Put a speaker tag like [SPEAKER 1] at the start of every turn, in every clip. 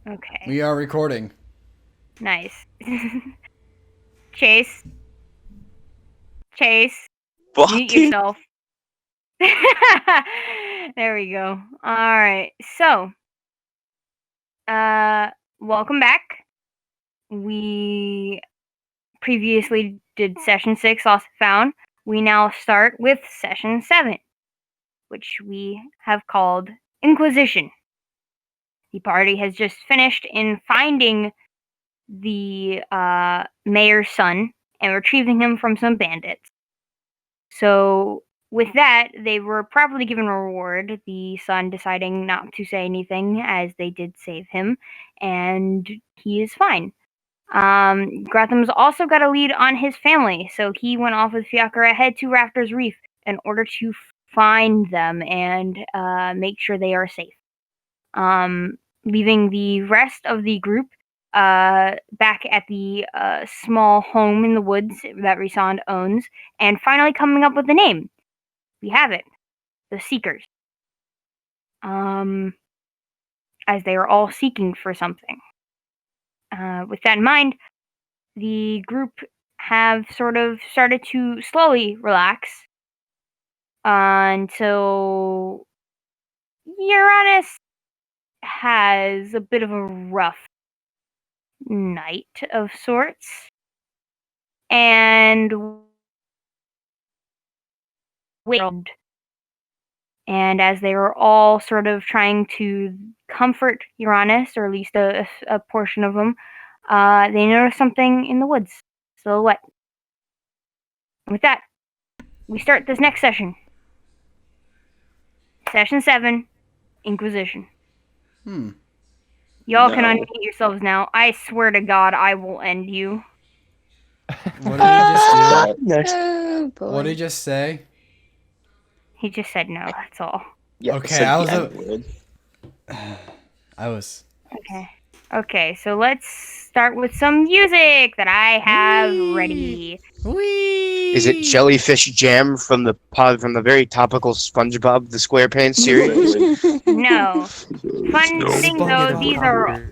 [SPEAKER 1] Okay.
[SPEAKER 2] We are recording.
[SPEAKER 1] Nice. Chase. Mute
[SPEAKER 3] Fucking
[SPEAKER 1] yourself. There we go. Alright, so, welcome back. We previously did session 6, Lost and Found. We now start with session 7, which we have called Inquisition. The party has just finished in finding the mayor's son and retrieving him from some bandits. So, with that, they were properly given a reward, the son deciding not to say anything as they did save him, and he is fine. Gratham's also got a lead on his family, so he went off with Fiacre ahead to Rafters Reef in order to find them and make sure they are safe. Leaving the rest of the group back at the small home in the woods that Rysand owns, and finally coming up with a name. We have it. The Seekers. As they are all seeking for something. With that in mind, the group have sort of started to slowly relax until Uranus has a bit of a rough night of sorts. And as they were all sort of trying to comfort Uranus, or at least a portion of them, they noticed something in the woods. Silhouette. And with that, we start this next session. Session 7, Inquisition. Y'all can unmute yourselves now. I swear to God, I will end you.
[SPEAKER 2] What did he just do?
[SPEAKER 3] next.
[SPEAKER 4] Oh, boy.
[SPEAKER 2] What did he just say?
[SPEAKER 1] He just said no, that's all.
[SPEAKER 3] Yeah,
[SPEAKER 2] Okay,
[SPEAKER 3] said
[SPEAKER 2] I
[SPEAKER 3] the
[SPEAKER 2] was a-
[SPEAKER 3] N-word.
[SPEAKER 2] I was.
[SPEAKER 1] Okay, so let's start with some music that I have ready.
[SPEAKER 2] Whee!
[SPEAKER 3] Is it jellyfish jam from the very topical SpongeBob the SquarePants series?
[SPEAKER 1] No. Fun thing though, these are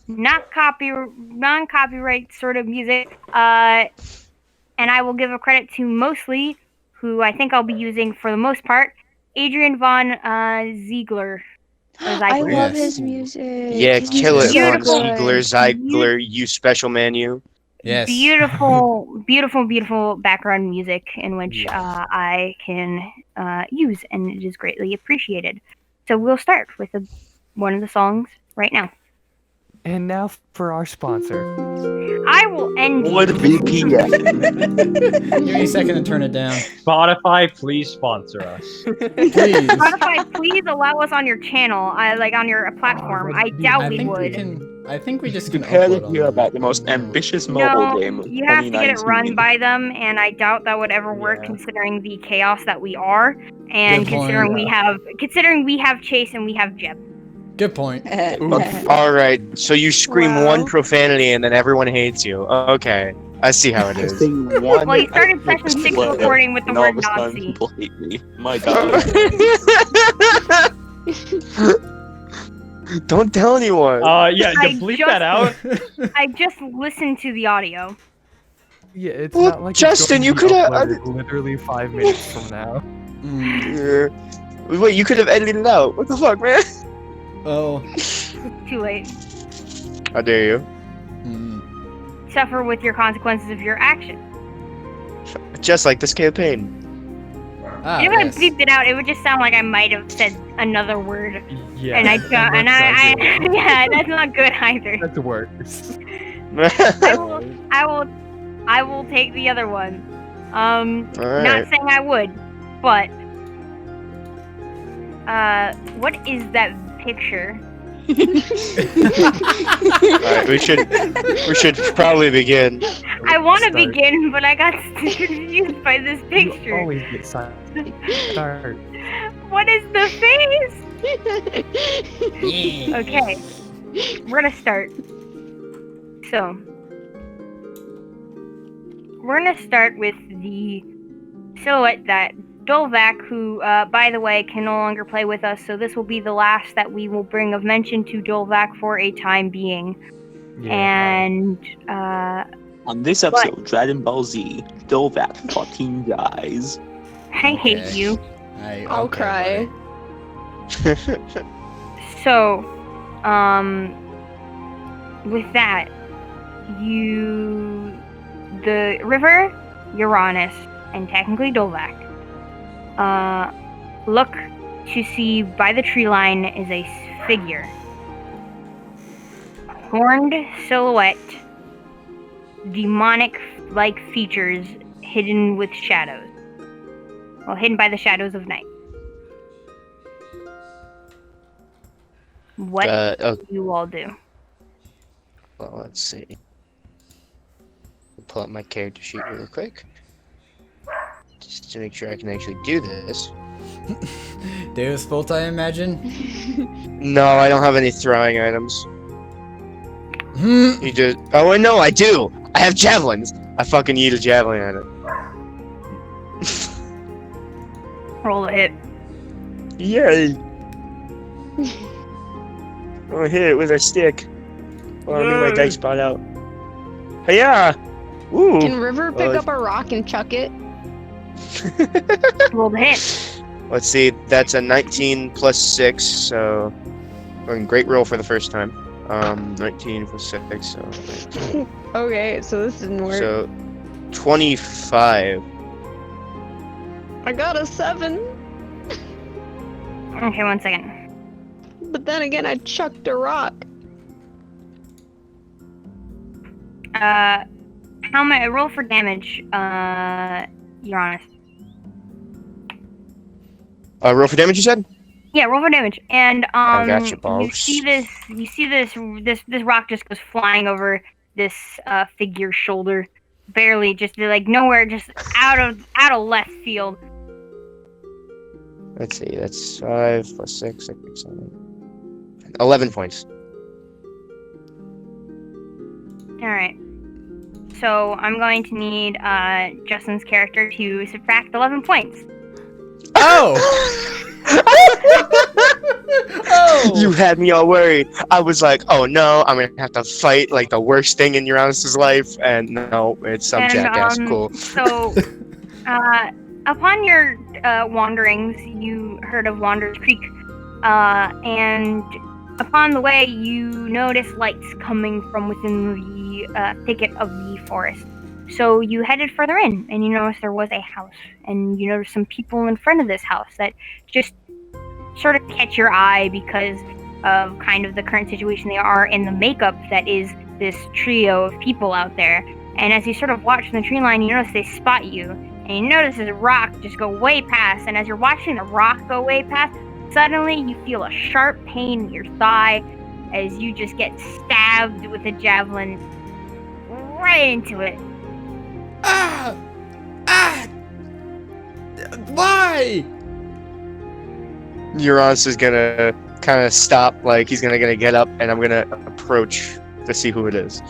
[SPEAKER 1] not non-copyright sort of music. And I will give a credit to mostly, who I think I'll be using for the most part, Adrian von Ziegler.
[SPEAKER 4] I love
[SPEAKER 2] Yes.
[SPEAKER 4] his music.
[SPEAKER 3] Yeah,
[SPEAKER 4] His
[SPEAKER 3] kill it,
[SPEAKER 4] music's
[SPEAKER 3] Von
[SPEAKER 1] Beautiful.
[SPEAKER 3] Ziegler, Ziegler, you special man, you.
[SPEAKER 2] Yes.
[SPEAKER 1] Beautiful background music in which
[SPEAKER 2] Yes.
[SPEAKER 1] I can use, and it is greatly appreciated. So we'll start with one of the songs right now.
[SPEAKER 5] And now for our sponsor.
[SPEAKER 1] I will end
[SPEAKER 3] What
[SPEAKER 1] you.
[SPEAKER 3] VPN?
[SPEAKER 2] Give me a second to turn it down.
[SPEAKER 6] Spotify, please sponsor us.
[SPEAKER 2] Please.
[SPEAKER 1] Spotify, please allow us on your channel, on your platform. I doubt
[SPEAKER 2] I
[SPEAKER 1] we
[SPEAKER 2] think we
[SPEAKER 1] would.
[SPEAKER 2] can. I think we just can
[SPEAKER 7] Prepare to
[SPEAKER 2] upload on
[SPEAKER 7] hear
[SPEAKER 2] them.
[SPEAKER 7] about the most ambitious mobile
[SPEAKER 1] No,
[SPEAKER 7] game of
[SPEAKER 1] you have to get it run
[SPEAKER 7] 2019.
[SPEAKER 1] by them, and I doubt that would ever work
[SPEAKER 5] Yeah.
[SPEAKER 1] considering the chaos that we are, and
[SPEAKER 2] Good point.
[SPEAKER 1] considering we have Chase and we have Jeb.
[SPEAKER 2] Good point.
[SPEAKER 3] Alright, so you scream
[SPEAKER 4] Wow.
[SPEAKER 3] one profanity and then everyone hates you. Okay, I see how it is.
[SPEAKER 7] Saying one
[SPEAKER 1] Well, you started
[SPEAKER 7] ethnic
[SPEAKER 1] session 6
[SPEAKER 7] slur,
[SPEAKER 1] recording with the
[SPEAKER 7] and all
[SPEAKER 1] word
[SPEAKER 7] of a sudden
[SPEAKER 1] Nazi.
[SPEAKER 7] people hate me. My God.
[SPEAKER 3] Don't tell anyone.
[SPEAKER 6] Yeah,
[SPEAKER 1] I
[SPEAKER 6] to bleep
[SPEAKER 1] just-
[SPEAKER 6] that out.
[SPEAKER 1] I just listened to the audio.
[SPEAKER 5] Yeah, it's
[SPEAKER 3] Well,
[SPEAKER 5] not like
[SPEAKER 3] Justin,
[SPEAKER 5] it's
[SPEAKER 3] you
[SPEAKER 5] going to be
[SPEAKER 3] coulda-
[SPEAKER 5] uploaded literally 5 minutes from now.
[SPEAKER 2] Mm.
[SPEAKER 3] Wait, you could have edited it out. What the fuck, man?
[SPEAKER 2] Oh.
[SPEAKER 1] Too late.
[SPEAKER 3] How dare you?
[SPEAKER 2] Mm.
[SPEAKER 1] Suffer with your consequences of your action.
[SPEAKER 3] Just like this campaign.
[SPEAKER 2] Ah,
[SPEAKER 1] If I
[SPEAKER 2] yes.
[SPEAKER 1] bleeped it out, it would just sound like I might have said another word,
[SPEAKER 5] Yeah.
[SPEAKER 1] and I don't. And I yeah, that's not good either.
[SPEAKER 5] That's worse.
[SPEAKER 1] I will take the other one. Not
[SPEAKER 3] Alright.
[SPEAKER 1] saying I would, but what is that picture?
[SPEAKER 3] Alright, we should probably begin.
[SPEAKER 1] I want to
[SPEAKER 5] Start.
[SPEAKER 1] begin, but I got confused by this
[SPEAKER 5] You
[SPEAKER 1] picture.
[SPEAKER 5] always get silent. Start.
[SPEAKER 1] What is the face?
[SPEAKER 2] Yeah.
[SPEAKER 1] Okay, we're gonna start. So, we're gonna start with the silhouette that Dolvac, who, by the way, can no longer play with us, so this will be the last that we will bring of mention to Dolvac for a time being.
[SPEAKER 5] Yeah.
[SPEAKER 1] And,
[SPEAKER 7] On this episode, Dragon Ball Z, Dovak fucking dies.
[SPEAKER 1] I hate
[SPEAKER 2] Okay.
[SPEAKER 1] you.
[SPEAKER 4] I'll cry.
[SPEAKER 1] So, with that, the river, Uranus, and technically Dolvac, look to see by the tree line is a figure. Horned silhouette, demonic-like features hidden with shadows. Well, hidden by the shadows of night. What do you all do?
[SPEAKER 3] Well, let's see. Pull up my character sheet really quick. Just to make sure I can actually do this.
[SPEAKER 2] Davis Bolt, I imagine.
[SPEAKER 3] No, I don't have any throwing items.
[SPEAKER 2] Hmm.
[SPEAKER 3] You just. Oh, wait, no, I do! I have javelins! I fucking need a javelin at it.
[SPEAKER 1] Roll a hit.
[SPEAKER 3] Yay! I'll hit it with a stick. Well, I need my dice spot out. Hey-ya! Ooh!
[SPEAKER 4] Can River pick
[SPEAKER 3] Well,
[SPEAKER 4] up a rock and chuck it?
[SPEAKER 1] Roll a hit.
[SPEAKER 3] Let's see, that's a 19 plus 6, so... Great roll for the first time. 19 plus 6, so... 19.
[SPEAKER 4] Okay, so this didn't work.
[SPEAKER 3] So, 25.
[SPEAKER 4] I got a 7,
[SPEAKER 1] Okay, 1 second.
[SPEAKER 4] but then again, I chucked a rock.
[SPEAKER 1] How much? Roll for damage, Uranus.
[SPEAKER 3] Roll for damage, you said?
[SPEAKER 1] Yeah, roll for damage. And
[SPEAKER 3] I got you,
[SPEAKER 1] you
[SPEAKER 3] boss.
[SPEAKER 1] see this rock just goes flying over this figure's shoulder, barely, just like nowhere, just out of left field.
[SPEAKER 3] Let's see, that's 5 plus 6, 7, 11 points.
[SPEAKER 1] All right. So I'm going to need Justin's character to subtract 11 points.
[SPEAKER 2] Oh! Oh!
[SPEAKER 3] You had me all worried. I was like, oh no, I'm gonna have to fight like the worst thing in Uranus's life, and no, it's some jackass. Cool.
[SPEAKER 1] So, upon your wanderings, you heard of Wanderer's Creek, and upon the way, you notice lights coming from within the thicket of the forest. So you headed further in, and you noticed there was a house, and you noticed some people in front of this house that just sort of catch your eye because of kind of the current situation they are and the makeup that is this trio of people out there. And as you sort of watch from the tree line, you notice they spot you, and you notice this rock just go way past, and as you're watching the rock go way past, suddenly you feel a sharp pain in your thigh as you just get stabbed with a javelin right into it.
[SPEAKER 2] Ah! Ah! Why?
[SPEAKER 3] Uranus is gonna kind of stop, like he's gonna get up, and I'm gonna approach to see who it is.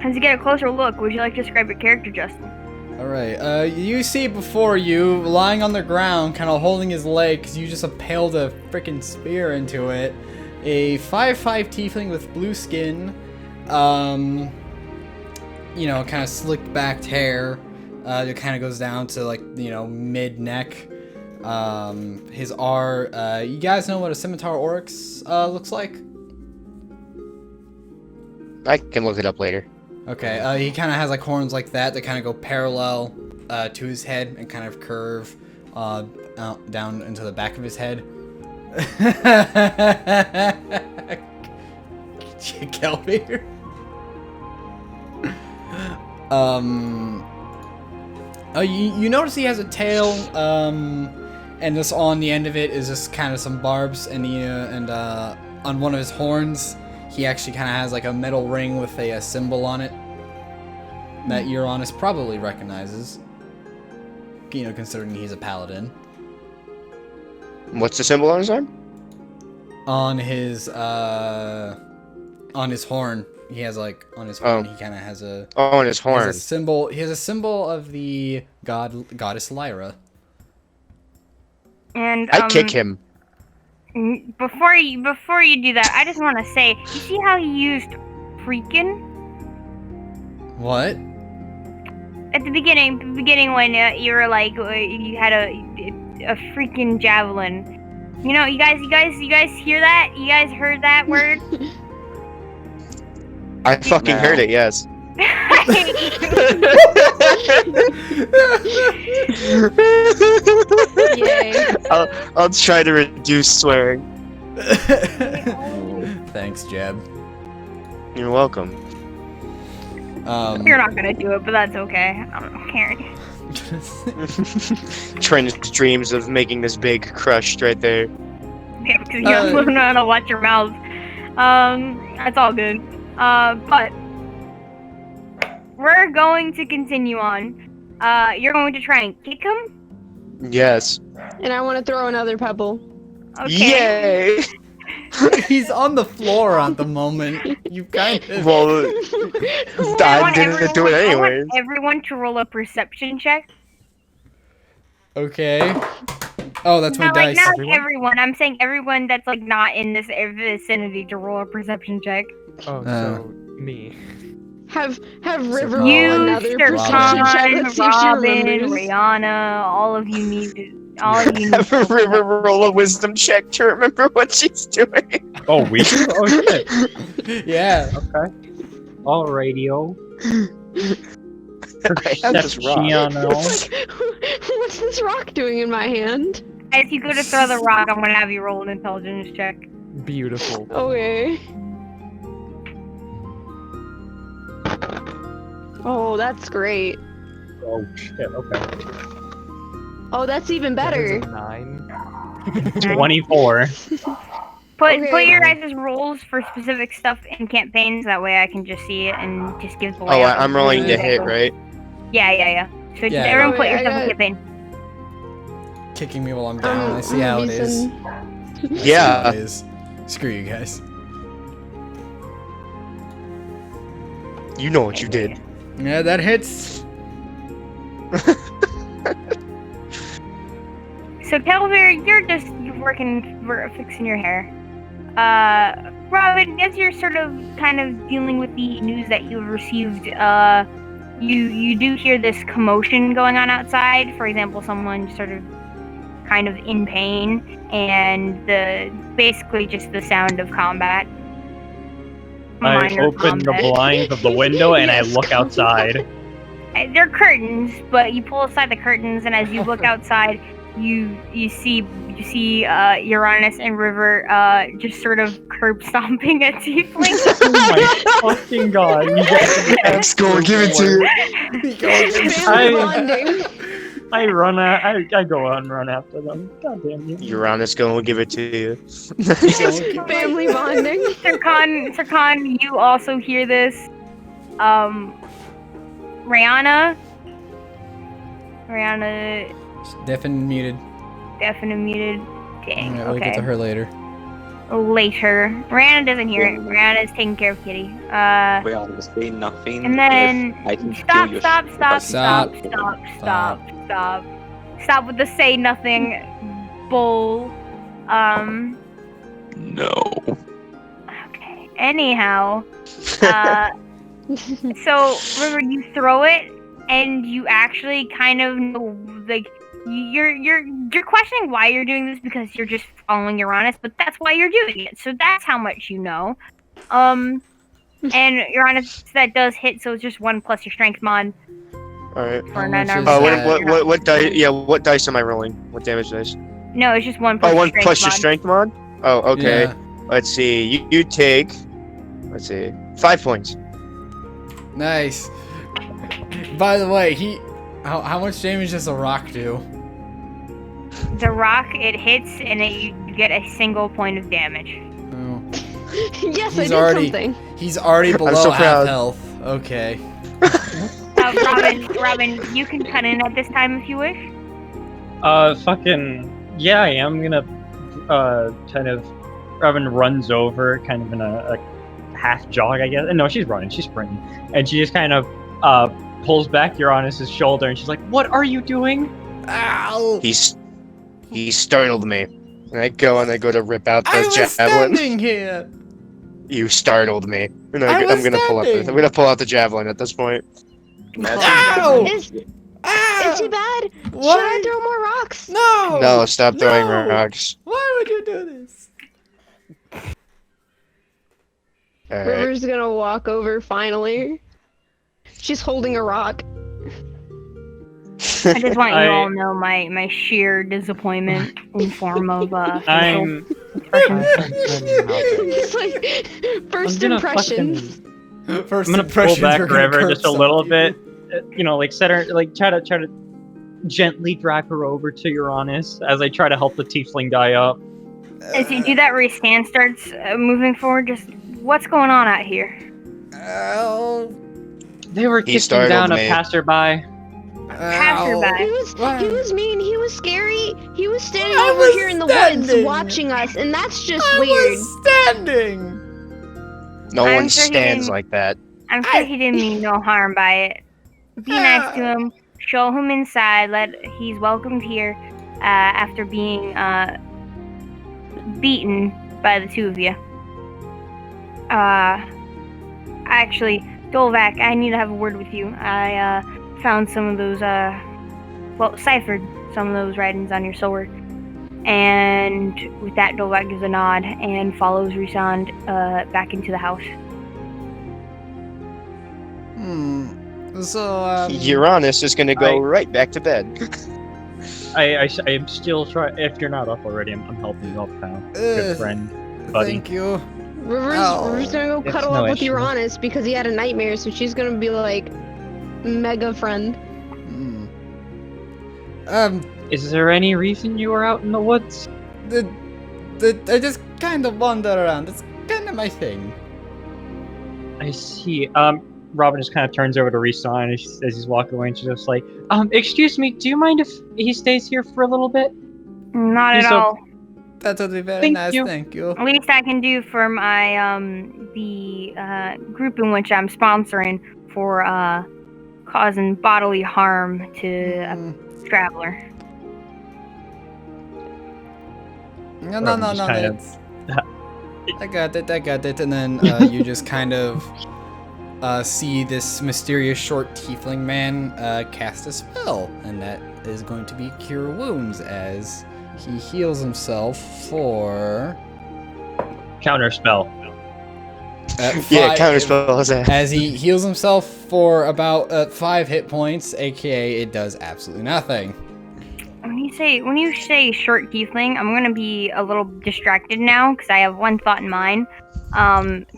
[SPEAKER 1] As you get a closer look, would you like to describe your character, Justin?
[SPEAKER 2] Alright, you see before you, lying on the ground, kind of holding his leg, because you just impaled a freaking spear into it, a 5'5" tiefling with blue skin, you know, kind of slicked backed hair, it kind of goes down to, like, you know, mid-neck. His R, you guys know what a scimitar oryx, looks like?
[SPEAKER 3] I can look it up later.
[SPEAKER 2] Okay, he kind of has like horns like that kind of go parallel to his head and kind of curve out, down into the back of his head. Did you kill me? You notice he has a tail, and this on the end of it is just kind of some barbs, and on one of his horns, he actually kind of has like a metal ring with a symbol on it that Uranus probably recognizes, you know, considering he's a paladin.
[SPEAKER 3] What's the symbol on his arm?
[SPEAKER 2] On his horn, he has like on his horn. He kind of has a
[SPEAKER 3] on his horn.
[SPEAKER 2] He has a symbol of the goddess Lyra.
[SPEAKER 1] And
[SPEAKER 3] I kick him.
[SPEAKER 1] Before you do that, I just want to say, you see how he used freaking
[SPEAKER 2] What?
[SPEAKER 1] at the beginning when you were like you had a freaking javelin. You know, you guys hear that? You guys heard that word?
[SPEAKER 3] I fucking heard it. Yes.
[SPEAKER 4] Yay.
[SPEAKER 3] I'll try to reduce swearing.
[SPEAKER 2] Thanks, Jeb.
[SPEAKER 3] You're welcome.
[SPEAKER 1] You're not gonna do it, but that's okay. I don't care.
[SPEAKER 3] Trent's dreams of making this big crushed right there.
[SPEAKER 1] Yeah, because you don't know how to watch your mouth. That's all good. But we're going to continue on. You're going to try and kick him?
[SPEAKER 3] Yes.
[SPEAKER 4] And I want to throw another pebble.
[SPEAKER 1] Okay.
[SPEAKER 3] Yay!
[SPEAKER 2] He's on the floor at the moment. You kind of.
[SPEAKER 3] Well, I didn't do it
[SPEAKER 1] I want
[SPEAKER 3] anyways.
[SPEAKER 1] everyone to roll a perception check.
[SPEAKER 2] Okay. Oh, that's my
[SPEAKER 1] Not like
[SPEAKER 2] dice.
[SPEAKER 1] not like everyone. I'm saying everyone that's like not in this vicinity to roll a perception check.
[SPEAKER 5] Oh, so me.
[SPEAKER 4] Have River
[SPEAKER 2] Sir
[SPEAKER 4] roll
[SPEAKER 1] You,
[SPEAKER 4] another
[SPEAKER 1] Sir
[SPEAKER 4] perception check.
[SPEAKER 1] Khan,
[SPEAKER 4] Let's see if she
[SPEAKER 1] Robin,
[SPEAKER 4] remembers.
[SPEAKER 1] Rihanna, all of you need to. All of you need
[SPEAKER 3] Have a
[SPEAKER 1] to
[SPEAKER 3] river roll a wisdom check to remember what she's doing.
[SPEAKER 6] Oh, we do? Oh shit.
[SPEAKER 2] Yeah.
[SPEAKER 6] Okay. All radio.
[SPEAKER 3] I have this rock.
[SPEAKER 4] What's this rock doing in my hand?
[SPEAKER 1] As you go to throw the rock, I'm gonna have you roll an intelligence check.
[SPEAKER 5] Beautiful.
[SPEAKER 4] Okay. Oh, that's great.
[SPEAKER 6] Oh shit. Okay.
[SPEAKER 4] Oh, that's even
[SPEAKER 5] That is
[SPEAKER 4] better.
[SPEAKER 5] a 9.
[SPEAKER 6] 24.
[SPEAKER 1] Put
[SPEAKER 4] Okay.
[SPEAKER 1] your guys' rolls for specific stuff in campaigns. That way I can just see it and just give the
[SPEAKER 3] Oh,
[SPEAKER 1] layout.
[SPEAKER 3] I'm rolling to hit, right?
[SPEAKER 1] Yeah. So just
[SPEAKER 2] Yeah.
[SPEAKER 1] everyone
[SPEAKER 4] Oh,
[SPEAKER 1] put
[SPEAKER 4] wait, I
[SPEAKER 1] yourself in
[SPEAKER 4] got-
[SPEAKER 1] campaign.
[SPEAKER 2] Kicking me while I'm down. I see how it is. I see
[SPEAKER 3] Yeah.
[SPEAKER 2] how it is. Screw you guys.
[SPEAKER 3] You know what you did.
[SPEAKER 2] Yeah, that hits.
[SPEAKER 1] So Calvary, you're fixing your hair. Robin, as you're sort of kind of dealing with the news that you've received, you do hear this commotion going on outside. For example, someone sort of kind of in pain, and basically just the sound of combat.
[SPEAKER 6] I
[SPEAKER 1] Minor
[SPEAKER 6] open the
[SPEAKER 1] combat.
[SPEAKER 6] blinds of the window and
[SPEAKER 4] Yes,
[SPEAKER 6] I look outside.
[SPEAKER 1] They're curtains, but you pull aside the curtains, and as you look outside, you see Uranus and River just sort of curb stomping at Tiefling.
[SPEAKER 6] Oh my fucking god! You guys are the
[SPEAKER 3] Let's go and give it to you.
[SPEAKER 4] Family bonding.
[SPEAKER 6] I run out. I go out and run after them. God damn you!
[SPEAKER 3] Uranus gonna give it to you.
[SPEAKER 4] Family bonding.
[SPEAKER 1] Sir Khan, you also hear this. Rihanna,
[SPEAKER 2] Deaf and muted.
[SPEAKER 1] deaf and muted. Dang.
[SPEAKER 2] Alright, we'll get to
[SPEAKER 1] Okay.
[SPEAKER 2] her later.
[SPEAKER 1] Later. Rihanna doesn't hear it. Rihanna's taking care of Kitty.
[SPEAKER 7] Well, say nothing.
[SPEAKER 1] And then
[SPEAKER 7] if I can
[SPEAKER 1] stop
[SPEAKER 7] steal your
[SPEAKER 1] Stop with the say nothing bull.
[SPEAKER 7] No.
[SPEAKER 1] Okay. Anyhow, so River, you throw it, and you actually kind of know, like, you're questioning why you're doing this because you're just following Uranus, but that's why you're doing it. So that's how much you know. And Uranus, that does hit, so it's just 1 plus your strength mod.
[SPEAKER 3] Alright.
[SPEAKER 1] For
[SPEAKER 2] How
[SPEAKER 1] an
[SPEAKER 2] much is
[SPEAKER 1] unarmed
[SPEAKER 2] that?
[SPEAKER 1] attack.
[SPEAKER 3] What dice? Yeah, what dice am I rolling? What damage dice?
[SPEAKER 1] No, it's just 1 plus
[SPEAKER 3] Oh,
[SPEAKER 1] your
[SPEAKER 3] 1
[SPEAKER 1] strength
[SPEAKER 3] plus your
[SPEAKER 1] mod.
[SPEAKER 3] strength mod. Oh, okay.
[SPEAKER 2] Yeah.
[SPEAKER 3] Let's see. You take. Let's see. 5 points.
[SPEAKER 2] Nice. By the way, how much damage does a rock do?
[SPEAKER 1] The rock, it hits, and you get a single point of damage.
[SPEAKER 2] Oh.
[SPEAKER 4] Yes, I
[SPEAKER 2] He's
[SPEAKER 4] did
[SPEAKER 2] already-
[SPEAKER 4] something.
[SPEAKER 2] He's already below
[SPEAKER 3] so
[SPEAKER 2] half
[SPEAKER 3] proud.
[SPEAKER 2] health. Okay.
[SPEAKER 1] Robin, you can cut in at this time if you wish.
[SPEAKER 6] Fucking yeah, I am gonna kind of. Robin runs over, kind of in a half jog, I guess. No, she's running. She's sprinting, and she just kind of pulls back Uranus's shoulder, and she's like, "What are you doing?"
[SPEAKER 2] Ow!
[SPEAKER 3] He's He startled me. And I go to rip out
[SPEAKER 2] I
[SPEAKER 3] the
[SPEAKER 2] was
[SPEAKER 3] javelin.
[SPEAKER 2] standing here.
[SPEAKER 3] You startled me. And
[SPEAKER 2] I was
[SPEAKER 3] I'm gonna pull
[SPEAKER 2] standing.
[SPEAKER 3] I'm gonna pull out the javelin at this point.
[SPEAKER 2] Ow!
[SPEAKER 4] Is
[SPEAKER 2] Ah!
[SPEAKER 4] he bad? Should I
[SPEAKER 2] Why?
[SPEAKER 4] throw more rocks?
[SPEAKER 2] No!
[SPEAKER 3] No, stop throwing
[SPEAKER 2] No!
[SPEAKER 3] rocks.
[SPEAKER 2] Why would you do this?
[SPEAKER 3] Alright.
[SPEAKER 4] River's gonna walk over finally. She's holding a rock.
[SPEAKER 1] I just want you all to know my sheer disappointment in form of facial
[SPEAKER 6] I'm
[SPEAKER 1] expressions.
[SPEAKER 4] It's like first impressions.
[SPEAKER 2] First
[SPEAKER 6] I'm gonna pull
[SPEAKER 2] impressions
[SPEAKER 6] back
[SPEAKER 2] are gonna
[SPEAKER 6] River
[SPEAKER 2] curb
[SPEAKER 6] just a
[SPEAKER 2] some
[SPEAKER 6] little
[SPEAKER 2] people.
[SPEAKER 6] bit. Like set her, like try to gently drag her over to Uranus as I try to help the tiefling die up.
[SPEAKER 1] As you do that, where your stand starts moving forward, just what's going on out here?
[SPEAKER 2] Ow.
[SPEAKER 6] They were
[SPEAKER 3] He
[SPEAKER 6] kicking
[SPEAKER 3] startled
[SPEAKER 6] down
[SPEAKER 3] me.
[SPEAKER 6] a passerby.
[SPEAKER 1] Passerby.
[SPEAKER 4] He was mean, he was scary, he was standing
[SPEAKER 2] I
[SPEAKER 4] over
[SPEAKER 2] was
[SPEAKER 4] here in the
[SPEAKER 2] standing.
[SPEAKER 4] woods watching us, and that's just
[SPEAKER 2] I
[SPEAKER 4] weird.
[SPEAKER 2] was standing.
[SPEAKER 3] No
[SPEAKER 1] I'm
[SPEAKER 3] one
[SPEAKER 1] sure he
[SPEAKER 3] stands
[SPEAKER 1] didn't-
[SPEAKER 3] like that.
[SPEAKER 1] I'm sure he didn't mean no harm by it. Be nice to him. Show him inside. He's welcomed here after being beaten by the two of you. Actually, Dolvac, I need to have a word with you. I found some of those ciphered some of those writings on your sword. And with that, Dolvac gives a nod and follows Rhysand back into the house.
[SPEAKER 2] So,
[SPEAKER 3] Uranus is gonna go right back to bed.
[SPEAKER 6] I am still trying. If you're not up already, I'm helping you up now. Good friend, buddy.
[SPEAKER 2] Thank you.
[SPEAKER 4] River's gonna go
[SPEAKER 6] It's
[SPEAKER 4] cuddle
[SPEAKER 6] no
[SPEAKER 4] up with
[SPEAKER 6] issue.
[SPEAKER 4] Uranus because he had a nightmare, so she's gonna be like mega friend.
[SPEAKER 6] Is there any reason you were out in the woods?
[SPEAKER 2] I just kind of wander around. It's kind of my thing.
[SPEAKER 6] I see. Robin just kind of turns over to Rhysand as he's walking away, and she's just like, excuse me, do you mind if he stays here for a little bit?
[SPEAKER 1] Not
[SPEAKER 6] He's
[SPEAKER 1] at all.
[SPEAKER 2] That would be very
[SPEAKER 6] Thank
[SPEAKER 2] nice.
[SPEAKER 6] you.
[SPEAKER 2] Thank you.
[SPEAKER 1] Least I can do for my the group in which I'm sponsoring for causing bodily harm to a traveler.
[SPEAKER 2] No.
[SPEAKER 6] Just kind of-
[SPEAKER 2] It's, I got it. And then you just kind of see this mysterious short tiefling man cast a spell, and that is going to be Cure Wounds as he heals himself for
[SPEAKER 6] Counterspell.
[SPEAKER 3] Yeah, counterspell is that.
[SPEAKER 2] As he heals himself for about 5 hit points, aka it does absolutely nothing.
[SPEAKER 1] When you say short tiefling, I'm gonna be a little distracted now because I have one thought in mind.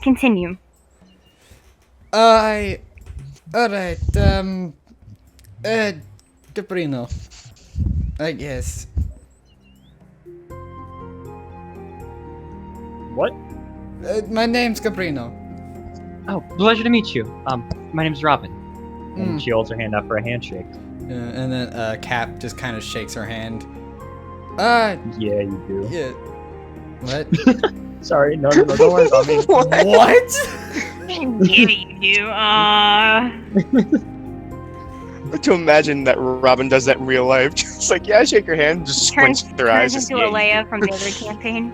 [SPEAKER 1] Continue.
[SPEAKER 2] Alright, Caprino, I guess.
[SPEAKER 6] What?
[SPEAKER 2] My name's Caprino.
[SPEAKER 6] Oh, pleasure to meet you. My name's Robin.
[SPEAKER 2] Mm.
[SPEAKER 6] And she holds her hand up for a handshake.
[SPEAKER 2] And then Cap just kind of shakes her hand.
[SPEAKER 6] Yeah, you do.
[SPEAKER 2] Yeah. What?
[SPEAKER 6] Sorry, no, don't worry about me.
[SPEAKER 2] What?
[SPEAKER 1] Yeah, you do.
[SPEAKER 3] To imagine that Robin does that in real life. Just like, yeah, shake her hand, just squints their eyes.
[SPEAKER 1] Turns
[SPEAKER 3] Just,
[SPEAKER 1] into
[SPEAKER 3] yeah,
[SPEAKER 1] Alea from the other campaign.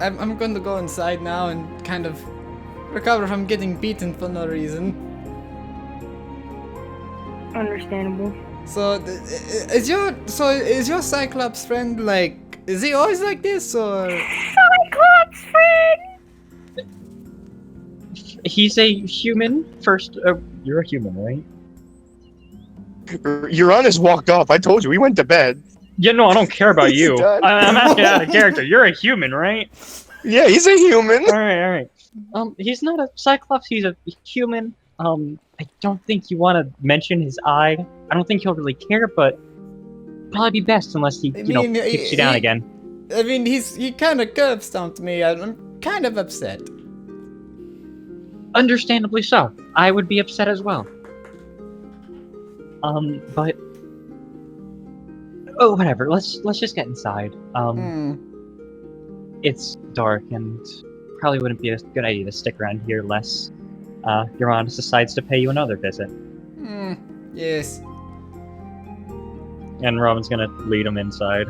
[SPEAKER 2] I'm going to go inside now and kind of recover from getting beaten for no reason.
[SPEAKER 1] Understandable.
[SPEAKER 2] So, is your Cyclops friend like? Is he always like this, or?
[SPEAKER 1] Cyclops friend.
[SPEAKER 6] He's a human first. You're a human, right?
[SPEAKER 3] Uranus walked off. I told you, we went to bed.
[SPEAKER 6] Yeah, no, I don't care about
[SPEAKER 3] He's
[SPEAKER 6] you.
[SPEAKER 3] done.
[SPEAKER 6] I'm asking out of character. You're a human, right?
[SPEAKER 3] Yeah, he's a human.
[SPEAKER 6] All right. He's not a Cyclops. He's a human. I don't think you want to mention his eye. I don't think he'll really care, but probably be best unless he, kicks you down again.
[SPEAKER 2] I mean, he kind of curb stomped me. I'm kind of upset.
[SPEAKER 6] Understandably so. I would be upset as well. But whatever. Let's just get inside. It's dark and probably wouldn't be a good idea to stick around here unless Uranus decides to pay you another visit.
[SPEAKER 2] Yes.
[SPEAKER 6] And Robin's gonna lead him inside.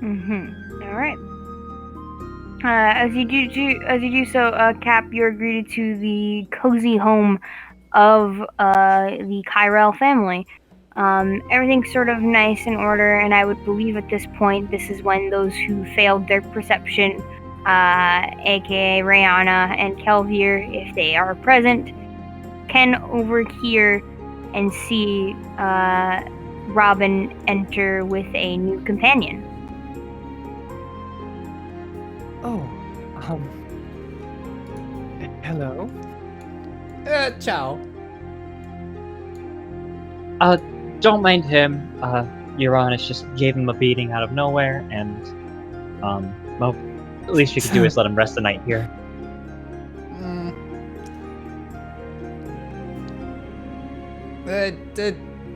[SPEAKER 1] All right. As you do so, Cap, you're greeted to the cozy home of the Kyrell family. Everything's sort of nice in order, and I would believe at this point this is when those who failed their perception, aka Rihanna and Kelvier, if they are present, can overhear and see Robin enter with a new companion.
[SPEAKER 5] Oh, hello.
[SPEAKER 2] Ciao.
[SPEAKER 6] Don't mind him. Uranus just gave him a beating out of nowhere, and well, at least we could do is let him rest the night here.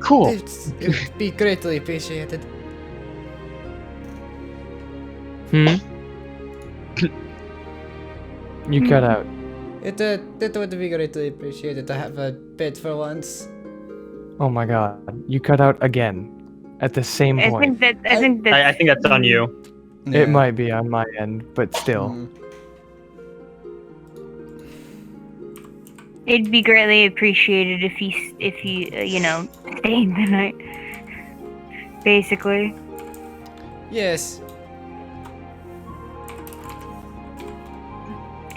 [SPEAKER 6] Cool.
[SPEAKER 2] It would be greatly appreciated.
[SPEAKER 5] You cut out.
[SPEAKER 2] It would be greatly appreciated to have a bed for once.
[SPEAKER 5] Oh my god. You cut out again. At the same
[SPEAKER 1] I
[SPEAKER 5] point.
[SPEAKER 1] think that
[SPEAKER 6] I think that's on you.
[SPEAKER 5] It might be on my end, but still.
[SPEAKER 1] It'd be greatly appreciated if he stayed the night. Basically.
[SPEAKER 2] Yes.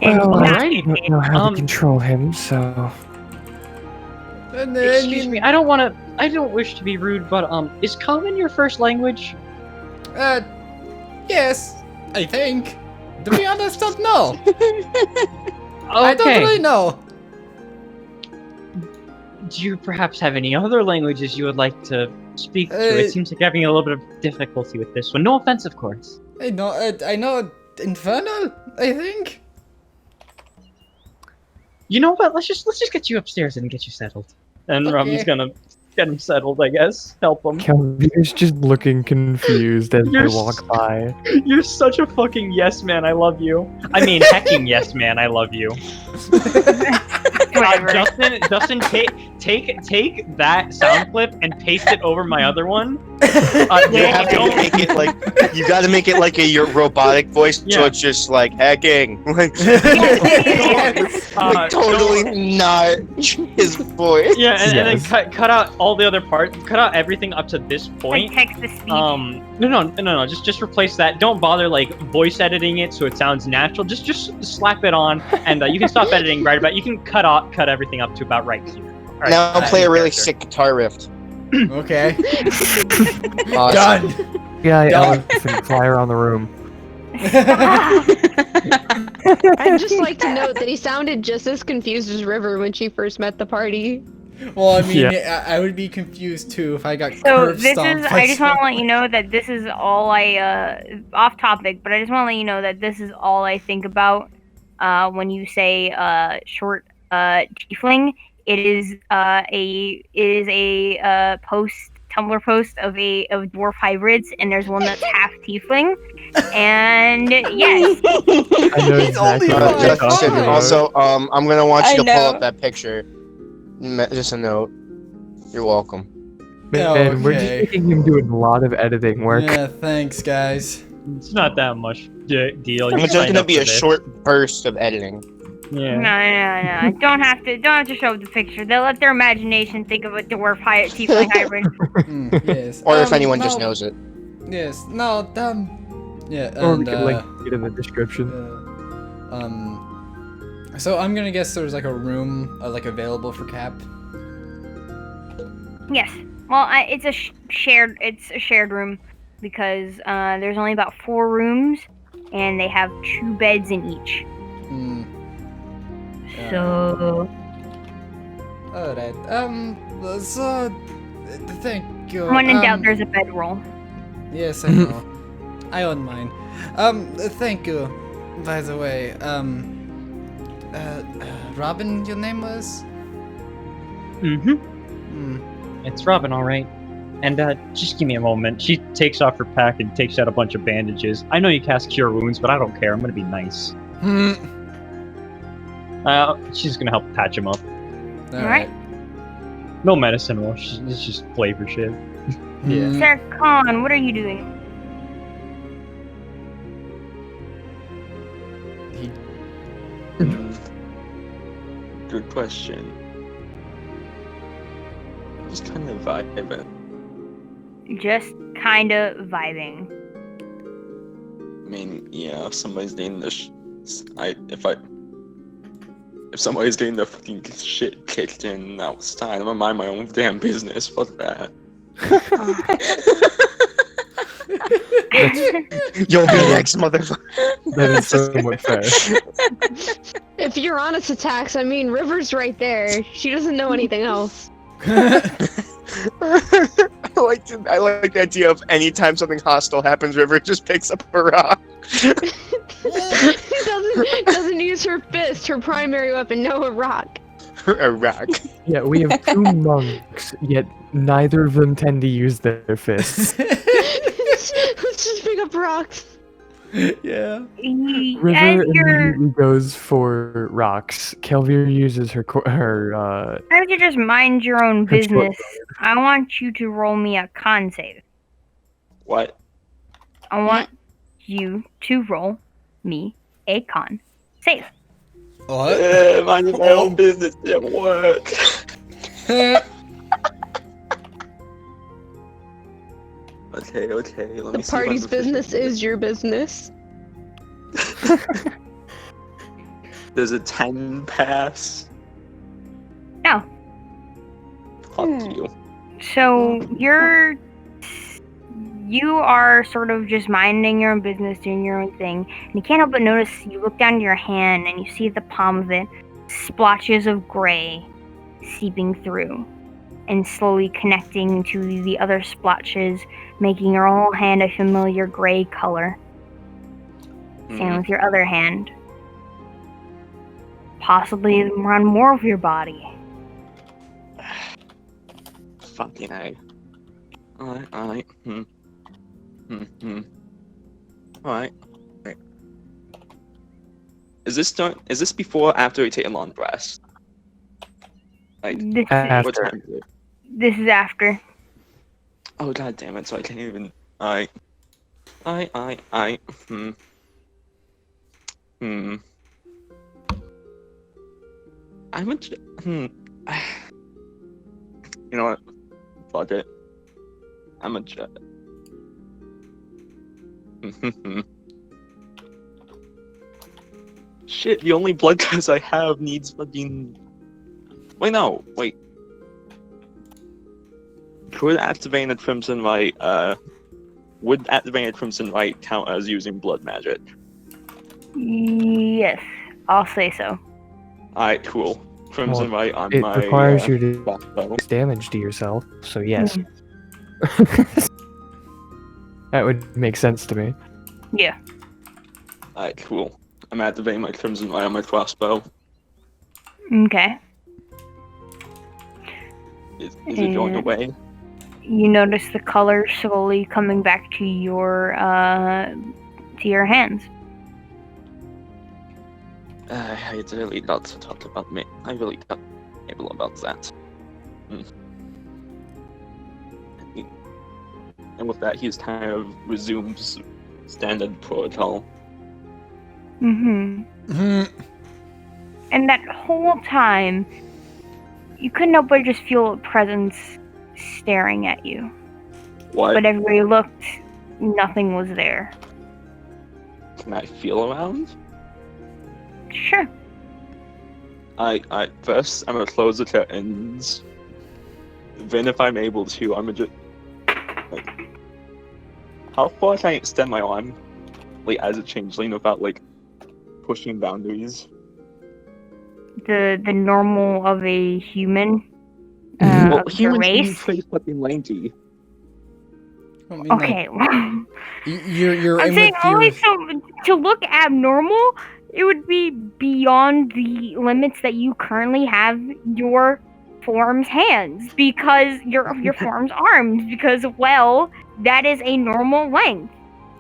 [SPEAKER 5] Well,
[SPEAKER 1] Not
[SPEAKER 5] I don't know how to control him, so...
[SPEAKER 2] And
[SPEAKER 6] Excuse me, I don't wish to be rude, but is Common your first language?
[SPEAKER 2] Yes, I think. To be honest, don't know.
[SPEAKER 6] Okay.
[SPEAKER 2] I don't really know.
[SPEAKER 6] Do you perhaps have any other languages you would like to speak to? It seems like you're having a little bit of difficulty with this one. No offense, of course.
[SPEAKER 2] I know Infernal, I think.
[SPEAKER 6] You know what? Let's just get you upstairs and get you settled. And
[SPEAKER 2] Okay.
[SPEAKER 6] Robin's gonna get him settled, I guess. Help him.
[SPEAKER 5] Kelvier's just looking confused as
[SPEAKER 6] You're
[SPEAKER 5] they walk by.
[SPEAKER 6] You're such a fucking yes man. I love you. I mean, hecking yes man. I love you.
[SPEAKER 1] Whatever.
[SPEAKER 6] Justin, take that sound clip and paste it over my other one.
[SPEAKER 3] You have to make it like you got to make it like your robotic voice, so
[SPEAKER 6] Yeah.
[SPEAKER 3] it's just like hacking, like
[SPEAKER 6] Uh,
[SPEAKER 3] totally not his voice.
[SPEAKER 6] Yeah, and
[SPEAKER 5] Yes.
[SPEAKER 6] then cut out all the other parts. Cut out everything up to this
[SPEAKER 1] Like
[SPEAKER 6] point.
[SPEAKER 1] text to speech.
[SPEAKER 6] No. Just replace that. Don't bother like voice editing it so it sounds natural. Just slap it on, and you can stop editing right about. You can cut everything up to about right here. All right,
[SPEAKER 3] Now
[SPEAKER 6] that's
[SPEAKER 3] play a
[SPEAKER 6] your
[SPEAKER 3] really
[SPEAKER 6] character.
[SPEAKER 3] sick guitar riff.
[SPEAKER 2] Okay.
[SPEAKER 3] Awesome.
[SPEAKER 2] Done.
[SPEAKER 5] Yeah,
[SPEAKER 2] Done.
[SPEAKER 5] elephant fly around the room.
[SPEAKER 4] I'd just like to note that he sounded just as confused as River when she first met the party.
[SPEAKER 2] Well, I mean,
[SPEAKER 5] Yeah.
[SPEAKER 2] I would be confused too if I got
[SPEAKER 1] So
[SPEAKER 2] curb
[SPEAKER 1] this
[SPEAKER 2] stomped
[SPEAKER 1] is.
[SPEAKER 2] by
[SPEAKER 1] I just want to
[SPEAKER 2] someone.
[SPEAKER 1] let you know that this is all I. Off topic, but I just want to let you know that this is all I think about when you say short tiefling. It is a Tumblr post of dwarf hybrids, and there's one that's half tiefling. And yes,
[SPEAKER 5] I know exactly
[SPEAKER 2] only
[SPEAKER 5] what you're
[SPEAKER 2] five.
[SPEAKER 5] talking
[SPEAKER 3] Justin,
[SPEAKER 2] Fine.
[SPEAKER 5] about.
[SPEAKER 3] also, I'm gonna want
[SPEAKER 8] I
[SPEAKER 3] you to pull
[SPEAKER 8] know.
[SPEAKER 3] up that picture. Just a note. You're welcome.
[SPEAKER 5] Man, we're just
[SPEAKER 2] Okay.
[SPEAKER 5] making him do a lot of editing work.
[SPEAKER 2] Yeah, thanks, guys.
[SPEAKER 6] It's not that much deal. You
[SPEAKER 3] It's just
[SPEAKER 6] signed
[SPEAKER 3] gonna
[SPEAKER 6] up
[SPEAKER 3] be
[SPEAKER 6] for
[SPEAKER 3] a
[SPEAKER 6] this.
[SPEAKER 3] short burst of editing.
[SPEAKER 6] Yeah.
[SPEAKER 1] no. Don't have to show the picture. They'll let their imagination think of a dwarf tiefling hybrid.
[SPEAKER 2] Yes.
[SPEAKER 3] Or if anyone
[SPEAKER 2] no,
[SPEAKER 3] just knows it.
[SPEAKER 2] Yes. No. Yeah.
[SPEAKER 5] Or we
[SPEAKER 2] And
[SPEAKER 5] can link it in the description.
[SPEAKER 2] So I'm gonna guess there's like a room like available for Cap.
[SPEAKER 1] Yes. Well, it's a shared room because there's only about 4 rooms, and they have 2 beds in each.
[SPEAKER 2] Hmm.
[SPEAKER 1] So
[SPEAKER 2] All right. So thank you.
[SPEAKER 1] when in doubt, there's a bedroll.
[SPEAKER 2] Yes, I know. I own mine. Thank you. By the way, Robin, your name was?
[SPEAKER 6] It's Robin, all right. And just give me a moment. She takes off her pack and takes out a bunch of bandages. I know you cast Cure Wounds, but I don't care. I'm gonna be nice.
[SPEAKER 2] Hmm.
[SPEAKER 6] She's gonna help patch him up.
[SPEAKER 2] Alright.
[SPEAKER 6] No medicine roll. It's just flavor shit.
[SPEAKER 2] Yeah.
[SPEAKER 1] Sir Khan, what are you doing?
[SPEAKER 7] Good question. Just kind of vibing.
[SPEAKER 1] Just kinda vibing.
[SPEAKER 7] I mean, yeah, if somebody's getting the if somebody's getting their fucking shit kicked in outside, I'm gonna mind my own damn business. Fuck that.
[SPEAKER 3] You'll be next, motherfucker.
[SPEAKER 5] That is somewhat fair.
[SPEAKER 4] If Uranus attacks, I mean, River's right there. She doesn't know anything else.
[SPEAKER 3] I like the idea of anytime something hostile happens, River just picks up a rock.
[SPEAKER 4] doesn't use her fist, her primary weapon. No, a rock.
[SPEAKER 3] A rock.
[SPEAKER 5] Yeah, we have 2 monks, yet neither of them tend to use their fists.
[SPEAKER 4] Let's just pick up rocks.
[SPEAKER 2] Yeah.
[SPEAKER 5] River
[SPEAKER 1] As you're,
[SPEAKER 5] immediately goes for rocks. Kelvir uses her
[SPEAKER 1] as you just mind your own
[SPEAKER 5] Control-
[SPEAKER 1] business, I want you to roll me a con save.
[SPEAKER 7] What?
[SPEAKER 1] I want you to roll me a con save.
[SPEAKER 2] What?
[SPEAKER 7] Minding my own business didn't work. Okay, let me
[SPEAKER 4] The
[SPEAKER 7] see. if
[SPEAKER 4] party's
[SPEAKER 7] I'm
[SPEAKER 4] business
[SPEAKER 7] efficient.
[SPEAKER 4] is your business.
[SPEAKER 7] Does a 10 pass?
[SPEAKER 1] No.
[SPEAKER 7] Fuck you.
[SPEAKER 1] So you are sort of just minding your own business, doing your own thing, and you can't help but notice. You look down your hand and you see at the palm of it splotches of gray seeping through and slowly connecting to the other splotches, making your whole hand a familiar gray color. Same with your other hand. Possibly around more of your body.
[SPEAKER 7] Fucking A. Alright. Alright. Is this before or after we take a long rest? Like,
[SPEAKER 1] This
[SPEAKER 7] what
[SPEAKER 5] After.
[SPEAKER 7] time is it?
[SPEAKER 1] this is after.
[SPEAKER 7] Oh god damn it, so I can't even. Alright. I'm a. You know what? Fuck it. I'm a jet. Shit, the only blood class I have needs fucking. Wait, no, wait. Could activating the Crimson Light, would activating the Crimson Light count as using blood magic?
[SPEAKER 1] Yes, I'll say so.
[SPEAKER 7] Alright, cool. Crimson Light on
[SPEAKER 5] It
[SPEAKER 7] my.
[SPEAKER 5] requires you to
[SPEAKER 7] crossbow.
[SPEAKER 5] do damage to yourself, so yes. That would make sense to me.
[SPEAKER 1] Yeah.
[SPEAKER 7] Alright, cool. I'm activating my Crimson Light on my crossbow.
[SPEAKER 1] Okay.
[SPEAKER 7] Is it going away?
[SPEAKER 1] You notice the color slowly coming back to your hands.
[SPEAKER 7] I really not to talk about me. I really not able about that. And with that, he just kind of resumes standard protocol.
[SPEAKER 1] Mm-hmm. And that whole time, you couldn't help but just feel a presence staring at you.
[SPEAKER 7] What?
[SPEAKER 1] But everywhere you looked, nothing was there.
[SPEAKER 7] Can I feel around?
[SPEAKER 1] Sure.
[SPEAKER 7] I first I'm gonna close the curtains. Then if I'm able to, I'm gonna just how far can I extend my arm, like as a changeling without like pushing boundaries?
[SPEAKER 1] The normal of a human.
[SPEAKER 7] Well,
[SPEAKER 1] Of the
[SPEAKER 7] humans can be
[SPEAKER 1] race.
[SPEAKER 7] pretty fucking lanky.
[SPEAKER 2] I mean,
[SPEAKER 1] Okay.
[SPEAKER 2] You're
[SPEAKER 1] I'm
[SPEAKER 2] in
[SPEAKER 1] saying
[SPEAKER 2] with your...
[SPEAKER 1] only so to look abnormal, it would be beyond the limits that you currently have your form's hands, because your form's arms, because that is a normal length.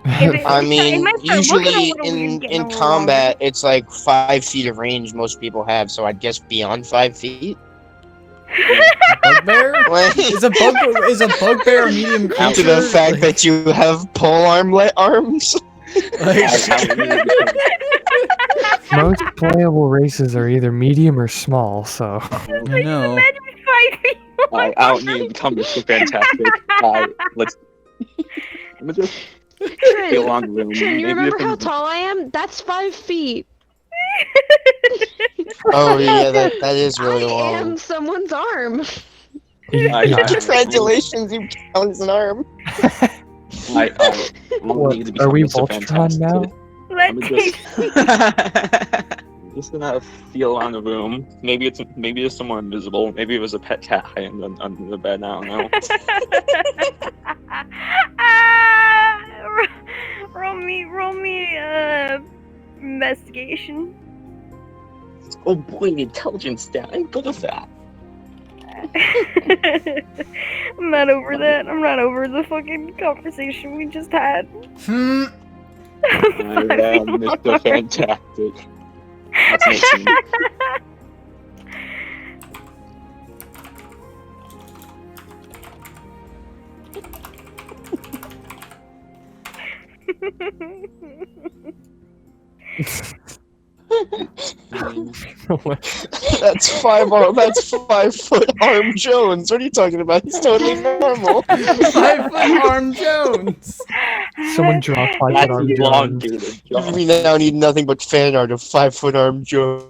[SPEAKER 3] I mean,
[SPEAKER 1] might start looking a
[SPEAKER 3] usually
[SPEAKER 1] little weird getting a
[SPEAKER 3] in
[SPEAKER 1] little
[SPEAKER 3] combat, it's like 5 feet of range most people have, so I'd guess beyond 5 feet.
[SPEAKER 2] Bugbear?
[SPEAKER 3] Wait.
[SPEAKER 2] Is a bugbear a medium
[SPEAKER 3] Due
[SPEAKER 2] creature?
[SPEAKER 3] to the fact
[SPEAKER 2] Like-
[SPEAKER 3] that you have pole arms.
[SPEAKER 5] Most playable races are either medium or small, so.
[SPEAKER 2] I know.
[SPEAKER 1] Imagine 5 feet.
[SPEAKER 7] I don't need to become Mr. Fantastic. Let's. I'm gonna just feel on the room.
[SPEAKER 4] Trin, you
[SPEAKER 7] Maybe
[SPEAKER 4] remember
[SPEAKER 7] if
[SPEAKER 4] how
[SPEAKER 7] I'm-
[SPEAKER 4] tall I am? That's 5 feet.
[SPEAKER 3] Oh yeah, that is really
[SPEAKER 4] I
[SPEAKER 3] long.
[SPEAKER 4] am someone's arm.
[SPEAKER 3] Congratulations, you count as an arm.
[SPEAKER 7] I don't need to
[SPEAKER 5] Are
[SPEAKER 7] become
[SPEAKER 5] we
[SPEAKER 7] Mr.
[SPEAKER 5] Voltron
[SPEAKER 7] Fantastic.
[SPEAKER 5] now?
[SPEAKER 1] Let's
[SPEAKER 7] I'm
[SPEAKER 1] take
[SPEAKER 7] just gonna feel on the room. Maybe there's someone invisible. Maybe it was a pet cat hiding under the bed. I don't know.
[SPEAKER 1] roll me investigation.
[SPEAKER 7] Oh boy, intelligence stat. I'm good at that.
[SPEAKER 1] I'm not over that. I'm not over the fucking conversation we just had.
[SPEAKER 2] Hmm.
[SPEAKER 7] I am Mr. Fantastic. That's 18.
[SPEAKER 3] That's 5-foot arm Jones. What are you talking about? He's totally normal.
[SPEAKER 2] 5-foot arm Jones.
[SPEAKER 5] Someone draw 5-foot
[SPEAKER 7] That's
[SPEAKER 5] arm Jones.
[SPEAKER 7] elongated. Josh.
[SPEAKER 3] We now need nothing but fan art of 5-foot arm Jones.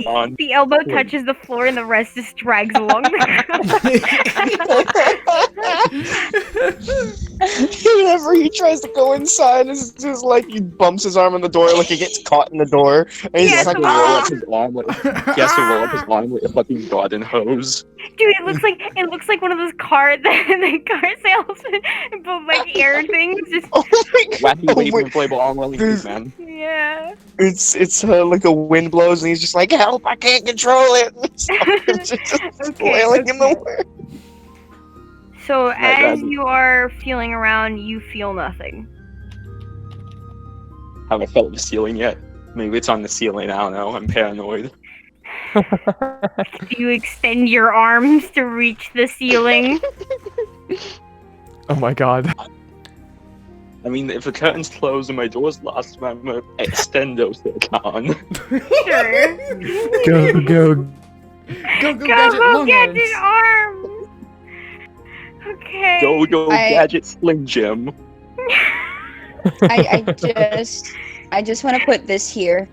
[SPEAKER 7] On.
[SPEAKER 1] The elbow touches the floor and the rest just drags along the
[SPEAKER 3] Whenever he tries to go inside, it's just like he bumps his arm on the door, like he gets caught in the door, and he's
[SPEAKER 1] Yeah,
[SPEAKER 3] just like,
[SPEAKER 1] so-
[SPEAKER 7] Roll
[SPEAKER 3] ah!
[SPEAKER 7] up his arm like, he has to roll up his arm like a fucking garden hose.
[SPEAKER 1] Dude, it looks like one of those the car salesman, but like air things. Just
[SPEAKER 3] Oh my god!
[SPEAKER 7] Wacky
[SPEAKER 3] Oh
[SPEAKER 7] wave
[SPEAKER 3] my-
[SPEAKER 7] inflatable arm release, man.
[SPEAKER 1] yeah.
[SPEAKER 3] It's like a wind blows, and he's just like, help! I can't control it. It's just flailing in the wind.
[SPEAKER 1] So as
[SPEAKER 7] that-
[SPEAKER 1] you are feeling around, you feel nothing.
[SPEAKER 7] Have I felt the ceiling yet? Maybe it's on the ceiling. I don't know. I'm paranoid.
[SPEAKER 1] Do you extend your arms to reach the ceiling?
[SPEAKER 5] Oh my god.
[SPEAKER 7] I mean, if the curtains close and my door's locked, I'm gonna extend those on.
[SPEAKER 1] Sure.
[SPEAKER 5] Go.
[SPEAKER 2] Go gadget long
[SPEAKER 1] gadget
[SPEAKER 2] arms.
[SPEAKER 1] arms. Okay.
[SPEAKER 7] Go,
[SPEAKER 8] I-
[SPEAKER 7] gadget sling Jim.
[SPEAKER 8] I just want to put this here.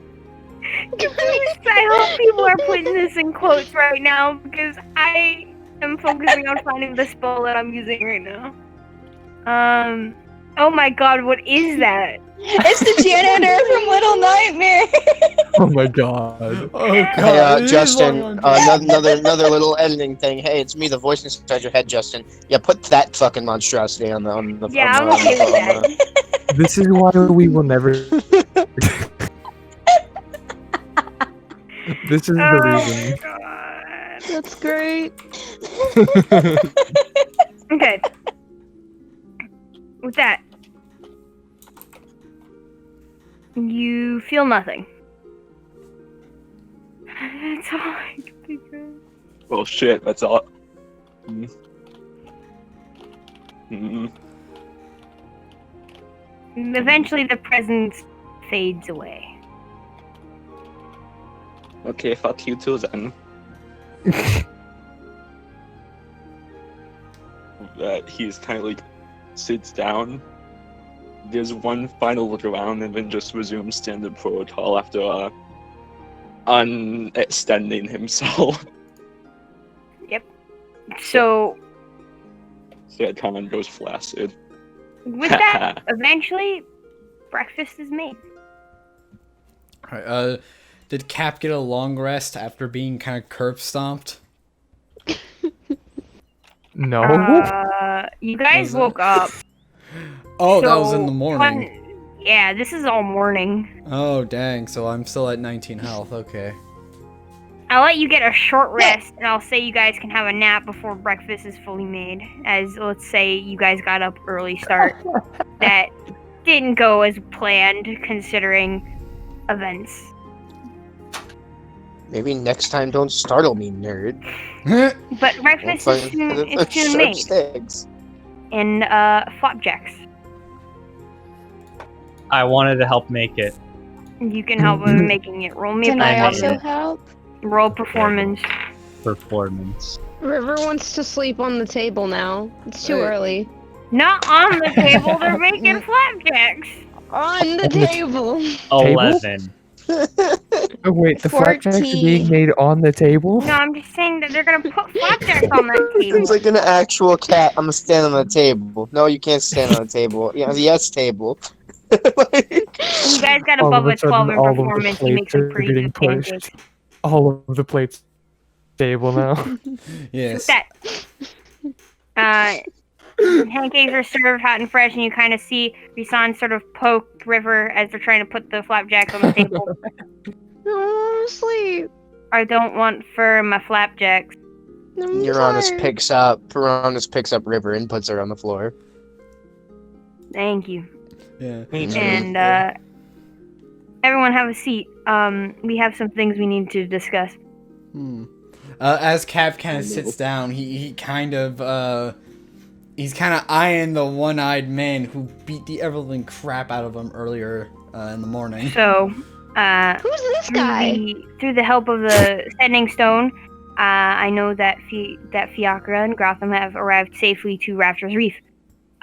[SPEAKER 1] I hope people are putting this in quotes right now because I am focusing on finding the spell that I'm using right now. Oh my god, what is that?
[SPEAKER 8] It's the janitor from Little Nightmare.
[SPEAKER 5] Oh my god.
[SPEAKER 2] Oh god.
[SPEAKER 3] Hey,
[SPEAKER 2] it is
[SPEAKER 3] Justin,
[SPEAKER 2] long arms.
[SPEAKER 3] another little editing thing. Hey, it's me, the voice inside your head, Justin. Yeah, put that fucking monstrosity on the
[SPEAKER 1] Yeah,
[SPEAKER 3] on
[SPEAKER 1] I'm okay with that.
[SPEAKER 5] This is why we will never. This is the
[SPEAKER 1] Oh
[SPEAKER 5] reason.
[SPEAKER 1] my god.
[SPEAKER 4] That's great.
[SPEAKER 1] Okay. With that, you feel nothing. That's all I can think of.
[SPEAKER 7] Well, shit, that's all. Mm.
[SPEAKER 1] Eventually, the presence fades away.
[SPEAKER 7] Okay, fuck you too then. He's kind of like sits down. There's one final look around and then just resumes standard protocol after unextending himself.
[SPEAKER 1] So,
[SPEAKER 7] So it kind of goes flaccid.
[SPEAKER 1] with that, eventually, breakfast is made.
[SPEAKER 2] Alright, did Cap get a long rest after being kind of curb stomped?
[SPEAKER 5] No.
[SPEAKER 1] You guys
[SPEAKER 2] Was that-
[SPEAKER 1] woke up.
[SPEAKER 2] Oh, that was
[SPEAKER 1] so
[SPEAKER 2] in the morning.
[SPEAKER 1] Yeah, this is all morning.
[SPEAKER 2] Oh, dang. So I'm still at 19 health. Okay.
[SPEAKER 1] I'll let you get a short rest, and I'll say you guys can have a nap before breakfast is fully made. As, let's say, you guys got up early start. That didn't go as planned, considering events.
[SPEAKER 3] Maybe next time don't startle me, nerd.
[SPEAKER 1] But breakfast is soon made.
[SPEAKER 3] Sticks.
[SPEAKER 1] And flapjacks.
[SPEAKER 6] I wanted to help make it.
[SPEAKER 1] You can help with making it. Roll me
[SPEAKER 8] Can
[SPEAKER 1] a
[SPEAKER 8] I
[SPEAKER 6] performance.
[SPEAKER 8] also help?
[SPEAKER 1] Roll performance.
[SPEAKER 6] Performance.
[SPEAKER 4] River wants to sleep on the table now. It's too early.
[SPEAKER 1] Not on the table, they're making flapjacks.
[SPEAKER 4] On the table.
[SPEAKER 6] 11.
[SPEAKER 5] Oh wait, the flapjacks are being
[SPEAKER 8] 14.
[SPEAKER 5] made on the table?
[SPEAKER 1] No, I'm just saying that they're gonna put flapjacks on that table.
[SPEAKER 3] It's like an actual cat. I'm gonna stand on the table. No, you can't stand on the table. Yeah, yes, table. Like,
[SPEAKER 1] You guys got
[SPEAKER 5] All
[SPEAKER 1] above
[SPEAKER 5] of
[SPEAKER 1] a
[SPEAKER 5] a sudden,
[SPEAKER 1] 12 in
[SPEAKER 5] all of the
[SPEAKER 1] performance, you make
[SPEAKER 5] plates
[SPEAKER 1] some
[SPEAKER 5] are
[SPEAKER 1] pretty
[SPEAKER 5] getting
[SPEAKER 1] good pancakes.
[SPEAKER 5] pushed. All of the plates table now.
[SPEAKER 2] Yes.
[SPEAKER 1] That pancakes are served hot and fresh, and you kind of see Risan sort of poke River as they're trying to put the flapjacks on the table.
[SPEAKER 4] No, sleep.
[SPEAKER 1] I don't want fur in my flapjacks.
[SPEAKER 4] I'm
[SPEAKER 3] Uranus
[SPEAKER 4] tired.
[SPEAKER 3] picks up River and puts her on the floor.
[SPEAKER 1] Thank you.
[SPEAKER 2] Yeah.
[SPEAKER 1] And everyone have a seat. We have some things we need to discuss.
[SPEAKER 2] As Cav kind of sits down, he's kind of eyeing the one-eyed man who beat the ever-living crap out of him earlier in the morning.
[SPEAKER 1] So,
[SPEAKER 4] Who's this guy?
[SPEAKER 1] through the help of the Sending Stone, I know that Fiacra and Gotham have arrived safely to Raptor's Reef.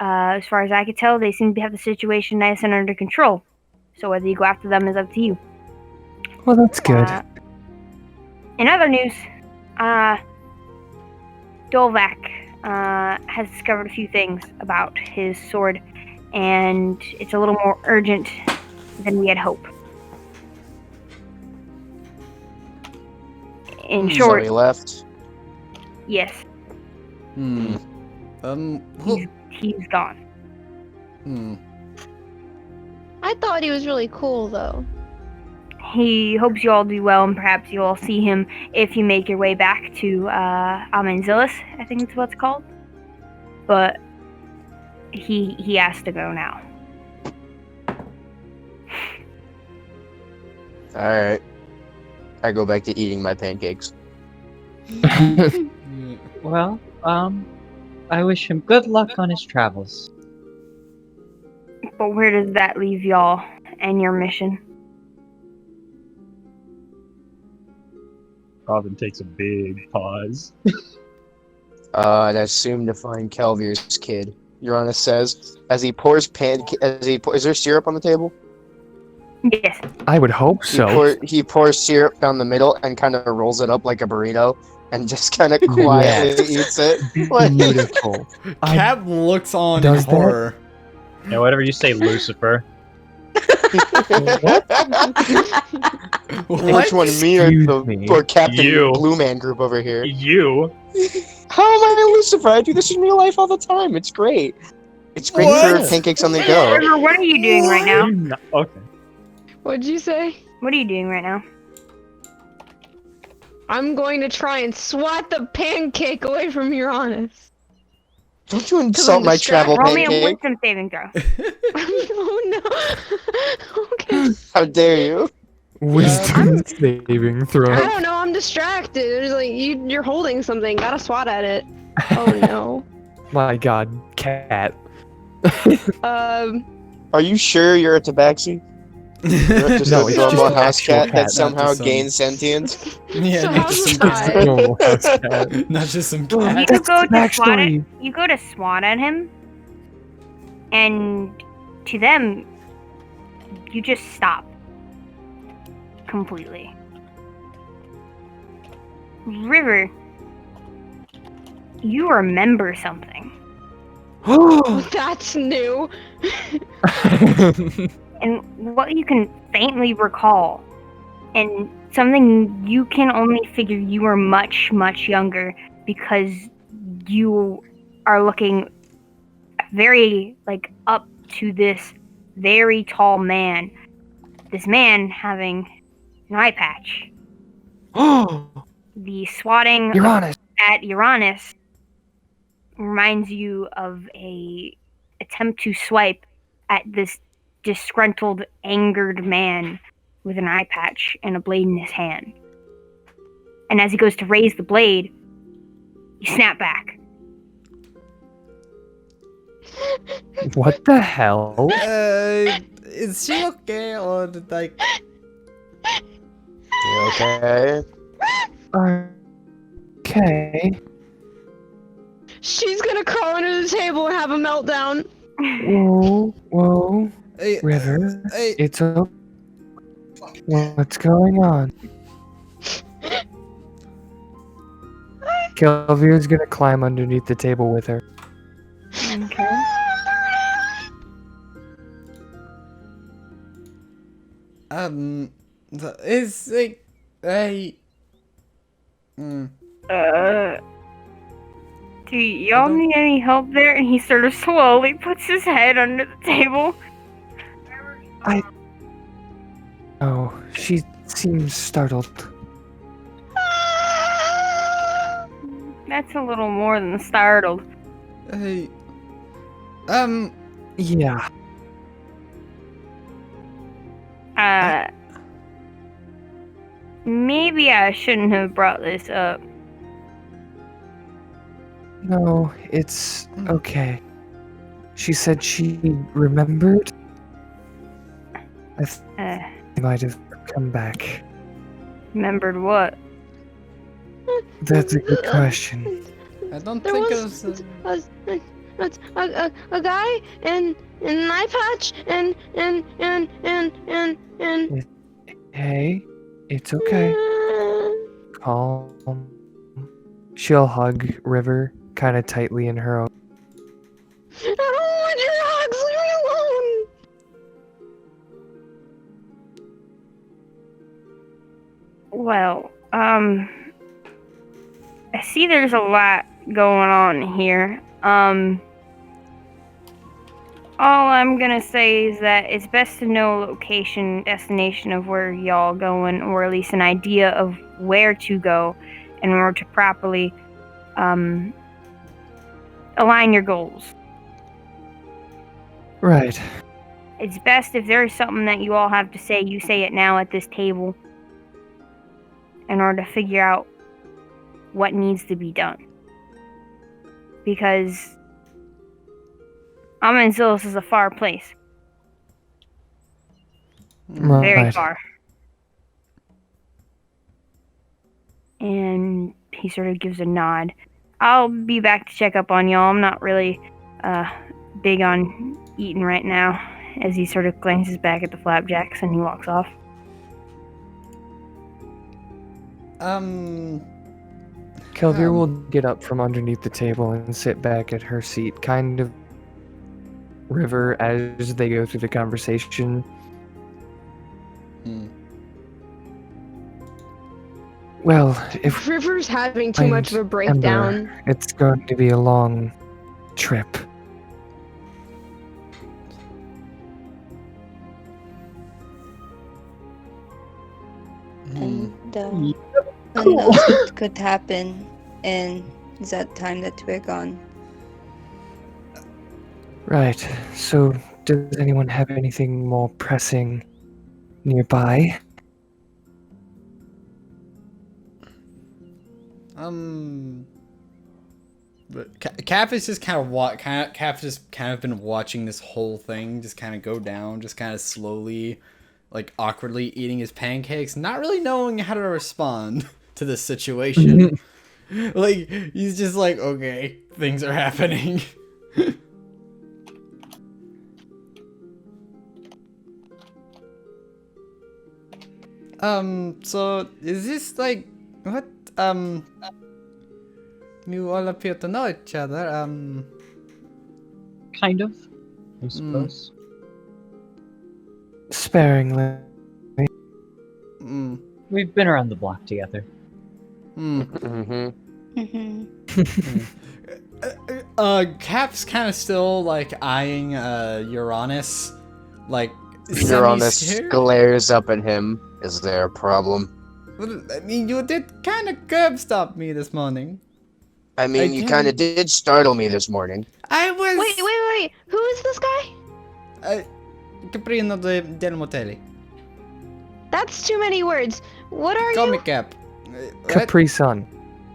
[SPEAKER 1] As far as I could tell, they seem to have the situation nice and under control. So whether you go after them is up to you.
[SPEAKER 5] Well, that's good.
[SPEAKER 1] In other news, Dolvac has discovered a few things about his sword, and it's a little more urgent than we had hoped. In
[SPEAKER 3] So
[SPEAKER 1] short,
[SPEAKER 3] he left.
[SPEAKER 1] yes, he's gone.
[SPEAKER 4] I thought he was really cool, though.
[SPEAKER 1] He hopes you all do well, and perhaps you'll all see him if you make your way back to Amenzilis, I think that's what it's called. But he has to go now.
[SPEAKER 3] Alright. I go back to eating my pancakes.
[SPEAKER 6] Well, I wish him good luck on his travels.
[SPEAKER 1] But where does that leave y'all and your mission?
[SPEAKER 6] Robin takes a big pause.
[SPEAKER 3] I'd assume to find Kelvier's kid. Uranus says as he pours is there syrup on the table?
[SPEAKER 1] Yes.
[SPEAKER 5] I would hope so.
[SPEAKER 3] He pours syrup down the middle and kind of rolls it up like a burrito and just kind of quietly eats it. Like,
[SPEAKER 5] Beautiful.
[SPEAKER 2] Cav looks on in
[SPEAKER 5] Does that?
[SPEAKER 2] horror.
[SPEAKER 6] Yeah, whatever you say, Lucifer.
[SPEAKER 3] Which one, me or
[SPEAKER 5] Excuse me.
[SPEAKER 3] or Captain
[SPEAKER 6] You.
[SPEAKER 3] Blue Man Group over here?
[SPEAKER 6] You.
[SPEAKER 3] How am I Lucifer? I do this in real life all the time. It's great. It's great
[SPEAKER 2] What?
[SPEAKER 3] for pancakes on the go.
[SPEAKER 1] River, what are you doing right now?
[SPEAKER 6] Okay.
[SPEAKER 4] What'd you say?
[SPEAKER 1] What are you doing right now?
[SPEAKER 4] I'm going to try and swat the pancake away from Uranus.
[SPEAKER 3] Don't you insult my travel
[SPEAKER 1] Roll me a
[SPEAKER 3] pancake?
[SPEAKER 1] wisdom saving throw.
[SPEAKER 4] Oh no. Okay.
[SPEAKER 3] How dare you?
[SPEAKER 5] Wisdom saving throw.
[SPEAKER 4] I don't know. I'm distracted. There's like you're holding something. Gotta swat at it. Oh no.
[SPEAKER 5] My god, cat.
[SPEAKER 3] Are you sure you're a tabaxi? You're just
[SPEAKER 5] No,
[SPEAKER 3] a
[SPEAKER 5] it's
[SPEAKER 3] normal
[SPEAKER 5] just an
[SPEAKER 3] house
[SPEAKER 5] actual
[SPEAKER 3] cat
[SPEAKER 5] cat,
[SPEAKER 3] that
[SPEAKER 2] not
[SPEAKER 3] somehow
[SPEAKER 2] just some-
[SPEAKER 3] gains sentience?
[SPEAKER 2] Yeah,
[SPEAKER 4] So
[SPEAKER 2] not
[SPEAKER 4] how's
[SPEAKER 2] just some
[SPEAKER 4] that?
[SPEAKER 2] cat.
[SPEAKER 5] Normal house cat.
[SPEAKER 2] Not just some
[SPEAKER 1] You
[SPEAKER 2] cat.
[SPEAKER 5] That's
[SPEAKER 1] go
[SPEAKER 5] the
[SPEAKER 1] to swat
[SPEAKER 5] backstory.
[SPEAKER 1] at you go to swat at him, and to them, you just stop completely. River, you remember something,
[SPEAKER 4] That's new.
[SPEAKER 1] and what you can faintly recall, and something you can only figure you were much, much younger because you are looking very up to this very tall man. This man having an eye patch. The swatting
[SPEAKER 5] Uranus.
[SPEAKER 1] at Uranus reminds you of a attempt to swipe at this disgruntled, angered man with an eye patch and a blade in his hand. And as he goes to raise the blade, you snap back.
[SPEAKER 5] What the hell?
[SPEAKER 2] Is she okay or like?
[SPEAKER 3] You okay?
[SPEAKER 5] Okay.
[SPEAKER 4] She's gonna crawl under the table and have a meltdown.
[SPEAKER 5] Whoa.
[SPEAKER 2] Hey,
[SPEAKER 5] River,
[SPEAKER 2] hey,
[SPEAKER 5] it's okay. What's going on? Kelvier's gonna climb underneath the table with her.
[SPEAKER 1] Okay.
[SPEAKER 2] It's like, hey.
[SPEAKER 1] Do y'all need any help there? And he sort of slowly puts his head under the table.
[SPEAKER 5] Oh, she seems startled.
[SPEAKER 1] That's a little more than startled.
[SPEAKER 2] Hey.
[SPEAKER 5] Yeah.
[SPEAKER 1] Maybe I shouldn't have brought this up.
[SPEAKER 5] No, it's okay. She said she remembered. I might have come back.
[SPEAKER 1] Remembered what?
[SPEAKER 5] That's a good question.
[SPEAKER 2] I don't
[SPEAKER 4] There
[SPEAKER 2] think
[SPEAKER 4] was
[SPEAKER 2] it was.
[SPEAKER 4] a guy in an eye patch and
[SPEAKER 5] Hey, it's okay. Calm. She'll hug River kind of tightly in her own.
[SPEAKER 4] I don't want your hugs. Leave me alone.
[SPEAKER 1] Well, I see there's a lot going on here. All I'm gonna say is that it's best to know location, destination of where y'all going, or at least an idea of where to go in order to properly align your goals.
[SPEAKER 5] Right.
[SPEAKER 1] It's best if there's something that you all have to say, you say it now at this table in order to figure out what needs to be done. Because Amazilis is a far place. Very
[SPEAKER 5] Right.
[SPEAKER 1] far. And he sort of gives a nod. I'll be back to check up on y'all. I'm not really big on eating right now, as he sort of glances back at the flapjacks and he walks off.
[SPEAKER 5] Kelvier will get up from underneath the table and sit back at her seat, kind of River as they go through the conversation. Well, if
[SPEAKER 4] River's having too much of a breakdown.
[SPEAKER 5] Ember, it's going to be a long trip.
[SPEAKER 8] And who knows what could happen in that time that we're gone.
[SPEAKER 5] Right. So, does anyone have anything more pressing nearby?
[SPEAKER 2] But Cap is just kind of Cap just kind of been watching this whole thing just kind of go down, just kind of slowly, like awkwardly eating his pancakes, not really knowing how to respond to this situation. Like he's just like, okay, things are happening. So is this like what? You all appear to know each other.
[SPEAKER 6] Kind of, I suppose.
[SPEAKER 5] Sparingly.
[SPEAKER 6] We've been around the block together.
[SPEAKER 2] Cap's kind of still like eyeing Uranus, like
[SPEAKER 3] Uranus
[SPEAKER 2] semi-scared.
[SPEAKER 3] glares up at him. Is there a problem?
[SPEAKER 2] Well, I mean, you did kind of curb stop me this morning.
[SPEAKER 3] I mean, you kind of did startle me this morning.
[SPEAKER 2] I was.
[SPEAKER 4] Wait. Who is this guy?
[SPEAKER 2] Caprino del Motelli.
[SPEAKER 4] That's too many words. What are
[SPEAKER 2] Call
[SPEAKER 4] you?
[SPEAKER 2] me Cap.
[SPEAKER 5] Capri Sun.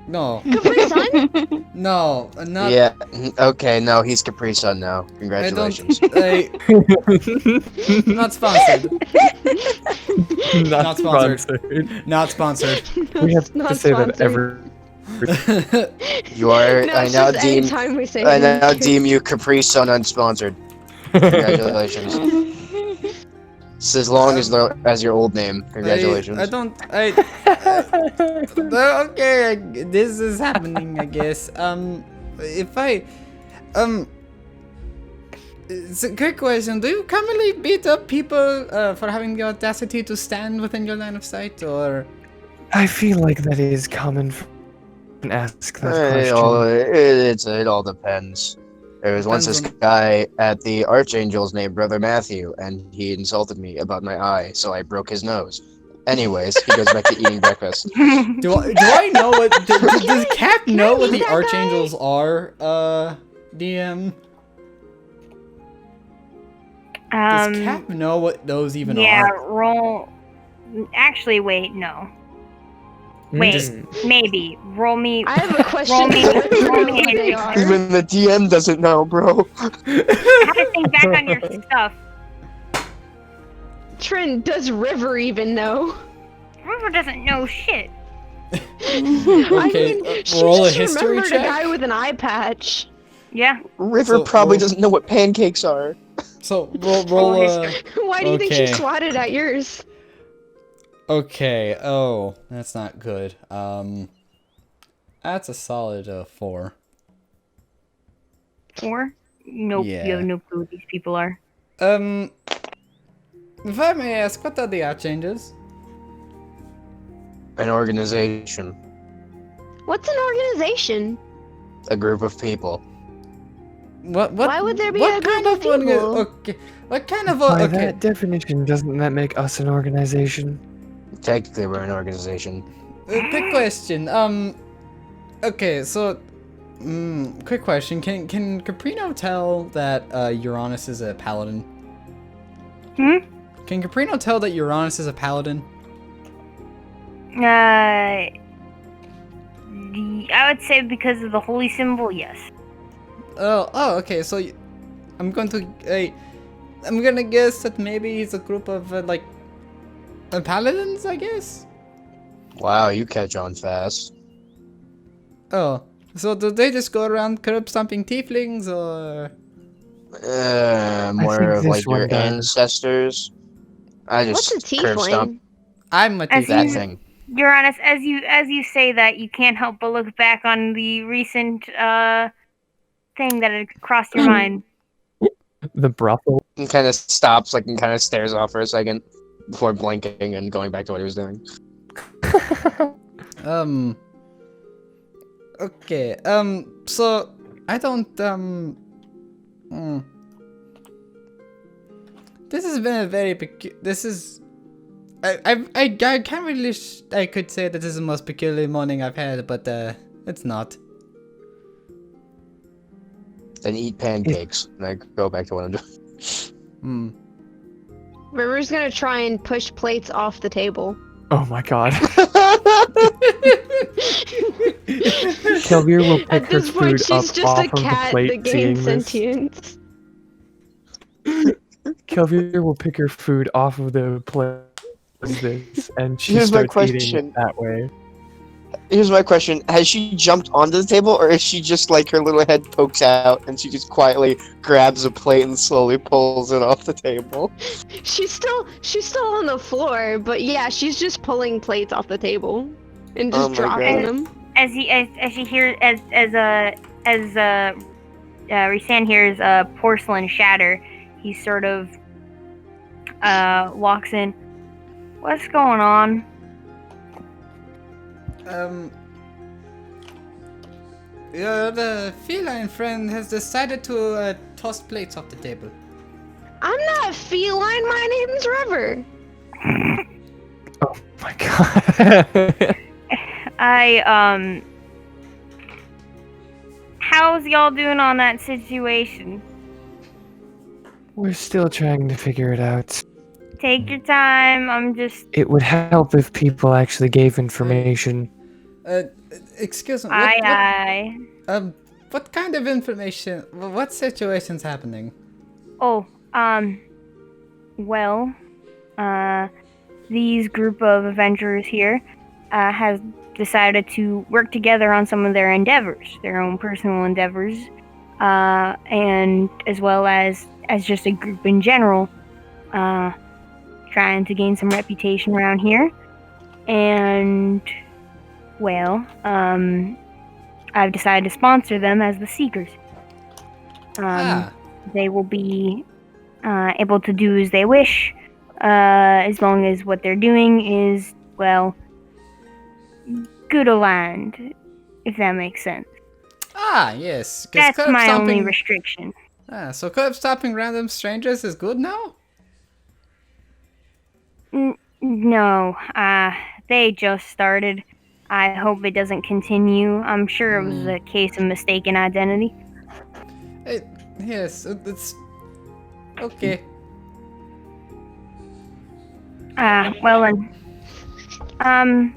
[SPEAKER 2] No.
[SPEAKER 4] Capri Sun?
[SPEAKER 2] No, not.
[SPEAKER 3] Yeah. Okay. No, he's Capri Sun now. Congratulations.
[SPEAKER 2] Not sponsored.
[SPEAKER 5] Not
[SPEAKER 2] sponsored. Not sponsored.
[SPEAKER 5] We have
[SPEAKER 4] Not
[SPEAKER 5] to say that
[SPEAKER 4] sponsored.
[SPEAKER 3] You are.
[SPEAKER 4] No,
[SPEAKER 3] I
[SPEAKER 4] it's
[SPEAKER 3] now
[SPEAKER 4] just
[SPEAKER 3] deem.
[SPEAKER 4] anytime we say
[SPEAKER 3] I now
[SPEAKER 4] thank you.
[SPEAKER 3] deem you Capri Sun unsponsored. Congratulations. It's as long as your old name. Congratulations.
[SPEAKER 2] I don't. Okay, this is happening. I guess. If I, it's a quick question. Do you commonly beat up people for having the audacity to stand within your line of sight, or?
[SPEAKER 5] I feel like that is common. And ask that
[SPEAKER 3] It
[SPEAKER 5] question.
[SPEAKER 3] all depends. There was once
[SPEAKER 2] Depends
[SPEAKER 3] this
[SPEAKER 2] on-
[SPEAKER 3] guy at the Archangels named Brother Matthew, and he insulted me about my eye, so I broke his nose. Anyways, he goes back to eating breakfast.
[SPEAKER 2] Do I know what? Does Cap know what
[SPEAKER 4] beat
[SPEAKER 2] the
[SPEAKER 4] that
[SPEAKER 2] Archangels are? DM. Does Cap know what those even
[SPEAKER 1] yeah,
[SPEAKER 2] are?
[SPEAKER 1] roll. Actually, wait, no. Wait,
[SPEAKER 5] Mm.
[SPEAKER 1] maybe. Roll me.
[SPEAKER 4] I have a question.
[SPEAKER 1] Roll me.
[SPEAKER 4] What do you
[SPEAKER 1] Roll
[SPEAKER 4] know
[SPEAKER 1] me.
[SPEAKER 4] who they are?
[SPEAKER 3] Even the DM doesn't know, bro.
[SPEAKER 1] Have to think back on your stuff.
[SPEAKER 4] Trin, does River even know?
[SPEAKER 1] River doesn't know shit.
[SPEAKER 2] Okay,
[SPEAKER 4] I mean, she
[SPEAKER 2] roll a
[SPEAKER 4] just
[SPEAKER 2] history
[SPEAKER 4] remembered
[SPEAKER 2] check?
[SPEAKER 4] a guy with an eye patch.
[SPEAKER 1] Yeah.
[SPEAKER 3] River
[SPEAKER 2] So,
[SPEAKER 3] probably
[SPEAKER 2] roll-
[SPEAKER 3] doesn't know what pancakes are.
[SPEAKER 2] So roll
[SPEAKER 4] Why do you think she
[SPEAKER 2] Okay.
[SPEAKER 4] swatted at yours?
[SPEAKER 2] Okay. Oh, that's not good. That's a solid 4.
[SPEAKER 1] 4? Nope.
[SPEAKER 2] Yeah.
[SPEAKER 1] You have no clue who these people are.
[SPEAKER 2] If I may ask, what are the Archangels?
[SPEAKER 3] An organization,
[SPEAKER 4] What's an organization?
[SPEAKER 3] a group of people.
[SPEAKER 2] What?
[SPEAKER 4] Why would there be
[SPEAKER 2] what
[SPEAKER 4] a group
[SPEAKER 2] kind
[SPEAKER 4] of people?
[SPEAKER 2] Okay. What kind of?
[SPEAKER 5] By
[SPEAKER 2] Okay.
[SPEAKER 5] that definition, doesn't that make us an organization?
[SPEAKER 3] Technically, we're an organization.
[SPEAKER 2] Quick question. Okay. So, quick question. Can Caprino tell that Uranus is a paladin?
[SPEAKER 1] Hmm?
[SPEAKER 2] Can Caprino tell that Uranus is a paladin?
[SPEAKER 1] I would say because of the holy symbol, yes.
[SPEAKER 2] Oh, okay. So, I'm going to, I'm gonna guess that maybe it's a group of paladins. I guess.
[SPEAKER 3] Wow, you catch on fast.
[SPEAKER 2] Oh, so do they just go around curb stomping tieflings, or?
[SPEAKER 3] More
[SPEAKER 5] think
[SPEAKER 3] of
[SPEAKER 5] this
[SPEAKER 3] like your
[SPEAKER 5] one does.
[SPEAKER 3] ancestors. I
[SPEAKER 4] What's
[SPEAKER 3] just
[SPEAKER 4] a
[SPEAKER 3] curb stomp
[SPEAKER 4] tiefling?
[SPEAKER 2] I'm a
[SPEAKER 1] As
[SPEAKER 3] that
[SPEAKER 2] tiefling.
[SPEAKER 3] thing.
[SPEAKER 1] Uranus, as you say that, you can't help but look back on the recent thing that had crossed your mind.
[SPEAKER 5] The brothel.
[SPEAKER 3] And kind of stops, and kind of stares off for a second before blinking and going back to what he was doing.
[SPEAKER 2] Okay. So I don't. This has been a very This is. I can't really. I could say that this is the most peculiar morning I've had, but it's not.
[SPEAKER 3] Then eat pancakes. And I go back to what I'm doing.
[SPEAKER 4] River's gonna try and push plates off the table.
[SPEAKER 5] Oh my god. Kelvir will
[SPEAKER 4] At
[SPEAKER 5] pick her
[SPEAKER 4] this point,
[SPEAKER 5] food up
[SPEAKER 4] she's just
[SPEAKER 5] off
[SPEAKER 4] a
[SPEAKER 5] of the
[SPEAKER 4] cat
[SPEAKER 5] plate,
[SPEAKER 4] that
[SPEAKER 5] seeing
[SPEAKER 4] gains
[SPEAKER 5] this.
[SPEAKER 4] sentience.
[SPEAKER 5] Kelvir will pick her food off of the plate as this, and she
[SPEAKER 3] Here's my
[SPEAKER 5] starts eating
[SPEAKER 3] question.
[SPEAKER 5] it that way.
[SPEAKER 3] Here's my question. Has she jumped onto the table, or is she just her little head pokes out and she just quietly grabs a plate and slowly pulls it off the table?
[SPEAKER 4] She's still on the floor, but yeah, she's just pulling plates off the table and just
[SPEAKER 3] Oh my
[SPEAKER 4] dropping
[SPEAKER 3] God.
[SPEAKER 4] them.
[SPEAKER 1] As she hears Rhysand hears porcelain shatter, he sort of walks in. What's going on?
[SPEAKER 2] The feline friend has decided to toss plates off the table.
[SPEAKER 4] I'm not feline. My name's River.
[SPEAKER 5] Oh my god.
[SPEAKER 1] How's y'all doing on that situation?
[SPEAKER 5] We're still trying to figure it out.
[SPEAKER 1] Take your time. I'm just.
[SPEAKER 5] It would help if people actually gave information.
[SPEAKER 2] Excuse me.
[SPEAKER 1] Aye.
[SPEAKER 2] What kind of information? What situation's happening?
[SPEAKER 1] Oh, well, these group of adventurers here has decided to work together on some of their endeavors, their own personal endeavors, and as well as just a group in general, trying to gain some reputation around here. And, well, I've decided to sponsor them as the Seekers. They will be able to do as they wish, as long as what they're doing is, well, good aligned, if that makes sense.
[SPEAKER 2] Yes.
[SPEAKER 1] That's my only restriction.
[SPEAKER 2] So club stopping random strangers is good now?
[SPEAKER 1] No, they just started. I hope it doesn't continue. I'm sure it was a case of mistaken identity.
[SPEAKER 2] Yes, it's okay.
[SPEAKER 1] Well then, I'm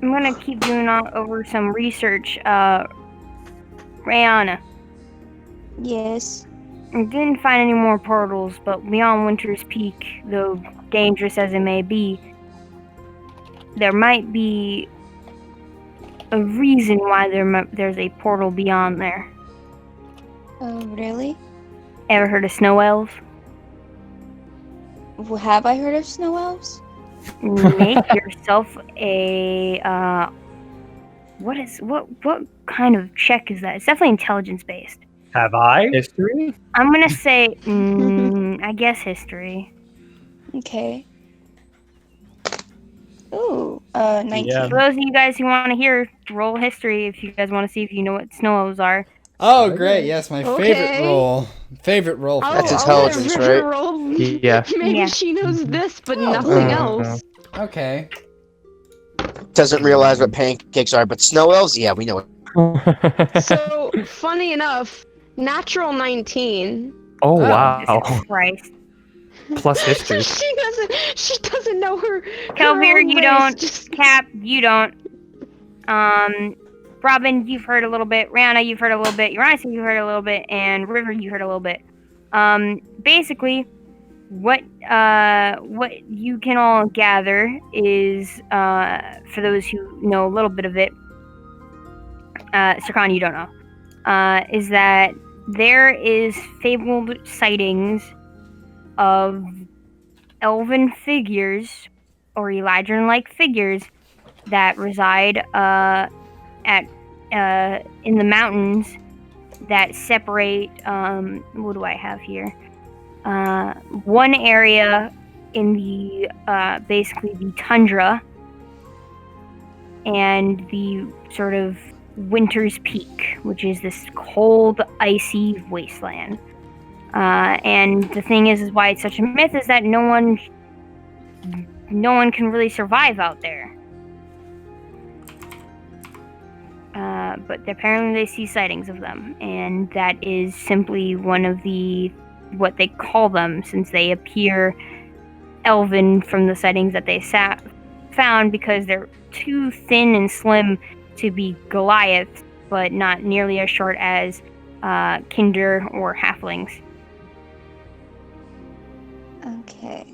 [SPEAKER 1] gonna keep doing over some research. Rihanna,
[SPEAKER 8] Yes.
[SPEAKER 1] I didn't find any more portals, but beyond Winter's Peak, though dangerous as it may be, there might be a reason why there's a portal beyond there.
[SPEAKER 8] Oh, really?
[SPEAKER 1] Ever heard of snow elves?
[SPEAKER 8] Have I heard of snow elves?
[SPEAKER 1] Make yourself a what kind of check is that? It's definitely intelligence based.
[SPEAKER 6] Have I?
[SPEAKER 5] History?
[SPEAKER 1] I'm gonna say I guess history.
[SPEAKER 8] Okay. Ooh, 19.
[SPEAKER 6] Yeah.
[SPEAKER 1] For those of you guys who want to hear, roll history if you guys want to see if you know what snow elves are.
[SPEAKER 2] Oh, great! Yes, my
[SPEAKER 4] Okay.
[SPEAKER 2] favorite role. Favorite role. For
[SPEAKER 3] That's
[SPEAKER 2] that.
[SPEAKER 3] intelligence,
[SPEAKER 4] I'll let River
[SPEAKER 3] right?
[SPEAKER 4] roll.
[SPEAKER 5] Yeah.
[SPEAKER 4] Maybe
[SPEAKER 1] Yeah.
[SPEAKER 4] she knows this, but
[SPEAKER 2] Oh.
[SPEAKER 4] nothing else.
[SPEAKER 2] Okay.
[SPEAKER 3] Doesn't realize what pancakes are, but snow elves? Yeah, we know it.
[SPEAKER 4] So, funny enough, natural 19.
[SPEAKER 5] Oh,
[SPEAKER 2] Oh,
[SPEAKER 5] wow.
[SPEAKER 1] Jesus Christ.
[SPEAKER 5] Plus history.
[SPEAKER 4] She doesn't know her.
[SPEAKER 1] Kelvir,
[SPEAKER 4] her own
[SPEAKER 1] you
[SPEAKER 4] race,
[SPEAKER 1] don't.
[SPEAKER 4] just-
[SPEAKER 1] Cap, you don't. Robin, you've heard a little bit. Rihanna, you've heard a little bit. Uriah, you've heard a little bit. And River, you heard a little bit. Basically, what you can all gather is, for those who know a little bit of it, Sirkan, you don't know, is that there is fabled sightings of elven figures or Elijah-like figures that reside in the mountains that separate. What do I have here? One area in the basically the tundra and the sort of Winter's Peak, which is this cold, icy wasteland. And the thing is why it's such a myth is that no one can really survive out there. But apparently they see sightings of them, and that is simply one of what they call them, since they appear elven from the sightings that they found, because they're too thin and slim to be Goliaths, but not nearly as short as Kinder or Halflings.
[SPEAKER 8] Okay.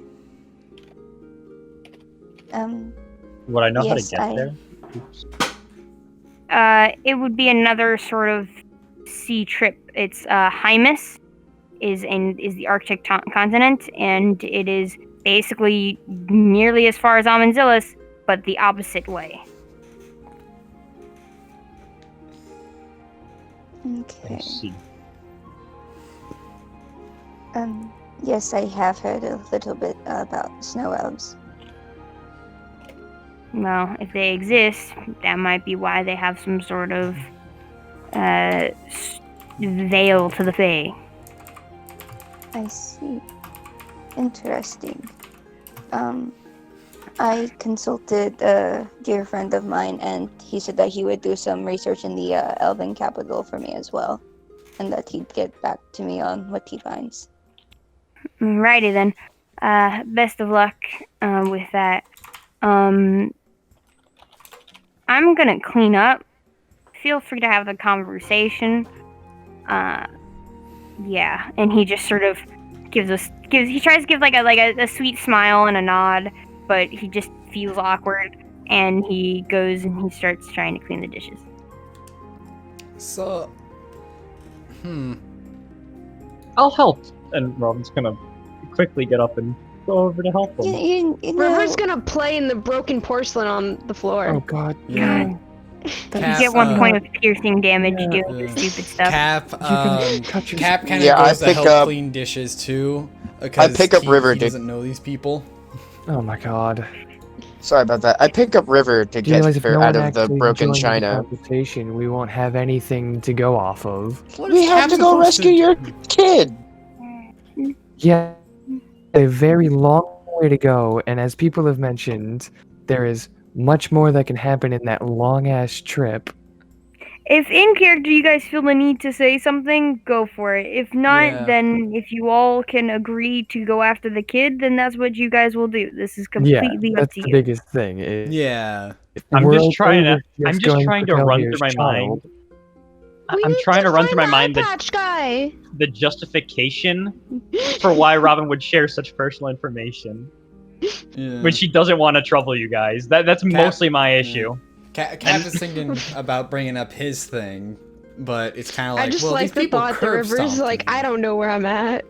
[SPEAKER 6] Would I know how to
[SPEAKER 8] Yes,
[SPEAKER 6] get there? Oops.
[SPEAKER 1] It would be another sort of sea trip. It's Hymus is the Arctic continent, and it is basically nearly as far as Amanzillis, but the opposite way.
[SPEAKER 8] Okay.
[SPEAKER 6] I see.
[SPEAKER 8] Yes, I have heard a little bit about snow elves.
[SPEAKER 1] Well, if they exist, that might be why they have some sort of veil to the Fae.
[SPEAKER 8] I see. Interesting. I consulted a dear friend of mine, and he said that he would do some research in the Elven capital for me as well, and that he'd get back to me on what he finds.
[SPEAKER 1] Righty then. Best of luck with that. I'm gonna clean up. Feel free to have the conversation. Yeah, and he just sort of he tries to give like a sweet smile and a nod, but he just feels awkward, and he goes and he starts trying to clean the dishes.
[SPEAKER 2] So,
[SPEAKER 6] I'll help. And Robin's gonna quickly get up and go over to help him.
[SPEAKER 8] You know,
[SPEAKER 4] River's gonna play in the broken porcelain on the floor.
[SPEAKER 5] Oh God.
[SPEAKER 2] Yeah.
[SPEAKER 5] No.
[SPEAKER 1] You
[SPEAKER 2] Cap,
[SPEAKER 1] get 1 point of piercing damage doing this stupid stuff.
[SPEAKER 2] Cap,
[SPEAKER 5] cut your
[SPEAKER 2] Cap kind of
[SPEAKER 3] Yeah, I
[SPEAKER 2] goes to
[SPEAKER 3] pick
[SPEAKER 2] help
[SPEAKER 3] up-
[SPEAKER 2] clean dishes too. Because
[SPEAKER 3] pick up River
[SPEAKER 2] he
[SPEAKER 3] to-
[SPEAKER 2] doesn't know these people.
[SPEAKER 5] Oh my God.
[SPEAKER 3] Sorry about that. I pick up River to
[SPEAKER 5] Do you
[SPEAKER 3] get
[SPEAKER 5] realize if
[SPEAKER 3] her
[SPEAKER 5] no
[SPEAKER 3] out
[SPEAKER 5] one
[SPEAKER 3] of the
[SPEAKER 5] actually
[SPEAKER 3] broken
[SPEAKER 5] joins the
[SPEAKER 3] china.
[SPEAKER 5] conversation, we won't have anything to go off of.
[SPEAKER 2] What
[SPEAKER 3] We
[SPEAKER 2] is
[SPEAKER 3] have
[SPEAKER 2] Cap
[SPEAKER 3] to go
[SPEAKER 2] supposed
[SPEAKER 3] rescue your kid.
[SPEAKER 5] Yeah, a very long way to go, and as people have mentioned, there is much more that can happen in that long-ass trip.
[SPEAKER 1] If in character you guys feel the need to say something, go for it. If not,
[SPEAKER 2] Yeah.
[SPEAKER 1] then if you all can agree to go after the kid, then that's what you guys will do. This is
[SPEAKER 5] Yeah,
[SPEAKER 1] completely up
[SPEAKER 5] that's
[SPEAKER 1] to
[SPEAKER 5] the
[SPEAKER 1] you.
[SPEAKER 5] biggest thing. If
[SPEAKER 2] Yeah.
[SPEAKER 6] I'm
[SPEAKER 5] we're
[SPEAKER 6] just
[SPEAKER 5] okay
[SPEAKER 6] trying to.
[SPEAKER 5] with
[SPEAKER 6] I'm just
[SPEAKER 5] going
[SPEAKER 6] trying to
[SPEAKER 5] tell
[SPEAKER 6] run
[SPEAKER 5] his
[SPEAKER 6] through my
[SPEAKER 5] child,
[SPEAKER 6] mind. I'm trying to run through my mind
[SPEAKER 4] the patch guy.
[SPEAKER 6] the justification for why Robin would share such personal information
[SPEAKER 2] Yeah.
[SPEAKER 6] when she doesn't want to trouble you guys. That's mostly my issue.
[SPEAKER 2] Cap is thinking about bringing up his thing, but it's kind of like,
[SPEAKER 4] I just
[SPEAKER 2] well,
[SPEAKER 4] like
[SPEAKER 2] these
[SPEAKER 4] the
[SPEAKER 2] people
[SPEAKER 4] thought that
[SPEAKER 2] curb
[SPEAKER 4] River's
[SPEAKER 2] stomped
[SPEAKER 4] like,
[SPEAKER 2] me.
[SPEAKER 4] I don't know where I'm at.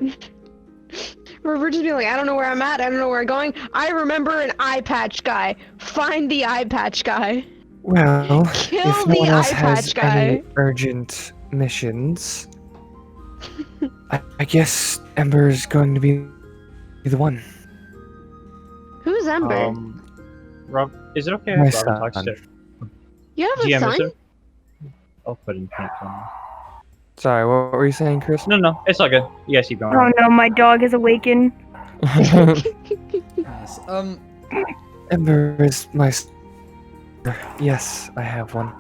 [SPEAKER 4] River just be like, I don't know where I'm at. I don't know where I'm going. I remember an eye patch guy. Find the eye patch guy.
[SPEAKER 5] well,
[SPEAKER 4] Kill
[SPEAKER 5] if no
[SPEAKER 4] the
[SPEAKER 5] one else
[SPEAKER 4] eye
[SPEAKER 5] has
[SPEAKER 4] patch
[SPEAKER 5] any
[SPEAKER 4] guy.
[SPEAKER 5] urgent missions, I guess Ember is going to be the one.
[SPEAKER 4] Who's Ember?
[SPEAKER 6] Rob, is it okay
[SPEAKER 5] My
[SPEAKER 6] if Robin
[SPEAKER 5] son.
[SPEAKER 6] talks to
[SPEAKER 4] You have a
[SPEAKER 6] GM?
[SPEAKER 4] son?
[SPEAKER 6] Is it? I'll put in pants on.
[SPEAKER 5] Sorry, what were you saying, Chris?
[SPEAKER 6] No, it's all good. You guys keep going.
[SPEAKER 1] Oh no, my dog has awakened.
[SPEAKER 2] Yes.
[SPEAKER 5] Ember is my. Yes, I have one.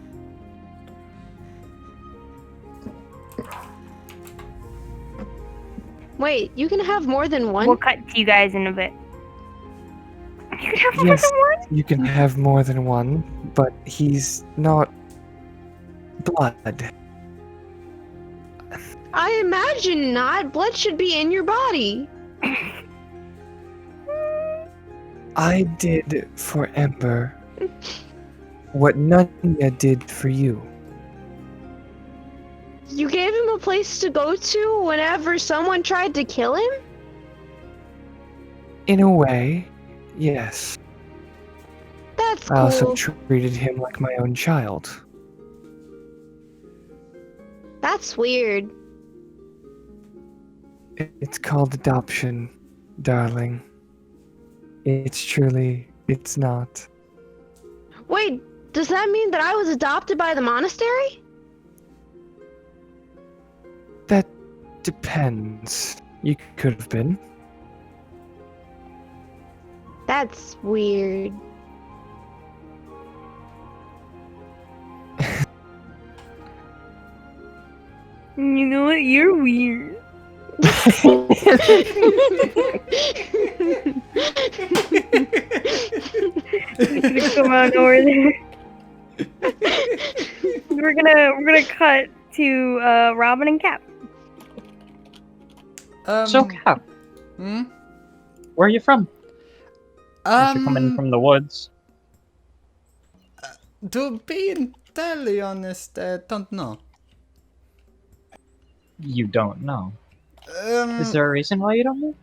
[SPEAKER 4] Wait, you can have more than one?
[SPEAKER 1] We'll cut to you guys in a bit. You can have more
[SPEAKER 5] Yes.
[SPEAKER 1] than one?
[SPEAKER 5] You can have more than one, but he's not blood.
[SPEAKER 4] I imagine not. Blood should be in your body.
[SPEAKER 5] I did for Ember what Nunya did for you.
[SPEAKER 4] You gave him a place to go to whenever someone tried to kill him?
[SPEAKER 5] In a way, yes.
[SPEAKER 4] That's
[SPEAKER 5] I also
[SPEAKER 4] cool.
[SPEAKER 5] treated him like my own child.
[SPEAKER 4] That's weird.
[SPEAKER 5] It's called adoption, darling. It's not.
[SPEAKER 4] Wait, does that mean that I was adopted by the monastery?
[SPEAKER 5] That depends. You could have been.
[SPEAKER 4] That's weird.
[SPEAKER 1] You know what? You're weird. Gonna come on over there. we're gonna cut to Robin and Cap.
[SPEAKER 6] So, Cap,
[SPEAKER 2] Hmm?
[SPEAKER 6] where are you from? You're coming from the woods.
[SPEAKER 2] To be entirely honest, I don't know.
[SPEAKER 6] You don't know. Is there a reason why you don't know?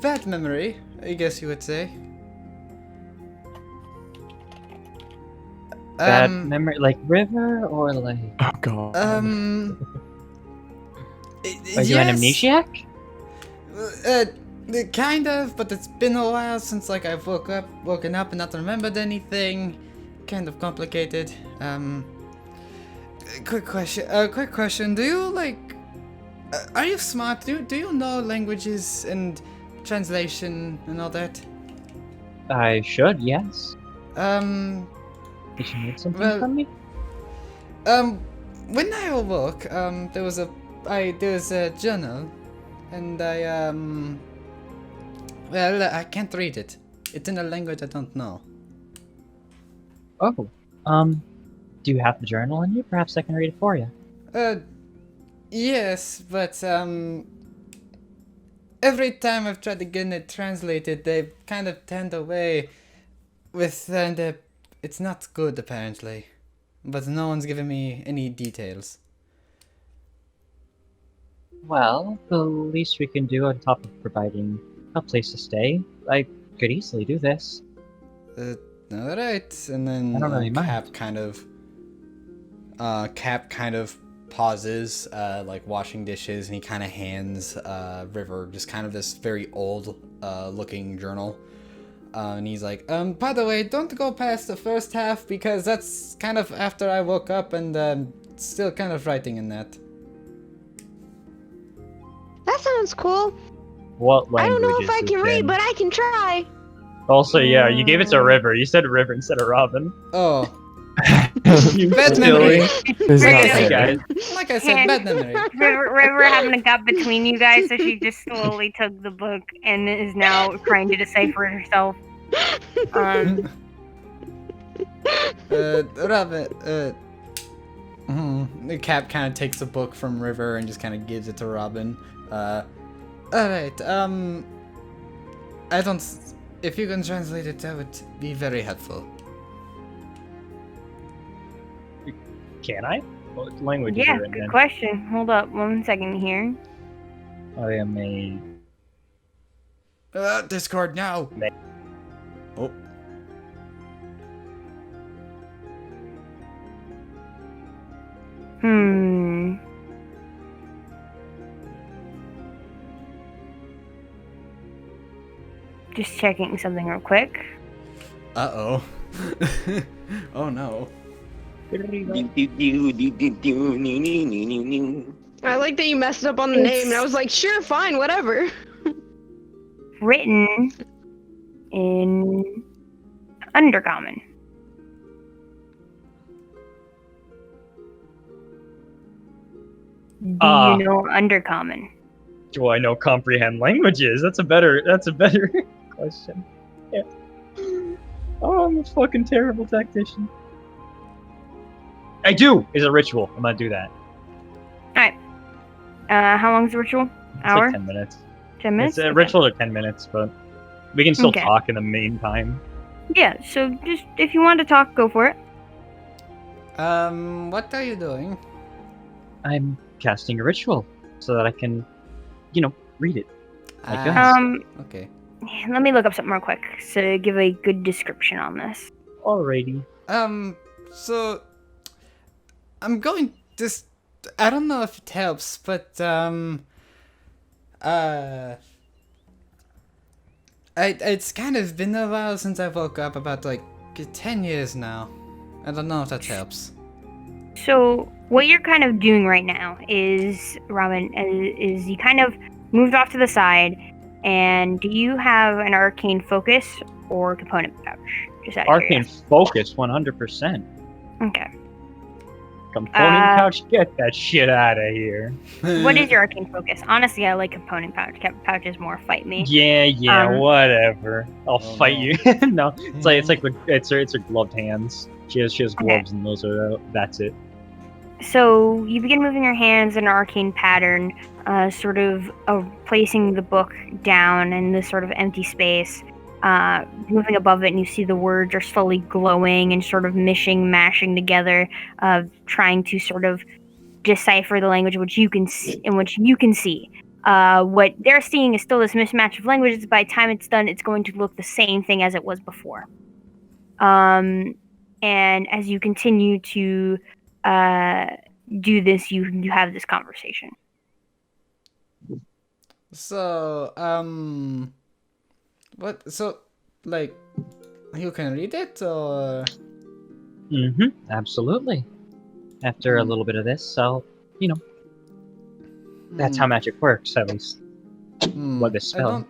[SPEAKER 2] Bad memory, I guess you would say.
[SPEAKER 6] Bad memory, like river or like?
[SPEAKER 5] Oh god.
[SPEAKER 6] Are you
[SPEAKER 2] yes.
[SPEAKER 6] an amnesiac?
[SPEAKER 2] Kind of, but it's been a while since like I've woken up and not remembered anything. Kind of complicated. Quick question. Do you like? Are you smart? Do you know languages and translation and all that?
[SPEAKER 6] I should, yes.
[SPEAKER 2] Um.
[SPEAKER 6] Did you need something
[SPEAKER 2] Well-
[SPEAKER 6] from me?
[SPEAKER 2] When I awoke, there was a there's a journal, and well, I can't read it. It's in a language I don't know.
[SPEAKER 6] Oh, do you have the journal in you? Perhaps I can read it for you.
[SPEAKER 2] Yes, but every time I've tried to get it translated, they kind of turned away with, and it's not good apparently. But no one's given me any details.
[SPEAKER 6] Well, the least we can do on top of providing a place to stay, I could easily do this.
[SPEAKER 2] Alright, and then
[SPEAKER 6] I don't really mind.
[SPEAKER 2] Cap kind of pauses, like washing dishes, and he kind of hands River just kind of this very old looking journal. And he's like, by the way, don't go past the first half because that's kind of after I woke up and still kind of writing in that.
[SPEAKER 4] That sounds cool.
[SPEAKER 6] What language
[SPEAKER 4] I don't know
[SPEAKER 6] is
[SPEAKER 4] if I
[SPEAKER 6] this
[SPEAKER 4] can read,
[SPEAKER 6] in?
[SPEAKER 4] but I can try.
[SPEAKER 6] Also, yeah, you gave it to River. You said River instead of Robin.
[SPEAKER 2] Oh,
[SPEAKER 6] You
[SPEAKER 2] bad
[SPEAKER 6] silly.
[SPEAKER 2] memory.
[SPEAKER 5] It's not
[SPEAKER 1] Hey,
[SPEAKER 6] Hey,
[SPEAKER 5] fair.
[SPEAKER 6] guys.
[SPEAKER 2] Like I said, bad memory.
[SPEAKER 1] River having a gap between you guys, so she just slowly took the book and is now trying to decipher it herself.
[SPEAKER 2] Robin, the Cap kind of takes the book from River and just kind of gives it to Robin. Alright, I don't... If you can translate it, that would be very helpful.
[SPEAKER 6] Can I? What language
[SPEAKER 1] Yeah,
[SPEAKER 6] is it
[SPEAKER 1] good
[SPEAKER 6] in?
[SPEAKER 1] question. Hold up 1 second here.
[SPEAKER 6] I am a...
[SPEAKER 2] Discord now! Oh.
[SPEAKER 1] Just checking something real quick.
[SPEAKER 2] Uh-oh. Oh no.
[SPEAKER 4] I like that you messed up on the name, and I was like, sure, fine, whatever.
[SPEAKER 1] Written in Undercommon. Do you know Undercommon?
[SPEAKER 6] Do I know comprehend languages? That's a better question. Yeah. Oh, I'm a fucking terrible tactician. I do! Is a ritual. I'm gonna do that.
[SPEAKER 1] Alright. How long's the ritual?
[SPEAKER 6] It's
[SPEAKER 1] Hour?
[SPEAKER 6] like 10 minutes.
[SPEAKER 1] 10 minutes?
[SPEAKER 6] It's
[SPEAKER 1] Okay.
[SPEAKER 6] rituals are 10 minutes, but we can still
[SPEAKER 1] Okay.
[SPEAKER 6] talk in the meantime.
[SPEAKER 1] Yeah, so just if you want to talk, go for it.
[SPEAKER 2] What are you doing?
[SPEAKER 6] I'm casting a ritual so that I can, read it. Like us.
[SPEAKER 2] Okay.
[SPEAKER 1] Let me look up something real quick to give a good description on this.
[SPEAKER 6] Alrighty.
[SPEAKER 2] So... I'm going to... I don't know if it helps, but, it's kind of been a while since I woke up, about, 10 years now. I don't know if that helps.
[SPEAKER 1] So, what you're kind of doing right now is, Robin, is you kind of moved off to the side, and do you have an arcane focus or component pouch? Just out of
[SPEAKER 6] Arcane focus, 100%.
[SPEAKER 1] Okay.
[SPEAKER 6] Component pouch, get that shit out of here.
[SPEAKER 1] What is your arcane focus? Honestly, I like component pouch. Pouch is more fight me.
[SPEAKER 6] Yeah, whatever. I'll fight
[SPEAKER 2] no.
[SPEAKER 6] you. No, it's her gloved hands. She has gloves, and that's it.
[SPEAKER 1] So you begin moving your hands in an arcane pattern, sort of placing the book down in this sort of empty space. Moving above it, and you see the words are slowly glowing and sort of mashing together, trying to sort of decipher the language in which you can see. What they're seeing is still this mismatch of languages. By the time it's done, it's going to look the same thing as it was before. And as you continue to do this, you have this conversation.
[SPEAKER 2] So, what? So, you can read it, or?
[SPEAKER 6] Absolutely. After a little bit of this, I'll, that's how magic works, at least. What this spell.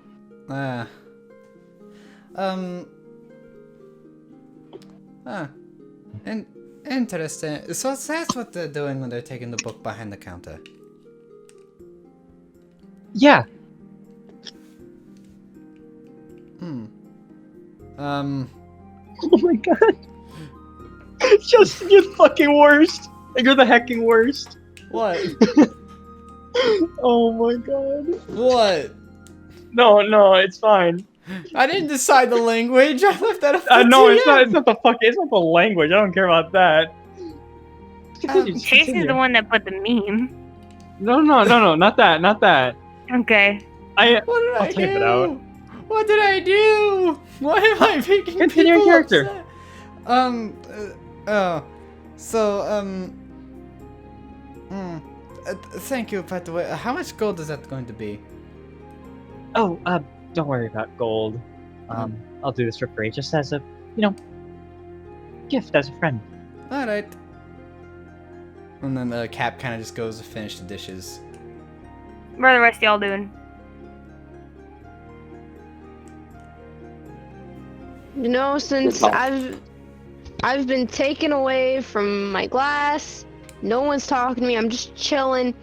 [SPEAKER 2] Interesting. So that's what they're doing when they're taking the book behind the counter.
[SPEAKER 6] Yeah. Oh my god. Just you're the fucking worst. You're the hecking worst.
[SPEAKER 2] What?
[SPEAKER 6] Oh my god.
[SPEAKER 2] What?
[SPEAKER 6] No, it's fine.
[SPEAKER 2] I didn't decide the language. I left that up to
[SPEAKER 6] No,
[SPEAKER 2] TM.
[SPEAKER 6] it's not the language. I don't care about that. Continue, just
[SPEAKER 1] Chase is
[SPEAKER 6] continue.
[SPEAKER 1] the one that put the meme.
[SPEAKER 6] No, not that.
[SPEAKER 1] Okay.
[SPEAKER 2] What did
[SPEAKER 6] I'll
[SPEAKER 2] I
[SPEAKER 6] type
[SPEAKER 2] do?
[SPEAKER 6] it out.
[SPEAKER 2] What did I do? Why am I making
[SPEAKER 6] Continue your
[SPEAKER 2] people
[SPEAKER 6] character.
[SPEAKER 2] upset? Thank you, by the way. How much gold is that going to be?
[SPEAKER 6] Oh, don't worry about gold. I'll do this for free, just as a, gift as a friend.
[SPEAKER 2] Alright. And then the Cap kind of just goes to finish the dishes.
[SPEAKER 1] What are the rest of y'all doing?
[SPEAKER 4] You know, since
[SPEAKER 7] Good
[SPEAKER 4] I've been taken away from my glass, no one's talking to me, I'm just chilling.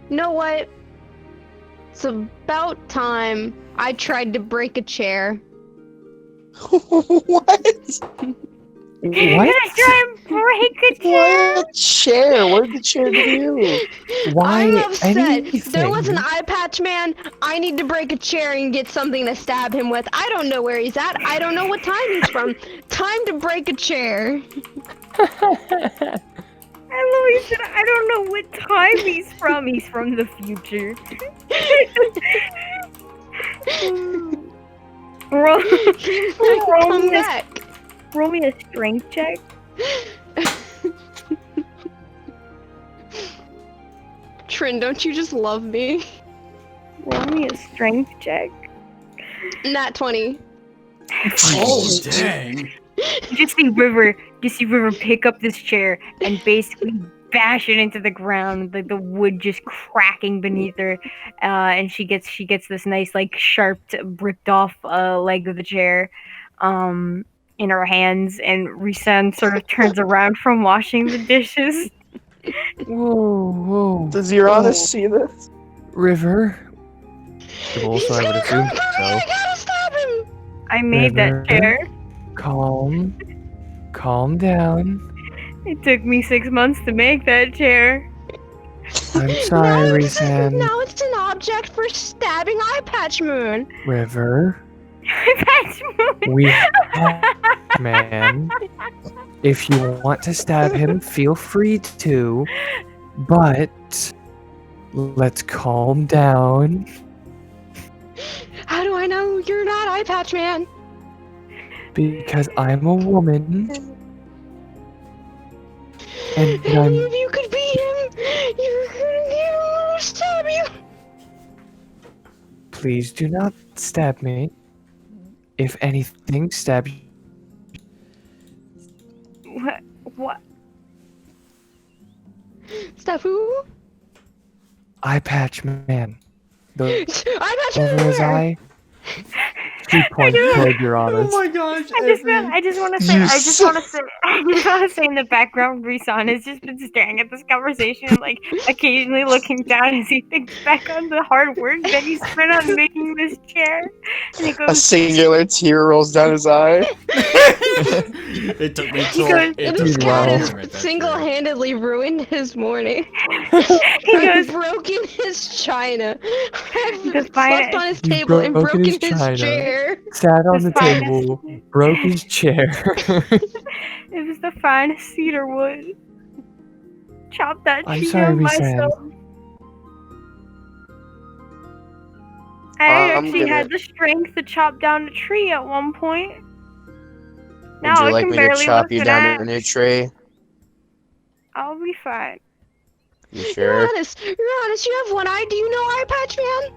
[SPEAKER 4] You know what? It's about time I tried to break a chair.
[SPEAKER 3] What?
[SPEAKER 1] You're gonna try and break a chair?
[SPEAKER 3] What chair? What did the chair do?
[SPEAKER 5] Why
[SPEAKER 4] I'm upset.
[SPEAKER 5] anything?
[SPEAKER 4] There was an eye patch man. I need to break a chair and get something to stab him with. I don't know where he's at. I don't know what time he's from. Time to break a chair.
[SPEAKER 1] I love he said, I don't know what time he's from. He's from the future. roll,
[SPEAKER 4] Come back.
[SPEAKER 1] roll me a strength check.
[SPEAKER 4] Trin, don't you just love me?
[SPEAKER 1] Roll me a strength check.
[SPEAKER 4] Nat 20.
[SPEAKER 2] Oh, dang.
[SPEAKER 1] You just see River pick up this chair and basically bash it into the ground, like the wood just cracking beneath her, and she gets this nice like sharp ripped off leg of the chair in her hands, and Risan sort of turns around from washing the dishes.
[SPEAKER 5] Whoa.
[SPEAKER 3] Does Uranus see this?
[SPEAKER 5] River. Also, I would assume so.
[SPEAKER 4] I gotta stop him!
[SPEAKER 1] I made
[SPEAKER 5] River.
[SPEAKER 1] that chair.
[SPEAKER 5] Calm down.
[SPEAKER 1] It took me 6 months to make that chair.
[SPEAKER 5] I'm sorry, Risan.
[SPEAKER 4] Now it's an object for stabbing Eye Patch Moon.
[SPEAKER 5] River.
[SPEAKER 1] Patch Moon.
[SPEAKER 5] We man. If you want to stab him, feel free to. But let's calm down.
[SPEAKER 4] How do I know you're not Eye Patch Man?
[SPEAKER 5] Because I'm a woman. And I'm
[SPEAKER 4] If you could be him, you're gonna get him to stab you.
[SPEAKER 5] Please do not stab me. If anything, stab you.
[SPEAKER 1] What?
[SPEAKER 4] Stab who?
[SPEAKER 5] Eye patch man. The
[SPEAKER 4] Eye Patch
[SPEAKER 5] over his
[SPEAKER 4] Man!
[SPEAKER 5] eye. She points toward Uranus.
[SPEAKER 2] Oh my gosh.
[SPEAKER 1] I just want to say in the background, Risan has just been staring at this conversation, like occasionally looking down as he thinks back on the hard work that he spent on making this chair. And he
[SPEAKER 3] A
[SPEAKER 1] goes,
[SPEAKER 3] singular tear rolls down his eye.
[SPEAKER 2] It took me
[SPEAKER 1] He goes,
[SPEAKER 4] This cat
[SPEAKER 2] to
[SPEAKER 4] has
[SPEAKER 2] write that
[SPEAKER 4] single-handedly ruined his morning.
[SPEAKER 1] he
[SPEAKER 4] I've
[SPEAKER 1] goes,
[SPEAKER 4] broken his china. I've
[SPEAKER 1] The
[SPEAKER 4] slept
[SPEAKER 1] finest-
[SPEAKER 4] on his
[SPEAKER 5] You've
[SPEAKER 4] table and
[SPEAKER 5] broken
[SPEAKER 4] broken
[SPEAKER 5] his
[SPEAKER 4] his
[SPEAKER 5] china.
[SPEAKER 4] chair.
[SPEAKER 5] Sat on
[SPEAKER 1] The
[SPEAKER 5] the
[SPEAKER 1] finest-
[SPEAKER 5] table, broke his chair.
[SPEAKER 1] it was the finest cedar wood. Chop that
[SPEAKER 5] I'm
[SPEAKER 1] tree
[SPEAKER 5] sorry,
[SPEAKER 1] down
[SPEAKER 5] Risan.
[SPEAKER 1] myself. I
[SPEAKER 3] I'm
[SPEAKER 1] actually
[SPEAKER 3] gonna-
[SPEAKER 1] had the strength to chop down a tree at one point.
[SPEAKER 3] Would
[SPEAKER 1] Now
[SPEAKER 3] you
[SPEAKER 1] I
[SPEAKER 3] like
[SPEAKER 1] can
[SPEAKER 3] me to
[SPEAKER 1] barely
[SPEAKER 3] chop
[SPEAKER 1] lift
[SPEAKER 3] you
[SPEAKER 1] an
[SPEAKER 3] down
[SPEAKER 1] axe.
[SPEAKER 3] in a tree?
[SPEAKER 1] I'll be fine.
[SPEAKER 3] You
[SPEAKER 4] You're
[SPEAKER 3] sure?
[SPEAKER 4] honest. You're honest. You have one eye. Do you know Eye Patch Man?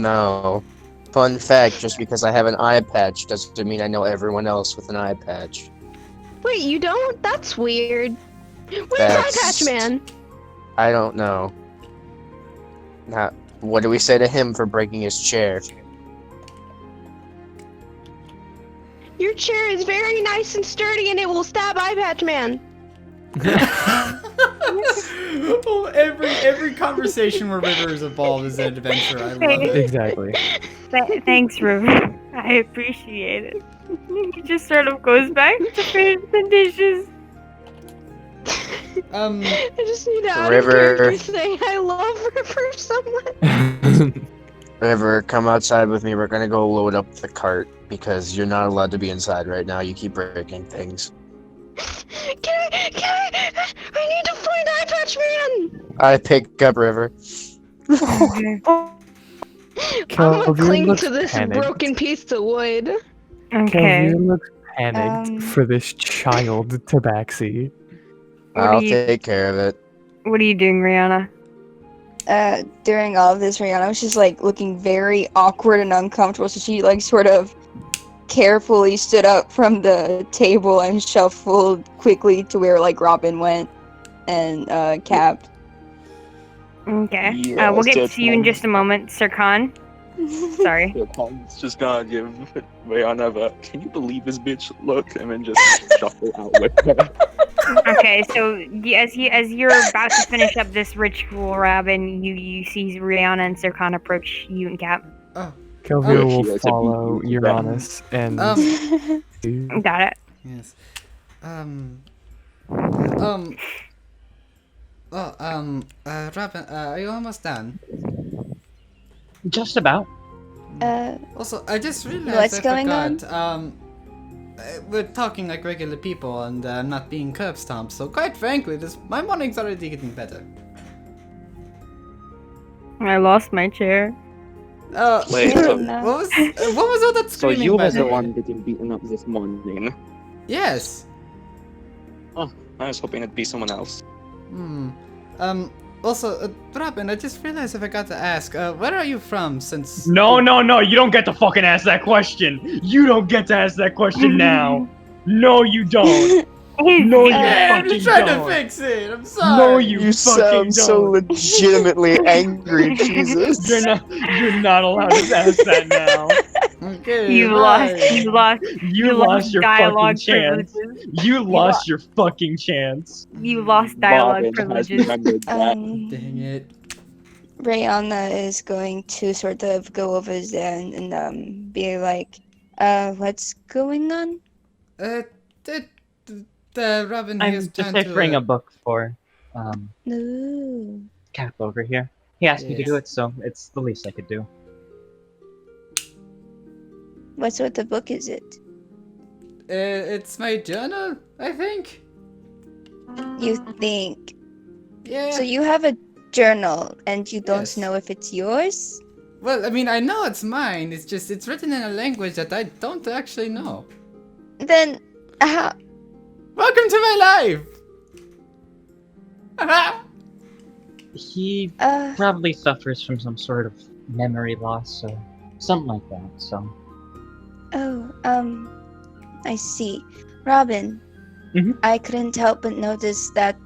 [SPEAKER 3] No. Fun fact, just because I have an eye patch doesn't mean I know everyone else with an eye patch.
[SPEAKER 4] Wait, you don't? That's weird. Where's Eye
[SPEAKER 3] That's-
[SPEAKER 4] Patch Man?
[SPEAKER 3] I don't know. Now, what do we say to him for breaking his chair?
[SPEAKER 4] Your chair is very nice and sturdy and it will stab Eye Patch Man.
[SPEAKER 2] Well, every conversation where River is involved is an adventure. I love it.
[SPEAKER 5] Exactly.
[SPEAKER 1] Thanks, River. I appreciate it. He just sort of goes back to finish the dishes.
[SPEAKER 4] I just need to out of
[SPEAKER 3] River.
[SPEAKER 4] character say I love River so much.
[SPEAKER 3] River, come outside with me. We're gonna go load up the cart because you're not allowed to be inside right now. You keep breaking things.
[SPEAKER 4] I need to find Eye Patch Man!
[SPEAKER 3] I pick up River.
[SPEAKER 1] Okay.
[SPEAKER 4] I'm gonna
[SPEAKER 5] Kelvin
[SPEAKER 4] cling
[SPEAKER 5] looks
[SPEAKER 4] to this
[SPEAKER 5] panicked.
[SPEAKER 4] broken piece of wood.
[SPEAKER 1] Okay.
[SPEAKER 5] Kelvin looks panicked
[SPEAKER 8] Um,
[SPEAKER 5] for this child tabaxi.
[SPEAKER 1] What
[SPEAKER 3] I'll
[SPEAKER 1] do you-
[SPEAKER 3] take care of it.
[SPEAKER 1] What are you doing, Rihanna?
[SPEAKER 8] During all of this, Rihanna was just like looking very awkward and uncomfortable, so she like sort of carefully stood up from the table and shuffled quickly to where like Robin went and Cap.
[SPEAKER 1] Okay.
[SPEAKER 7] Yeah,
[SPEAKER 1] We'll get
[SPEAKER 7] so
[SPEAKER 1] to you in just a moment, Sir Khan. Sorry.
[SPEAKER 7] So Tom's just gonna give Rihanna the "can you believe this bitch" look, and then just shuffle out with her.
[SPEAKER 1] Okay, so as you're about to finish up this ritual, Robin, you see Rihanna and Sir Khan approach you and Cap.
[SPEAKER 5] Kelvin
[SPEAKER 7] Oh,
[SPEAKER 5] will
[SPEAKER 7] she has a
[SPEAKER 5] follow
[SPEAKER 7] beat.
[SPEAKER 5] Uranus and
[SPEAKER 1] Got it.
[SPEAKER 2] Yes. Robin, are you almost done?
[SPEAKER 6] Just about.
[SPEAKER 2] Also, I just realized
[SPEAKER 8] What's
[SPEAKER 2] I
[SPEAKER 8] going
[SPEAKER 2] forgot. We're talking like regular people, and not being curb stomped. So, quite frankly, my morning's already getting better.
[SPEAKER 1] I lost my chair.
[SPEAKER 7] Wait,
[SPEAKER 8] Fair
[SPEAKER 7] so,
[SPEAKER 8] enough.
[SPEAKER 2] What was all that
[SPEAKER 7] so
[SPEAKER 2] screaming?
[SPEAKER 7] you
[SPEAKER 2] by
[SPEAKER 7] was the
[SPEAKER 2] way?
[SPEAKER 7] one getting beaten up this morning.
[SPEAKER 2] Yes.
[SPEAKER 7] I was hoping it'd be someone else.
[SPEAKER 2] Also, Robin, I just realized I forgot to ask. Where are you from? Since
[SPEAKER 6] No, you don't get to fucking ask that question. You don't get to ask that question now. No, you don't. No, you
[SPEAKER 2] I'm
[SPEAKER 6] fucking
[SPEAKER 2] just trying
[SPEAKER 6] don't.
[SPEAKER 2] to fix it. I'm sorry.
[SPEAKER 6] No, you fucking
[SPEAKER 3] sound so
[SPEAKER 6] don't.
[SPEAKER 3] legitimately angry, Jesus.
[SPEAKER 6] You're not allowed to ask that now.
[SPEAKER 2] Okay.
[SPEAKER 1] You
[SPEAKER 2] bye.
[SPEAKER 6] You lost your fucking
[SPEAKER 1] dialogue
[SPEAKER 6] chance.
[SPEAKER 1] privileges.
[SPEAKER 6] You lost your fucking chance.
[SPEAKER 1] You lost dialogue
[SPEAKER 7] Robin has
[SPEAKER 1] privileges.
[SPEAKER 7] remembered that.
[SPEAKER 2] Dang it.
[SPEAKER 8] Rihanna is going to sort of go over there and be like, what's going on?
[SPEAKER 2] Robin
[SPEAKER 6] I'm
[SPEAKER 2] here's trying to.
[SPEAKER 6] deciphering a book for
[SPEAKER 8] No.
[SPEAKER 6] Cap over here. He asked me to do
[SPEAKER 2] Yes.
[SPEAKER 6] it, so it's the least I could do.
[SPEAKER 8] What sort of book is it?
[SPEAKER 2] It's my journal, I think.
[SPEAKER 8] You think?
[SPEAKER 2] Yeah.
[SPEAKER 8] So you have a journal and you don't
[SPEAKER 2] Yes.
[SPEAKER 8] know if it's yours?
[SPEAKER 2] Well, I mean, I know it's mine. It's just it's written in a language that I don't actually know.
[SPEAKER 8] Then how?
[SPEAKER 2] Welcome to my life.
[SPEAKER 6] He
[SPEAKER 8] Uh,
[SPEAKER 6] probably suffers from some sort of memory loss, so something like that. So
[SPEAKER 8] I see. Robin,
[SPEAKER 6] Mhm.
[SPEAKER 8] I couldn't help but notice that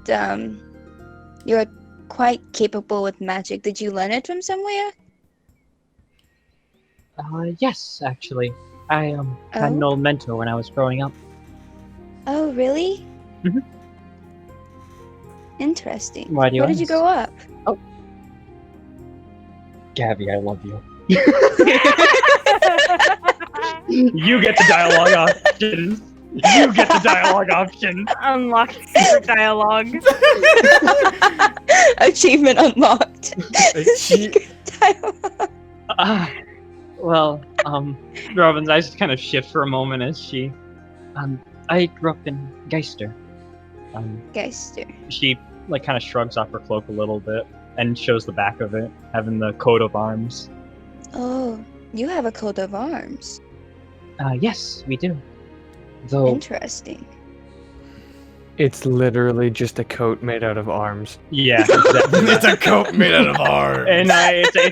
[SPEAKER 8] you're quite capable with magic. Did you learn it from somewhere?
[SPEAKER 6] yes, actually, I had an
[SPEAKER 8] Oh?
[SPEAKER 6] old mentor when I was growing up.
[SPEAKER 8] Oh, really?
[SPEAKER 6] Mhm.
[SPEAKER 8] Interesting.
[SPEAKER 6] Why do you
[SPEAKER 8] Where did you
[SPEAKER 6] ask?
[SPEAKER 8] grow up?
[SPEAKER 6] Gabby, I love you. You get the dialogue options. You get the dialogue options.
[SPEAKER 1] Unlocked secret dialogue.
[SPEAKER 8] Achievement unlocked. Secret dialogue.
[SPEAKER 6] Well, Robin's eyes kind of shift for a moment as she, I grew up in Geister.
[SPEAKER 8] Geister.
[SPEAKER 6] She like kind of shrugs off her cloak a little bit and shows the back of it, having the coat of arms.
[SPEAKER 8] Oh, you have a coat of arms.
[SPEAKER 6] Yes, we do. Though,
[SPEAKER 8] Interesting.
[SPEAKER 5] it's literally just a coat made out of arms.
[SPEAKER 6] yeah, exactly.
[SPEAKER 2] It's a coat made out of arms.
[SPEAKER 6] And it's a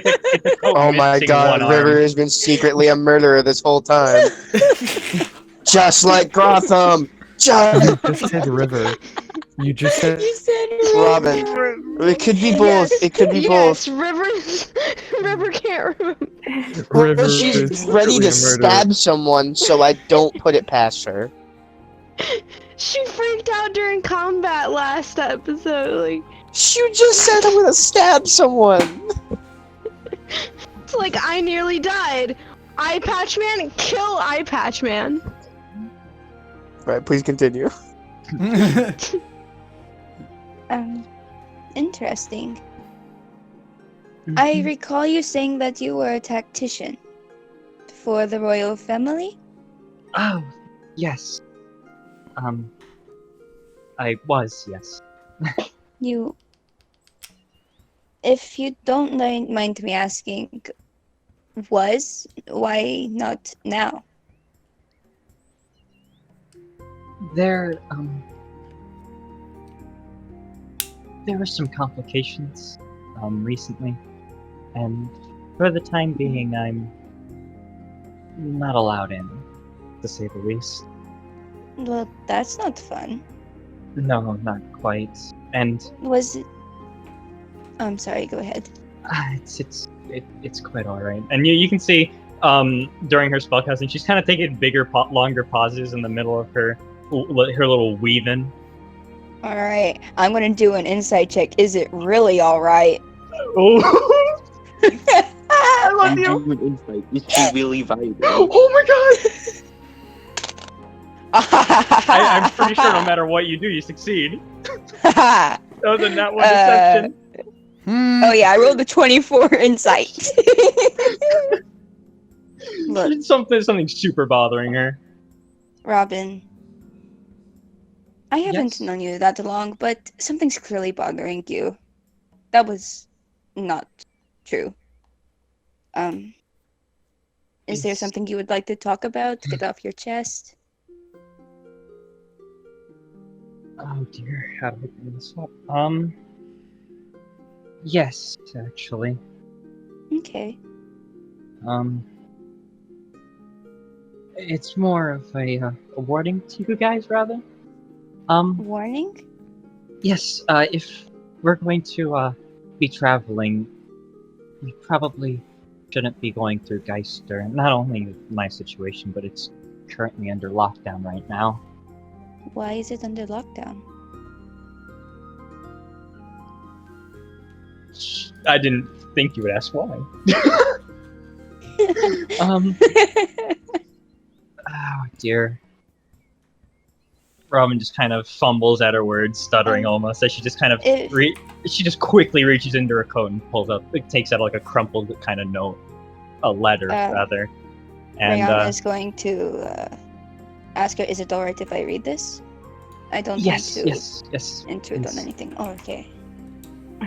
[SPEAKER 6] coat
[SPEAKER 3] Oh my
[SPEAKER 6] missing
[SPEAKER 3] god,
[SPEAKER 6] one
[SPEAKER 3] River
[SPEAKER 6] arm.
[SPEAKER 3] has been secretly a murderer this whole time. Just like Gotham! Just
[SPEAKER 5] You just said river. You just said
[SPEAKER 8] You said
[SPEAKER 3] Robin. It could be both.
[SPEAKER 8] Yes,
[SPEAKER 3] It could be
[SPEAKER 4] Yes,
[SPEAKER 3] both.
[SPEAKER 4] River can't remember.
[SPEAKER 5] river
[SPEAKER 3] But she's
[SPEAKER 5] is
[SPEAKER 3] ready
[SPEAKER 5] literally
[SPEAKER 3] to
[SPEAKER 5] a murderer.
[SPEAKER 3] stab someone, so I don't put it past her.
[SPEAKER 4] She freaked out during combat last last episode. Like,
[SPEAKER 3] You just said I'm gonna stab someone.
[SPEAKER 4] it's like I nearly died. Eye Patch Man, kill Eye Patch Man.
[SPEAKER 3] Right, please continue.
[SPEAKER 8] Interesting. I recall you saying that you were a tactician for the royal family.
[SPEAKER 6] Oh, yes. I was, yes.
[SPEAKER 8] You, if you don't mind me asking, why not now?
[SPEAKER 6] There were some complications, recently, and for the time being, I'm not allowed in, to say the least.
[SPEAKER 8] Well, that's not fun.
[SPEAKER 6] No, not quite. And
[SPEAKER 8] Was it? I'm sorry. Go ahead.
[SPEAKER 6] it's quite all right. And you can see, during her spellcasting, she's kind of taking bigger, longer pauses in the middle of her little weaving.
[SPEAKER 8] All right, I'm gonna do an insight check. Is it really all right?
[SPEAKER 6] Oh, I love
[SPEAKER 7] And
[SPEAKER 6] you.
[SPEAKER 7] do an insight. Is she really vibrant?
[SPEAKER 6] Oh my god! I'm pretty sure no matter what you do, you succeed. Other than that one deception.
[SPEAKER 8] Oh yeah, I rolled a 24 insight. Look,
[SPEAKER 6] Something super bothering her.
[SPEAKER 8] Robin, I haven't
[SPEAKER 6] Yes?
[SPEAKER 8] known you that long, but something's clearly bothering you. That was not true. Is there
[SPEAKER 6] It's-
[SPEAKER 8] something you would like to talk about? Get off your chest?
[SPEAKER 6] Oh dear, how do I bring this up? Yes, actually.
[SPEAKER 8] Okay.
[SPEAKER 6] It's more of a warning to you guys, rather.
[SPEAKER 8] Warning?
[SPEAKER 6] Yes, if we're going to, be traveling, we probably shouldn't be going through Geister. Not only my situation, but it's currently under lockdown right now.
[SPEAKER 8] Why is it under lockdown?
[SPEAKER 6] I didn't think you would ask why. Oh dear. Robin just kind of fumbles at her words, stuttering almost, as she just kind of she just quickly reaches into her coat and pulls up, takes out like a crumpled kind of note, a letter rather, and
[SPEAKER 8] Rihanna is going to ask her, is it alright if I read this? I don't want to
[SPEAKER 6] yes.
[SPEAKER 8] intrude on anything. Oh, okay.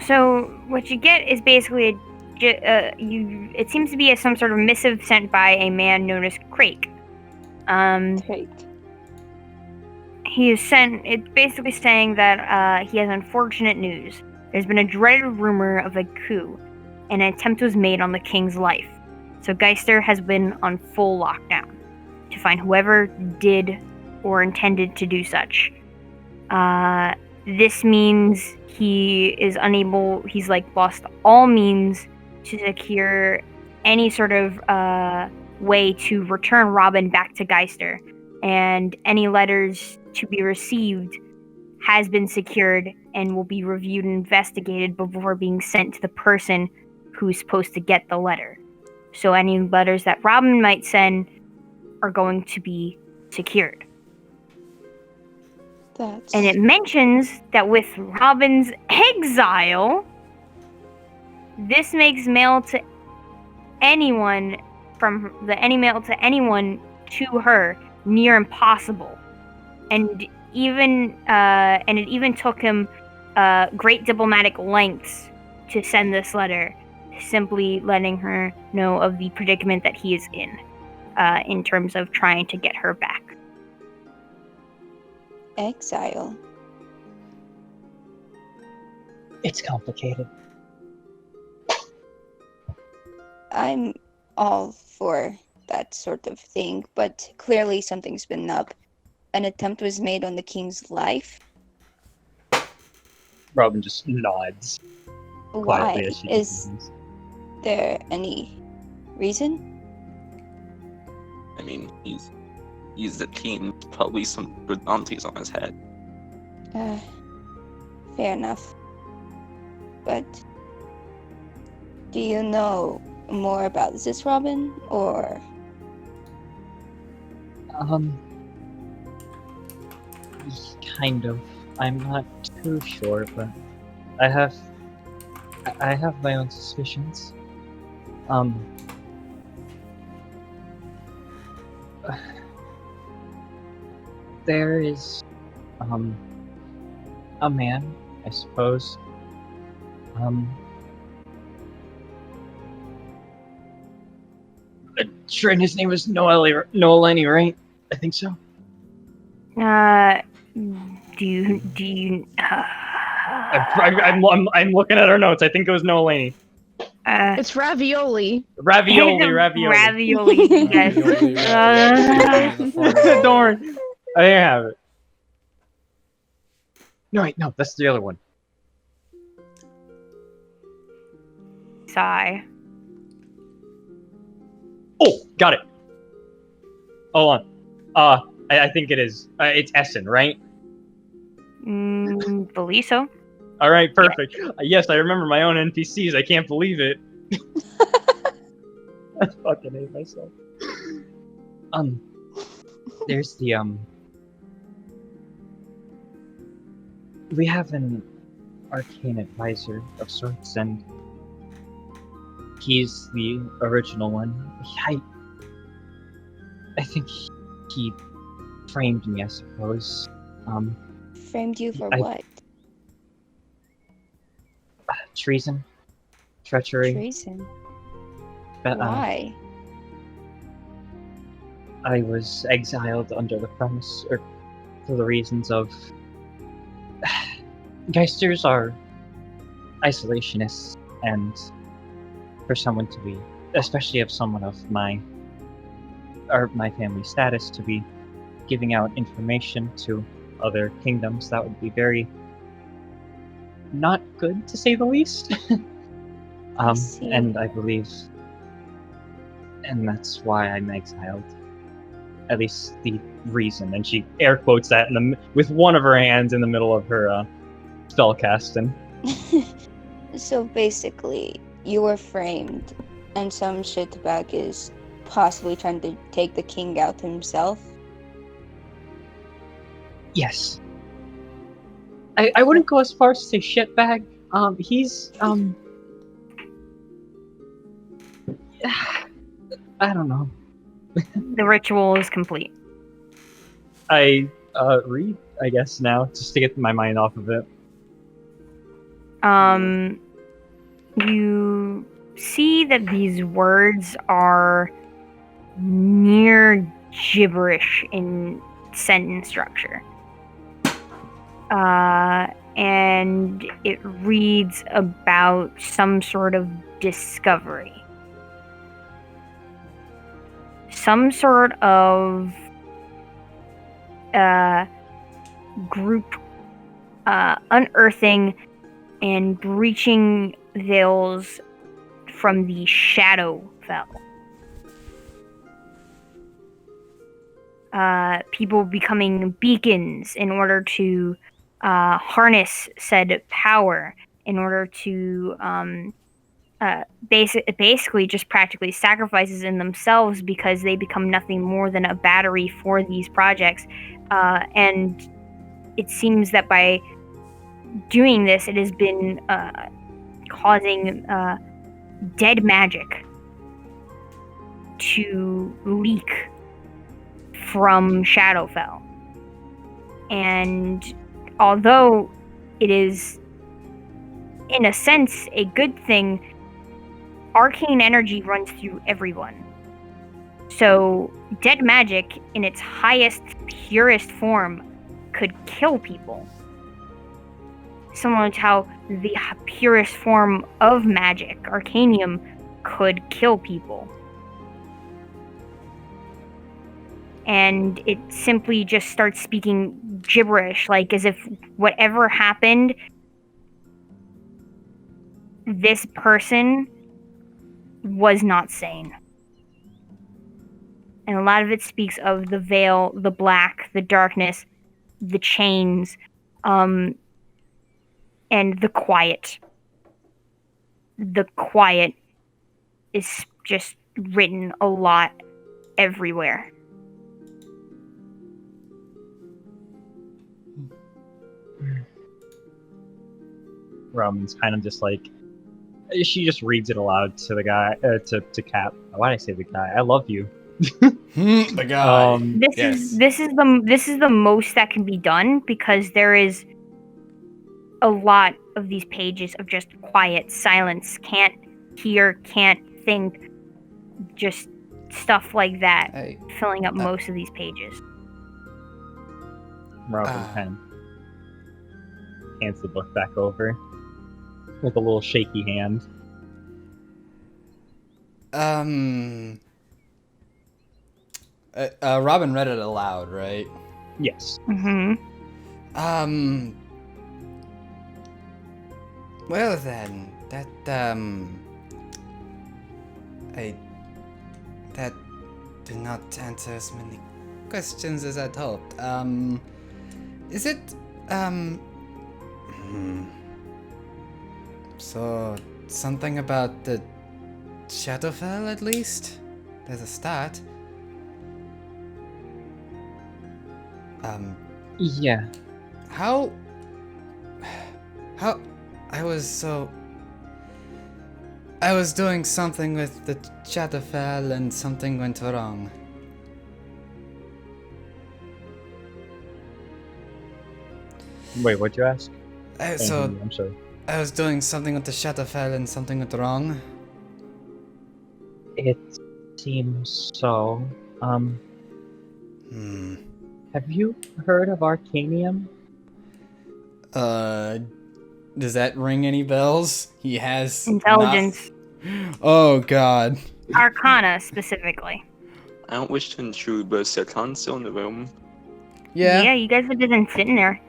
[SPEAKER 1] So what you get is basically it seems to be some sort of missive sent by a man known as Crake.
[SPEAKER 8] Crake.
[SPEAKER 1] He is sent. It's basically saying that he has unfortunate news. There's been a dreaded rumor of a coup. An attempt was made on the king's life. So Geister has been on full lockdown to find whoever did or intended to do such. This means he is unable. He's lost all means to secure any sort of way to return Robin back to Geister, and any letters to be received has been secured and will be reviewed and investigated before being sent to the person who's supposed to get the letter. So any letters that Robin might send are going to be secured. And it mentions that with Robin's exile, this makes mail to anyone to her near impossible, and it even took him great diplomatic lengths to send this letter, simply letting her know of the predicament that he is in terms of trying to get her back.
[SPEAKER 8] Exile.
[SPEAKER 6] It's complicated.
[SPEAKER 8] I'm all for that sort of thing, but clearly something's been up. An attempt was made on the king's life.
[SPEAKER 6] Robin just nods.
[SPEAKER 8] Why?
[SPEAKER 6] As she
[SPEAKER 8] Is
[SPEAKER 6] continues.
[SPEAKER 8] there any reason?
[SPEAKER 7] I mean, he's the king. Probably some good bounties on his head.
[SPEAKER 8] Fair enough. But do you know more about this, Robin? Or
[SPEAKER 6] Kind of. I'm not too sure, but I have my own suspicions. There is a man, I suppose. Sure, and his name was Noelani, right? I think so.
[SPEAKER 1] Do you?
[SPEAKER 6] I'm looking at our notes. I think it was Noelani.
[SPEAKER 4] It's ravioli.
[SPEAKER 6] Ravioli.
[SPEAKER 1] Ravioli. Yes.
[SPEAKER 6] Don't worry. I have it. No, wait, no, that's the other one.
[SPEAKER 1] Sigh.
[SPEAKER 6] Oh, got it. Hold on. I think it is. It's Essen, right?
[SPEAKER 1] Believe so.
[SPEAKER 6] All right, perfect. Yes, I remember my own NPCs. I can't believe it. I fucking hate myself. There's the we have an arcane advisor of sorts, and he's the original one. I think he framed me, I suppose.
[SPEAKER 8] framed you for what?
[SPEAKER 6] Treason, treachery.
[SPEAKER 8] Treason.
[SPEAKER 6] But,
[SPEAKER 8] Why?
[SPEAKER 6] I was exiled under the premise, or for the reasons of Geisters are isolationists, and for someone to be, especially of someone of my family status, to be giving out information to other kingdoms, that would be very not good, to say the least. And I believe, and that's why I'm exiled. At least the reason, and she air quotes that with one of her hands in the middle of her spell casting.
[SPEAKER 8] So basically, you were framed, and some shitbag is possibly trying to take the king out himself.
[SPEAKER 6] Yes. I wouldn't go as far as to say shitbag. He's I don't know.
[SPEAKER 1] The ritual is complete.
[SPEAKER 6] I read, I guess, now, just to get my mind off of it.
[SPEAKER 1] You see that these words are near gibberish in sentence structure. And it reads about some sort of discovery. Some sort of group unearthing and breaching veils from the Shadowfell. People becoming beacons in order to harness said power, in order to basically just practically sacrifices in themselves, because they become nothing more than a battery for these projects. And it seems that by doing this, it has been causing dead magic to leak from Shadowfell. And although it is, in a sense, a good thing, arcane energy runs through everyone. So dead magic, in its highest, purest form, could kill people. Similar to how the purest form of magic, arcanium, could kill people. And it simply just starts speaking gibberish, like as if whatever happened, this person was not sane. And a lot of it speaks of the veil, the black, the darkness, the chains. and the quiet. The quiet is just written a lot everywhere.
[SPEAKER 6] Roman's kind of just like, she just reads it aloud to the guy, to Cap. Why did I say the guy? I love you.
[SPEAKER 2] The guy.
[SPEAKER 1] This is the most that can be done, because there is a lot of these pages of just quiet silence. Can't hear, can't think, just stuff like that, filling up most of these pages.
[SPEAKER 6] Robin kind of hands the book back over with a little shaky hand.
[SPEAKER 2] Robin read it aloud, right?
[SPEAKER 6] Yes.
[SPEAKER 1] Mm-hmm.
[SPEAKER 2] Well then, that did not answer as many questions as I'd hoped. Is it, so something about the Shadowfell at least? There's a start.
[SPEAKER 6] Yeah.
[SPEAKER 2] How I was doing something with the Shadowfell and something went wrong.
[SPEAKER 6] Wait, what'd you ask?
[SPEAKER 2] I'm
[SPEAKER 6] sorry.
[SPEAKER 2] I was doing something with the Shadowfell and something went wrong.
[SPEAKER 6] It seems so. Have you heard of Arcanium?
[SPEAKER 2] Does that ring any bells? He has
[SPEAKER 1] Intelligence.
[SPEAKER 2] Oh god.
[SPEAKER 1] Arcana, specifically.
[SPEAKER 7] I don't wish to intrude, but is Serkan still in the room?
[SPEAKER 1] Yeah, you guys have just been sitting there.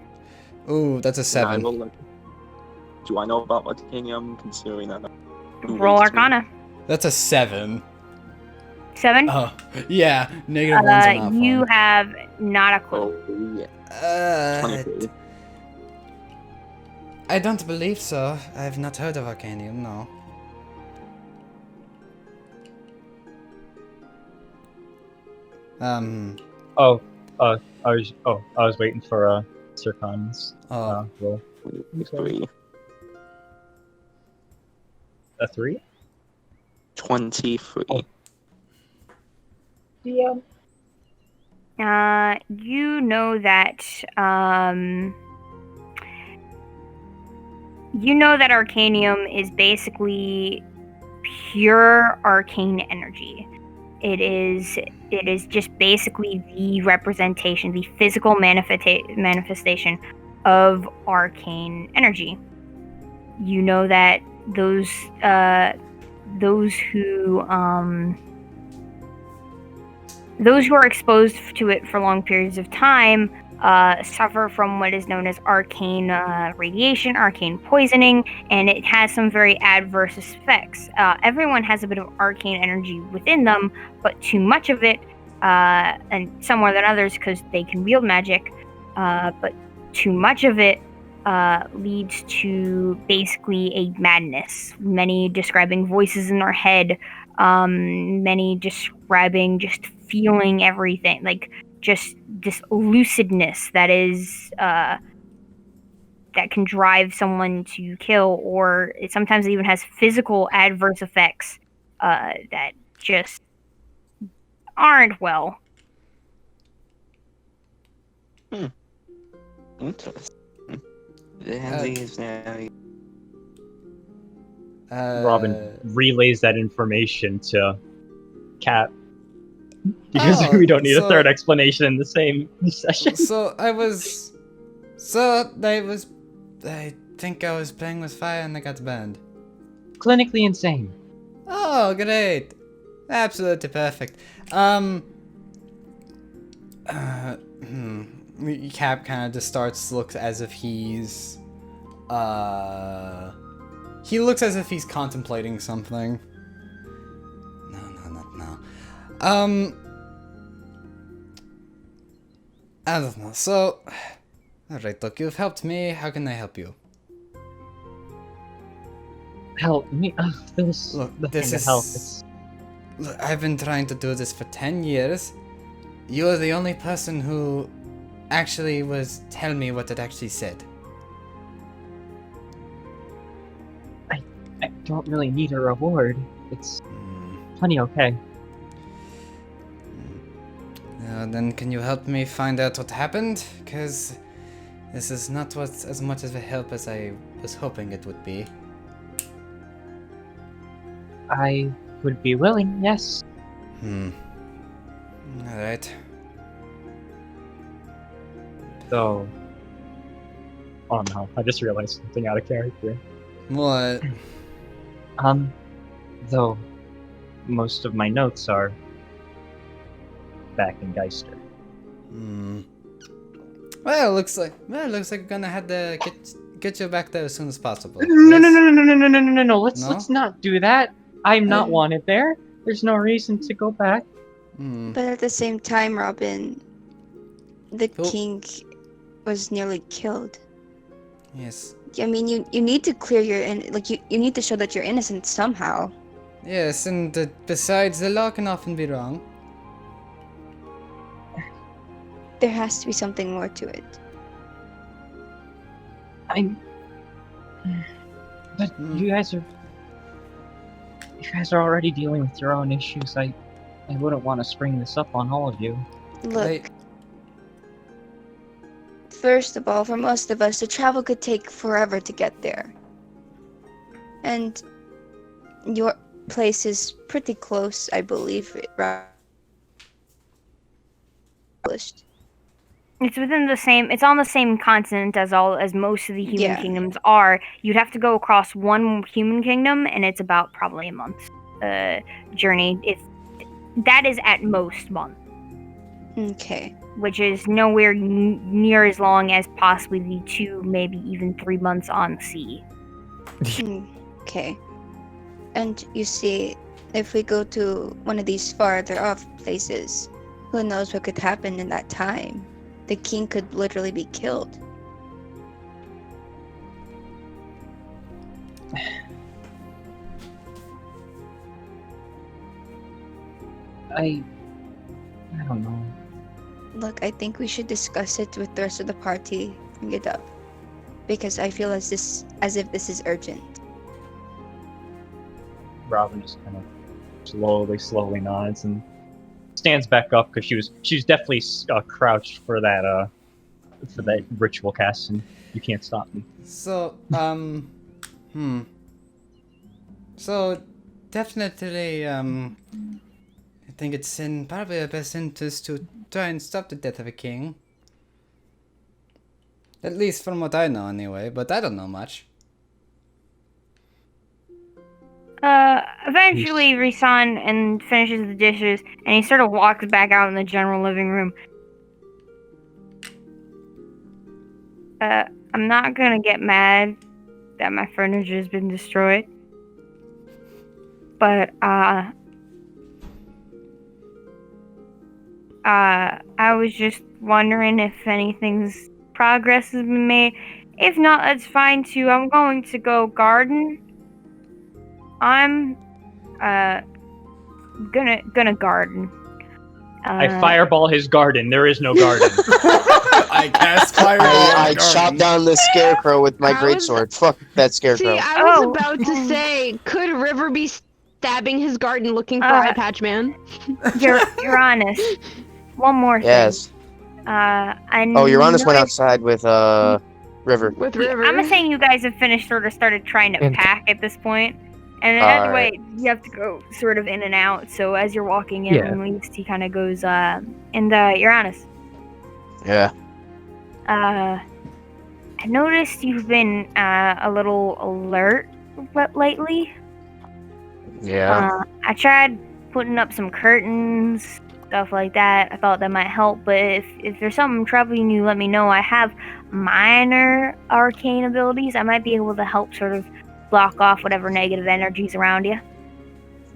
[SPEAKER 2] Ooh, that's a 7.
[SPEAKER 7] Do I know about Arcanium, considering that?
[SPEAKER 1] Roll Arcana.
[SPEAKER 2] That's a 7.
[SPEAKER 1] 7?
[SPEAKER 2] Oh, yeah. Negative 1's enough.
[SPEAKER 1] You have not a clue.
[SPEAKER 7] Oh, yeah. 23.
[SPEAKER 2] I don't believe so. I've not heard of Arcanium, no.
[SPEAKER 6] I was waiting for Serkan's roll.
[SPEAKER 7] 3.
[SPEAKER 6] A 3?
[SPEAKER 7] 23.
[SPEAKER 6] Oh. Yeah.
[SPEAKER 1] You know that Arcanium is basically pure arcane energy. It is just basically the representation, the physical manifestation of arcane energy. You know that those who are exposed to it for long periods of time suffer from what is known as arcane radiation, arcane poisoning, and it has some very adverse effects. Everyone has a bit of arcane energy within them, but too much of it, and some more than others because they can wield magic, but too much of it leads to basically a madness. Many describing voices in their head, many describing just feeling everything, like just this lucidness that is that can drive someone to kill, or it sometimes even has physical adverse effects that just aren't well.
[SPEAKER 7] Interesting.
[SPEAKER 6] Robin relays that information to Cat. Because we don't need a third explanation in the same session.
[SPEAKER 2] I think I was playing with fire and I got burned.
[SPEAKER 6] Clinically insane.
[SPEAKER 2] Oh, great. Absolutely perfect. Cap kind of just starts, looks as if he's, he looks as if he's contemplating something. Not now. I don't know. So, alright, look, you've helped me. How can I help you?
[SPEAKER 6] help me. There's
[SPEAKER 2] Look,
[SPEAKER 6] nothing
[SPEAKER 2] this
[SPEAKER 6] to
[SPEAKER 2] is.
[SPEAKER 6] help. It's,
[SPEAKER 2] Look, I've been trying to do this for 10 years. You're the only person who actually was telling me what it actually said.
[SPEAKER 6] I don't really need a reward. It's plenty okay.
[SPEAKER 2] Then can you help me find out what happened? Because this is not as much of a help as I was hoping it would be.
[SPEAKER 6] I would be willing, yes.
[SPEAKER 2] Alright.
[SPEAKER 6] Though. Oh no, I just realized something out of character.
[SPEAKER 2] What?
[SPEAKER 6] Though most of my notes are back in Geister.
[SPEAKER 2] Well, looks like we're gonna have to get you back there as soon as possible.
[SPEAKER 6] No. Let's
[SPEAKER 2] No?
[SPEAKER 6] not do that. I'm not wanted there. There's no reason to go back.
[SPEAKER 8] But at the same time, Robin, the king was nearly killed.
[SPEAKER 2] Yes.
[SPEAKER 8] I mean, you need to clear your you need to show that you're innocent somehow.
[SPEAKER 2] Yes, and besides, the law can often be wrong.
[SPEAKER 8] There has to be something more to it.
[SPEAKER 6] But you guys are already dealing with your own issues. I wouldn't want to spring this up on all of you.
[SPEAKER 8] Look, first of all, for most of us, the travel could take forever to get there. And your place is pretty close, I believe.
[SPEAKER 1] It's within the same. It's on the same continent as most of the human
[SPEAKER 8] Yeah.
[SPEAKER 1] kingdoms are. You'd have to go across one human kingdom, and it's about probably a month's journey. That is at most month.
[SPEAKER 8] Okay.
[SPEAKER 1] Which is nowhere near as long as possibly the 2, maybe even 3 months on the sea.
[SPEAKER 8] Okay. And you see, if we go to one of these farther off places, who knows what could happen in that time? The king could literally be killed.
[SPEAKER 6] I don't know.
[SPEAKER 8] Look, I think we should discuss it with the rest of the party. Bring it up, because I feel as if this is urgent.
[SPEAKER 6] Robin just kind of slowly nods and stands back up because she was definitely crouched for that ritual cast, and you can't stop me.
[SPEAKER 2] So, So, definitely, I think it's in probably our best interest to try and stop the death of a king. At least from what I know, anyway, but I don't know much.
[SPEAKER 1] Eventually, Risan and finishes the dishes, and he sort of walks back out in the general living room. I'm not gonna get mad that my furniture has been destroyed, but I was just wondering if anything's progress has been made. If not, that's fine too. I'm going to go garden. I'm gonna garden.
[SPEAKER 6] I fireball his garden. There is no garden.
[SPEAKER 2] I cast fireball.
[SPEAKER 3] I chop down the scarecrow with my greatsword. Fuck that scarecrow.
[SPEAKER 4] See, I was about to say, could River be stabbing his garden looking for Eye Patch Man?
[SPEAKER 1] You're honest. One more thing.
[SPEAKER 3] Yes. Uranus went
[SPEAKER 1] know-
[SPEAKER 3] outside with River.
[SPEAKER 4] With River.
[SPEAKER 1] I'm saying you guys have finished sort of started trying to pack at this point. And either way, you have to go sort of in and out. So as you're walking in, at least he kind of goes, Uranus.
[SPEAKER 3] Yeah.
[SPEAKER 1] I noticed you've been a little alert lately.
[SPEAKER 3] Yeah.
[SPEAKER 1] I tried putting up some curtains, stuff like that. I thought that might help, but if there's something troubling you, let me know. I have minor arcane abilities. I might be able to help sort of block off whatever negative energies around you.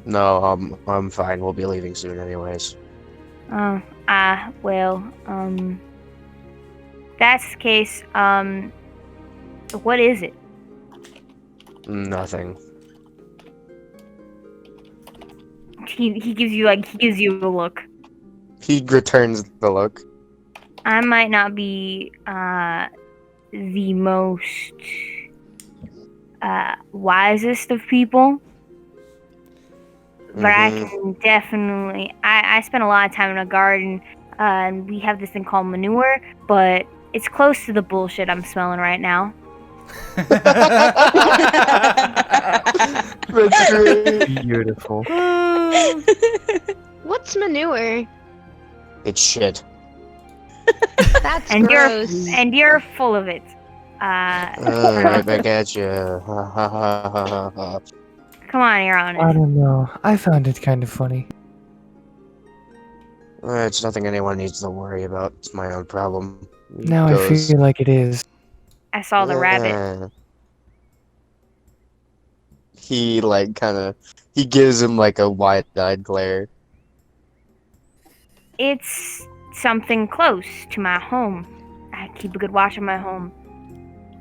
[SPEAKER 3] No, I'm fine. We'll be leaving soon anyways.
[SPEAKER 1] That's the case, what is it?
[SPEAKER 3] Nothing.
[SPEAKER 1] He gives you a look.
[SPEAKER 3] He returns the look.
[SPEAKER 1] I might not be the most wisest of people, but I can definitely. I spent a lot of time in a garden, and we have this thing called manure, but it's close to the bullshit I'm smelling right now.
[SPEAKER 3] That's great.
[SPEAKER 5] Beautiful.
[SPEAKER 4] What's manure?
[SPEAKER 3] It's shit.
[SPEAKER 4] That's
[SPEAKER 1] And
[SPEAKER 4] gross.
[SPEAKER 1] you're full of it.
[SPEAKER 3] Right back at you.
[SPEAKER 1] Come on, you're
[SPEAKER 5] I
[SPEAKER 1] honest.
[SPEAKER 5] don't know. I found it kind of funny.
[SPEAKER 3] It's nothing anyone needs to worry about. It's my own problem. He
[SPEAKER 5] Now I
[SPEAKER 3] goes,
[SPEAKER 5] feel like it is.
[SPEAKER 1] I saw the rabbit.
[SPEAKER 3] "Eh." He he gives him like a wide-eyed glare.
[SPEAKER 1] It's something close to my home. I keep a good watch on my home.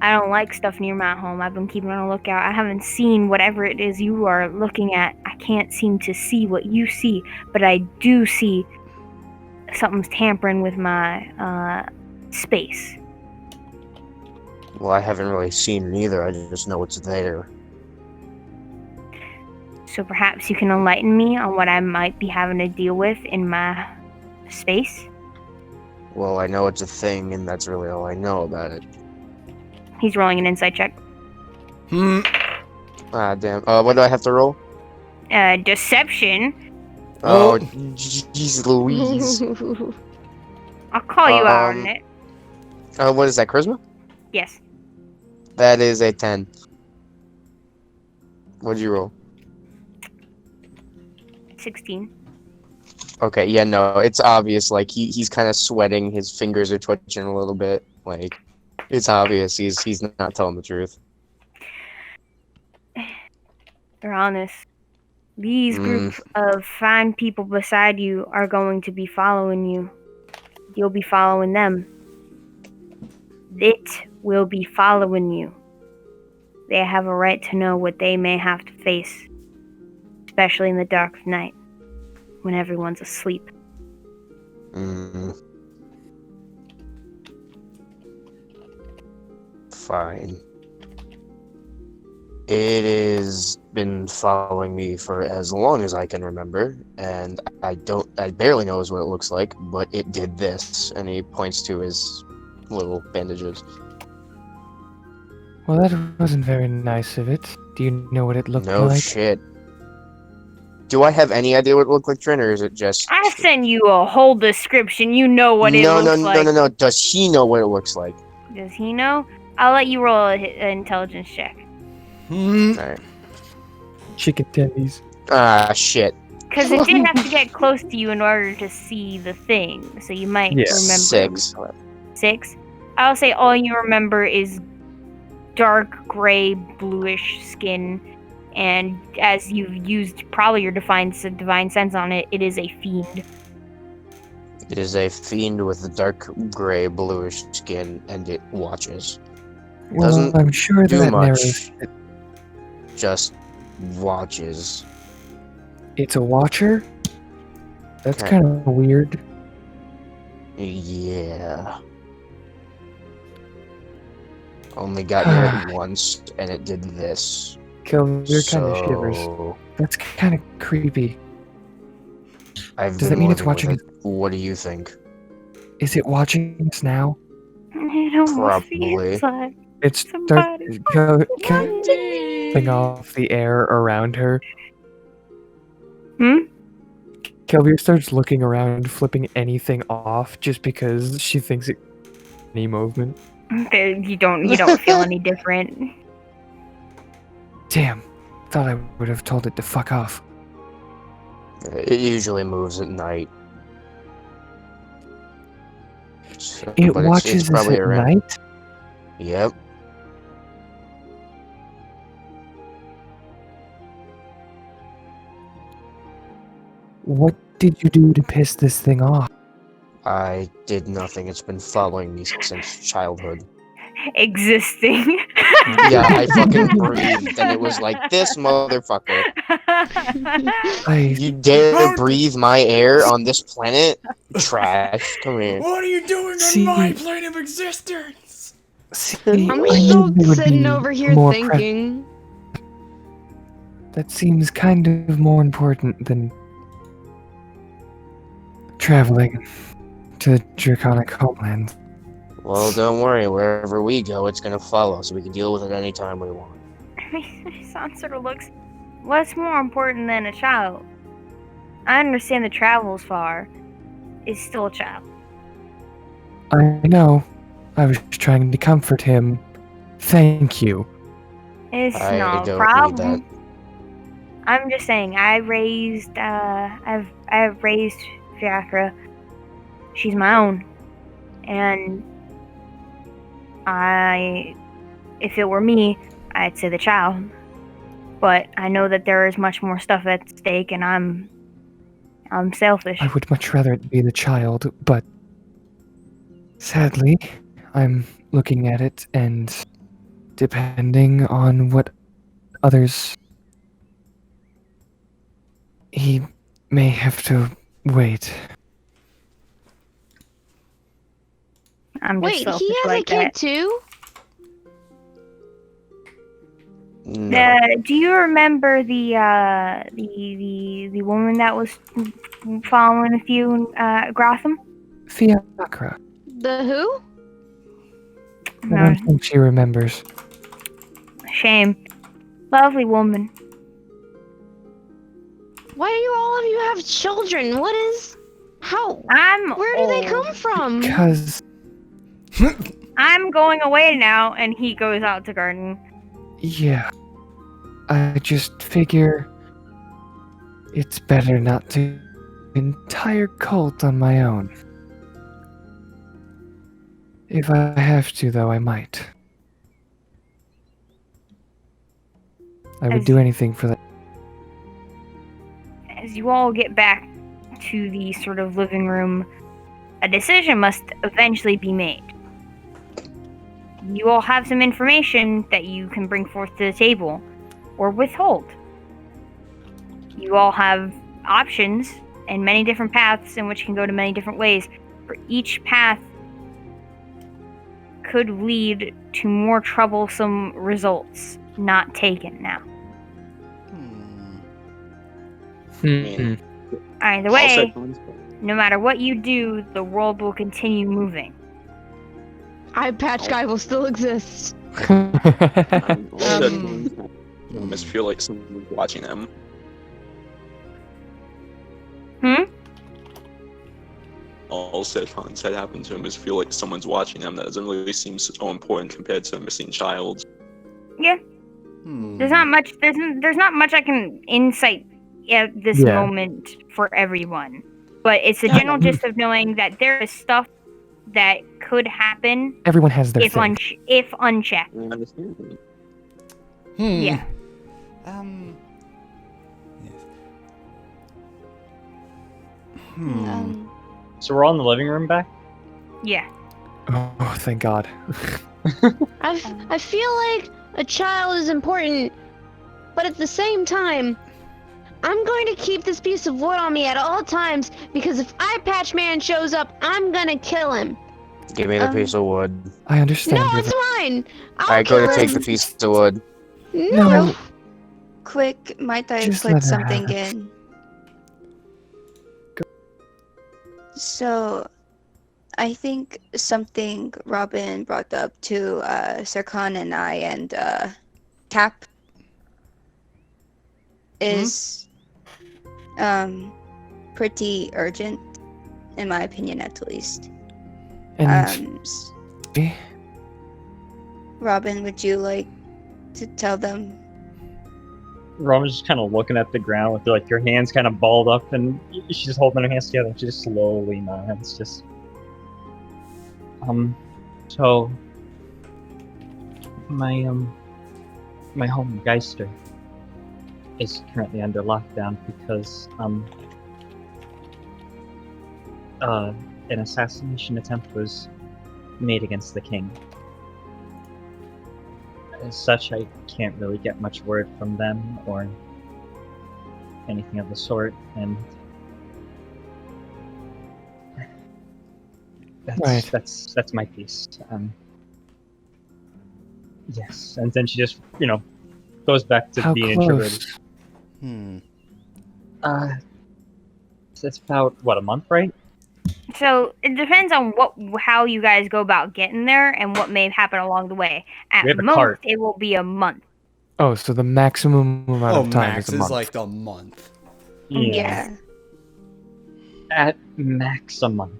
[SPEAKER 1] I don't like stuff near my home. I've been keeping on a lookout. I haven't seen whatever it is you are looking at. I can't seem to see what you see, but I do see something's tampering with my space.
[SPEAKER 3] Well, I haven't really seen it either. I just know it's there.
[SPEAKER 1] So perhaps you can enlighten me on what I might be having to deal with in my space?
[SPEAKER 3] Well, I know it's a thing, and that's really all I know about it.
[SPEAKER 1] He's rolling an insight check.
[SPEAKER 3] Ah, damn. What do I have to roll?
[SPEAKER 1] Deception.
[SPEAKER 3] Oh, jeez Louise.
[SPEAKER 1] I'll call you out on it.
[SPEAKER 3] What is that, charisma?
[SPEAKER 1] Yes.
[SPEAKER 3] That is a 10. What'd you roll?
[SPEAKER 1] 16.
[SPEAKER 3] Okay, yeah, no, it's obvious. Like he's kind of sweating. His fingers are twitching a little bit. Like it's obvious he's not telling the truth.
[SPEAKER 1] They're honest. These group of fine people beside you are going to be following you. You'll be following them. It will be following you. They have a right to know what they may have to face, especially in the dark of night, when everyone's asleep.
[SPEAKER 3] Fine. It has been following me for as long as I can remember, and I barely know what it looks like, but it did this, and he points to his little bandages.
[SPEAKER 5] Well, that wasn't very nice of it. Do you know what it looked
[SPEAKER 3] No
[SPEAKER 5] like?
[SPEAKER 3] shit. Do I have any idea what it looked like, Trent, or is it just...
[SPEAKER 1] I sent you a whole description. You know what it looks like.
[SPEAKER 3] No. Does he know what it looks like?
[SPEAKER 1] Does he know? I'll let you roll an intelligence check.
[SPEAKER 3] Alright.
[SPEAKER 5] Chicken tendies.
[SPEAKER 3] Ah, shit.
[SPEAKER 1] Because it did have to get close to you in order to see the thing, so you might remember.
[SPEAKER 3] 6.
[SPEAKER 1] 6? I'll say all you remember is dark gray, bluish skin, and as you've used probably your divine sense on it, it is a fiend.
[SPEAKER 3] It is a fiend with a dark gray, bluish skin, and it watches.
[SPEAKER 5] Well,
[SPEAKER 3] Doesn't
[SPEAKER 5] I'm sure
[SPEAKER 3] do
[SPEAKER 5] that
[SPEAKER 3] much.
[SPEAKER 5] narrows it.
[SPEAKER 3] Just watches.
[SPEAKER 5] It's a watcher? That's
[SPEAKER 3] Okay.
[SPEAKER 5] kind of weird.
[SPEAKER 3] Yeah. Only got near it once, and it did this.
[SPEAKER 5] Kelvin, you're kind of shivers.
[SPEAKER 3] So,
[SPEAKER 5] That's kind of creepy.
[SPEAKER 3] I've
[SPEAKER 5] Does
[SPEAKER 3] been
[SPEAKER 5] that mean it's
[SPEAKER 3] living with
[SPEAKER 5] watching
[SPEAKER 3] it. What do you think?
[SPEAKER 5] Is it watching us now?
[SPEAKER 1] It almost
[SPEAKER 3] Probably.
[SPEAKER 1] feels like
[SPEAKER 5] It's
[SPEAKER 1] somebody's
[SPEAKER 5] thing off the air around her.
[SPEAKER 1] Hmm?
[SPEAKER 5] Kelvin starts looking around, flipping anything off just because she thinks it any movement.
[SPEAKER 1] You don't feel any different.
[SPEAKER 5] Damn. Thought I would have told it to fuck off.
[SPEAKER 3] It usually moves at night. So,
[SPEAKER 5] It
[SPEAKER 3] but
[SPEAKER 5] watches
[SPEAKER 3] it's probably
[SPEAKER 5] us at
[SPEAKER 3] around.
[SPEAKER 5] night?
[SPEAKER 3] Yep.
[SPEAKER 5] What did you do to piss this thing off?
[SPEAKER 3] I did nothing. It's been following me since childhood.
[SPEAKER 1] existing.
[SPEAKER 3] Yeah, I fucking breathed, and it was like, this motherfucker. You dare breathe my air on this planet? Trash. Come here.
[SPEAKER 2] What are you doing
[SPEAKER 5] See-
[SPEAKER 2] on my plane of existence?
[SPEAKER 5] See,
[SPEAKER 4] I'm
[SPEAKER 5] I
[SPEAKER 4] still
[SPEAKER 5] knew there would
[SPEAKER 4] sitting
[SPEAKER 5] be
[SPEAKER 4] over here
[SPEAKER 5] more
[SPEAKER 4] thinking.
[SPEAKER 5] That seems kind of more important than traveling to the Draconic homeland.
[SPEAKER 3] Well, don't worry. Wherever we go, it's gonna follow, so we can deal with it anytime we want.
[SPEAKER 1] Son sort of looks. What's more important than a child? I understand the travel's far. Is still a child.
[SPEAKER 5] I know. I was trying to comfort him. Thank you.
[SPEAKER 1] It's
[SPEAKER 3] I
[SPEAKER 1] not a
[SPEAKER 3] don't
[SPEAKER 1] problem.
[SPEAKER 3] need
[SPEAKER 1] I'm just saying. I've raised Fiacra. She's my own, and if it were me, I'd say the child. But I know that there is much more stuff at stake, and I'm selfish.
[SPEAKER 5] I would much rather it be the child, but sadly, I'm looking at it, and depending on what others, he may have to wait.
[SPEAKER 1] I'm just
[SPEAKER 4] Wait,
[SPEAKER 1] selfish
[SPEAKER 4] he has
[SPEAKER 1] like
[SPEAKER 4] a kid
[SPEAKER 1] that.
[SPEAKER 4] too?
[SPEAKER 3] No.
[SPEAKER 1] Do you remember the woman that was following with you in Grotham?
[SPEAKER 5] Fiacra.
[SPEAKER 4] The who?
[SPEAKER 5] I
[SPEAKER 1] No,
[SPEAKER 5] don't think she remembers.
[SPEAKER 1] shame. Lovely woman.
[SPEAKER 4] Why do you all of you have children? What is? How? Where do they come from?
[SPEAKER 5] Because,
[SPEAKER 1] I'm going away now, and he goes out to garden.
[SPEAKER 5] yeah, I just figure it's better not to entire cult on my own. If I have to, though, I might. I would do anything for that.
[SPEAKER 1] As you all get back to the sort of living room, a decision must eventually be made. You all have some information that you can bring forth to the table, or withhold. You all have options and many different paths in which can go to many different ways. For each path could lead to more troublesome results not taken now.
[SPEAKER 5] Hmm.
[SPEAKER 1] Either way, no matter what you do, the world will continue moving.
[SPEAKER 4] Eye patch guy will still exist.
[SPEAKER 7] I almost feel like someone's watching them. All Sethon said happened to him is feel like someone's watching them. That doesn't really seem so important compared to a missing child.
[SPEAKER 1] Yeah. There's not much. There's not much I can insight at this
[SPEAKER 5] Yeah.
[SPEAKER 1] moment for everyone, but it's the general gist of knowing that there is stuff that could happen
[SPEAKER 5] Everyone has their
[SPEAKER 1] if
[SPEAKER 5] thing.
[SPEAKER 1] if unchecked.
[SPEAKER 7] I understand.
[SPEAKER 1] Yeah.
[SPEAKER 2] Yes.
[SPEAKER 6] So we're all in the living room back?
[SPEAKER 1] Yeah.
[SPEAKER 5] Oh, thank God.
[SPEAKER 4] I feel like a child is important, but at the same time, I'm going to keep this piece of wood on me at all times because if Eye Patch Man shows up, I'm gonna kill him.
[SPEAKER 3] Give me the piece of wood.
[SPEAKER 5] I understand.
[SPEAKER 4] No,
[SPEAKER 5] River.
[SPEAKER 4] it's mine.
[SPEAKER 3] I go to take the piece of wood.
[SPEAKER 4] No.
[SPEAKER 5] No.
[SPEAKER 8] Quick, might I
[SPEAKER 5] Just
[SPEAKER 8] put
[SPEAKER 5] let her
[SPEAKER 8] something
[SPEAKER 5] have it.
[SPEAKER 8] in? So, I think something Robin brought up to Serkan and I and Cap is pretty urgent, in my opinion, at least.
[SPEAKER 5] And
[SPEAKER 8] Robin, would you like to tell them?
[SPEAKER 6] Roman's just kind of looking at the ground with like her hands kind of balled up, and she's just holding her hands together. And she just slowly nods. Just so my home Geister is currently under lockdown because an assassination attempt was made against the king. as such, I can't really get much word from them or anything of the sort, and
[SPEAKER 5] Right.
[SPEAKER 6] that's my piece. Yes, and then she just goes back to
[SPEAKER 5] How
[SPEAKER 6] being introverted.
[SPEAKER 5] close?
[SPEAKER 6] It's about what, a month, right?
[SPEAKER 1] So it depends on how you guys go about getting there and what may happen along the way.
[SPEAKER 6] We
[SPEAKER 1] At
[SPEAKER 6] have a
[SPEAKER 1] most,
[SPEAKER 6] cart.
[SPEAKER 1] it will be a month.
[SPEAKER 5] Oh, so the maximum amount of time
[SPEAKER 2] max
[SPEAKER 5] is a month.
[SPEAKER 2] like a month.
[SPEAKER 8] Yeah.
[SPEAKER 6] At max a month.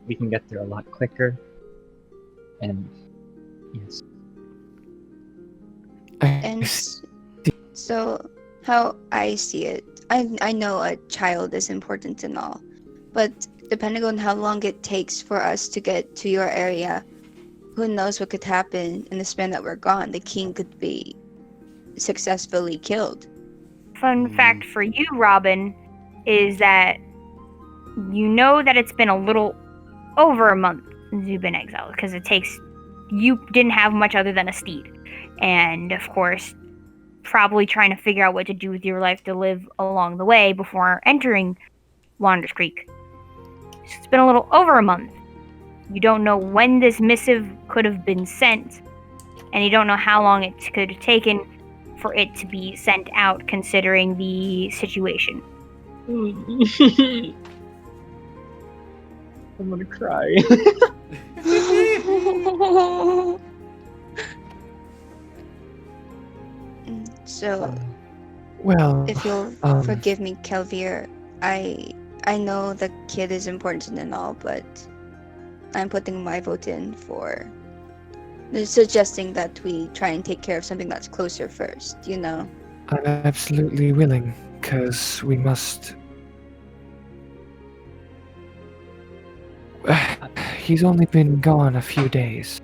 [SPEAKER 6] We can get there a lot quicker. And yes.
[SPEAKER 8] And so, how I see it, I know a child is important and all, but depending on how long it takes for us to get to your area, who knows what could happen in the span that we're gone. The king could be successfully killed.
[SPEAKER 1] Fun fact for you, Robin, is that you know that it's been a little over a month since you've been exiled, because you didn't have much other than a steed, and of course probably trying to figure out what to do with your life to live along the way before entering Wander's Creek. So it's been a little over a month. You don't know when this missive could have been sent, and you don't know how long it could have taken for it to be sent out, considering the situation.
[SPEAKER 6] I'm gonna cry.
[SPEAKER 8] So,
[SPEAKER 5] Well,
[SPEAKER 8] if you'll forgive me, Kelvier, I know the kid is important and all, but I'm putting my vote in for suggesting that we try and take care of something that's closer first, you know?
[SPEAKER 5] I'm absolutely willing, because we must... He's only been gone a few days.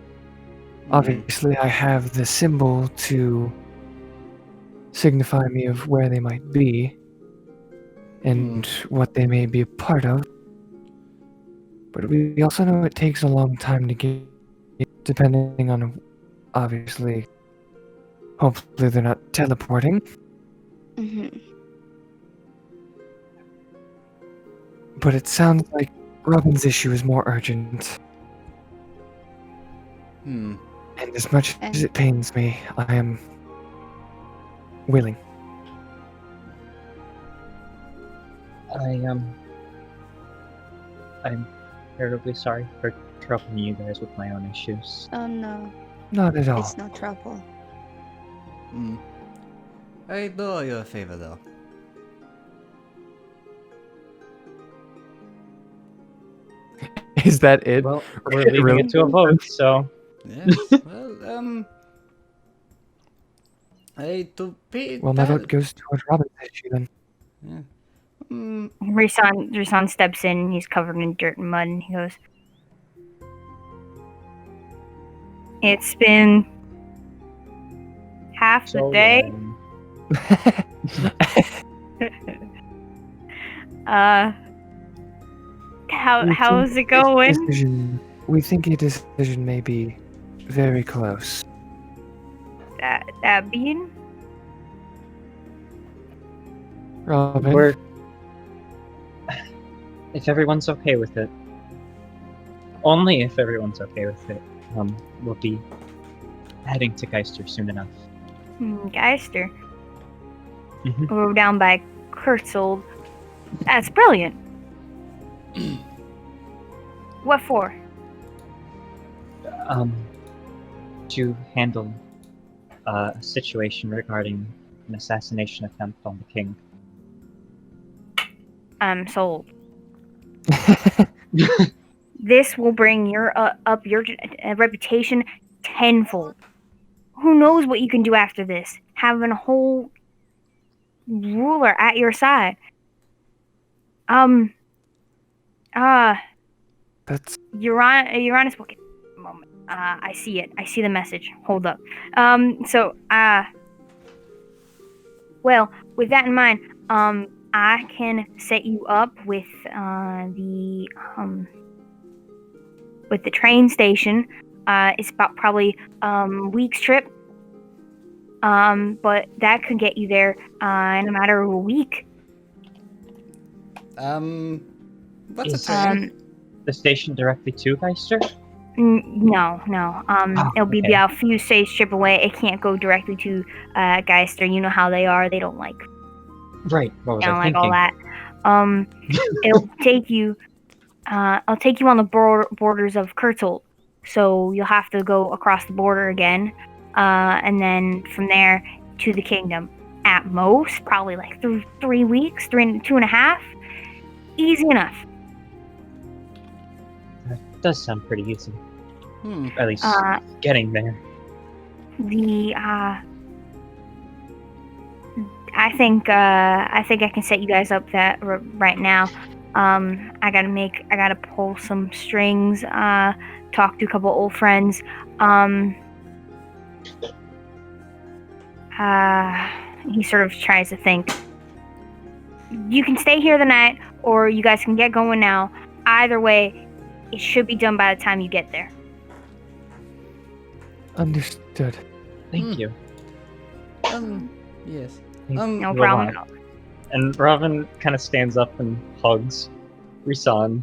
[SPEAKER 5] Obviously, I have the symbol to signify me of where they might be and what they may be a part of. But we also know it takes a long time to get, depending on, obviously, hopefully they're not teleporting.
[SPEAKER 8] Mm-hmm.
[SPEAKER 5] But it sounds like Robin's issue is more urgent. And as much as it pains me, I am willing.
[SPEAKER 6] I'm terribly sorry for troubling you guys with my own issues.
[SPEAKER 8] Oh no,
[SPEAKER 5] Not at all.
[SPEAKER 8] it's no trouble.
[SPEAKER 2] I do owe you a favor, though.
[SPEAKER 5] Is that it?
[SPEAKER 6] Well, we're leaving it to a vote, so...
[SPEAKER 2] Yes, well,
[SPEAKER 5] Well, my vote goes towards Robin's issue then.
[SPEAKER 2] Yeah.
[SPEAKER 1] Risan steps in. He's covered in dirt and mud, and he goes, "It's been half the day. How's it going?
[SPEAKER 5] We think a decision may be very close.
[SPEAKER 1] That being?
[SPEAKER 5] Robin?
[SPEAKER 6] If everyone's okay with it. Only if everyone's okay with it. We'll be heading to Geister soon enough.
[SPEAKER 1] Geister? We're down by Kurtzold. That's brilliant. What for?
[SPEAKER 6] To handle a situation regarding an assassination attempt on the king.
[SPEAKER 1] I'm sold. This will bring up your reputation tenfold. Who knows what you can do after this? Having a whole ruler at your side.
[SPEAKER 5] That's
[SPEAKER 1] Uranus. Okay, moment. I see it. I see the message. Hold up. Well, with that in mind, I can set you up with the train station. It's about probably week's trip But that could get you there in a matter of a week.
[SPEAKER 2] What's a
[SPEAKER 6] Is-
[SPEAKER 2] train?
[SPEAKER 6] The station directly to Geister?
[SPEAKER 1] No. It'll be
[SPEAKER 6] okay.
[SPEAKER 1] a few states trip away. It can't go directly to Geister. You know how they are. They don't like
[SPEAKER 6] Right. What was
[SPEAKER 1] don't
[SPEAKER 6] I
[SPEAKER 1] like all
[SPEAKER 6] thinking?
[SPEAKER 1] that. It'll take you. I'll take you on the borders of Kurtult, so you'll have to go across the border again, and then from there to the kingdom. At most, probably like 3 weeks, 2.5. Easy enough.
[SPEAKER 6] That does sound pretty easy.
[SPEAKER 2] Hmm.
[SPEAKER 6] At least getting there.
[SPEAKER 1] I think I can set you guys up that right now. I gotta pull some strings, talk to a couple old friends. He sort of tries to think. You can stay here the night, or you guys can get going now. Either way, it should be done by the time you get there.
[SPEAKER 5] Understood.
[SPEAKER 6] Thank you.
[SPEAKER 2] Yes.
[SPEAKER 1] No
[SPEAKER 6] You
[SPEAKER 1] problem
[SPEAKER 6] a
[SPEAKER 1] at
[SPEAKER 6] lot.
[SPEAKER 1] all.
[SPEAKER 6] And Robin kind of stands up and hugs Risan.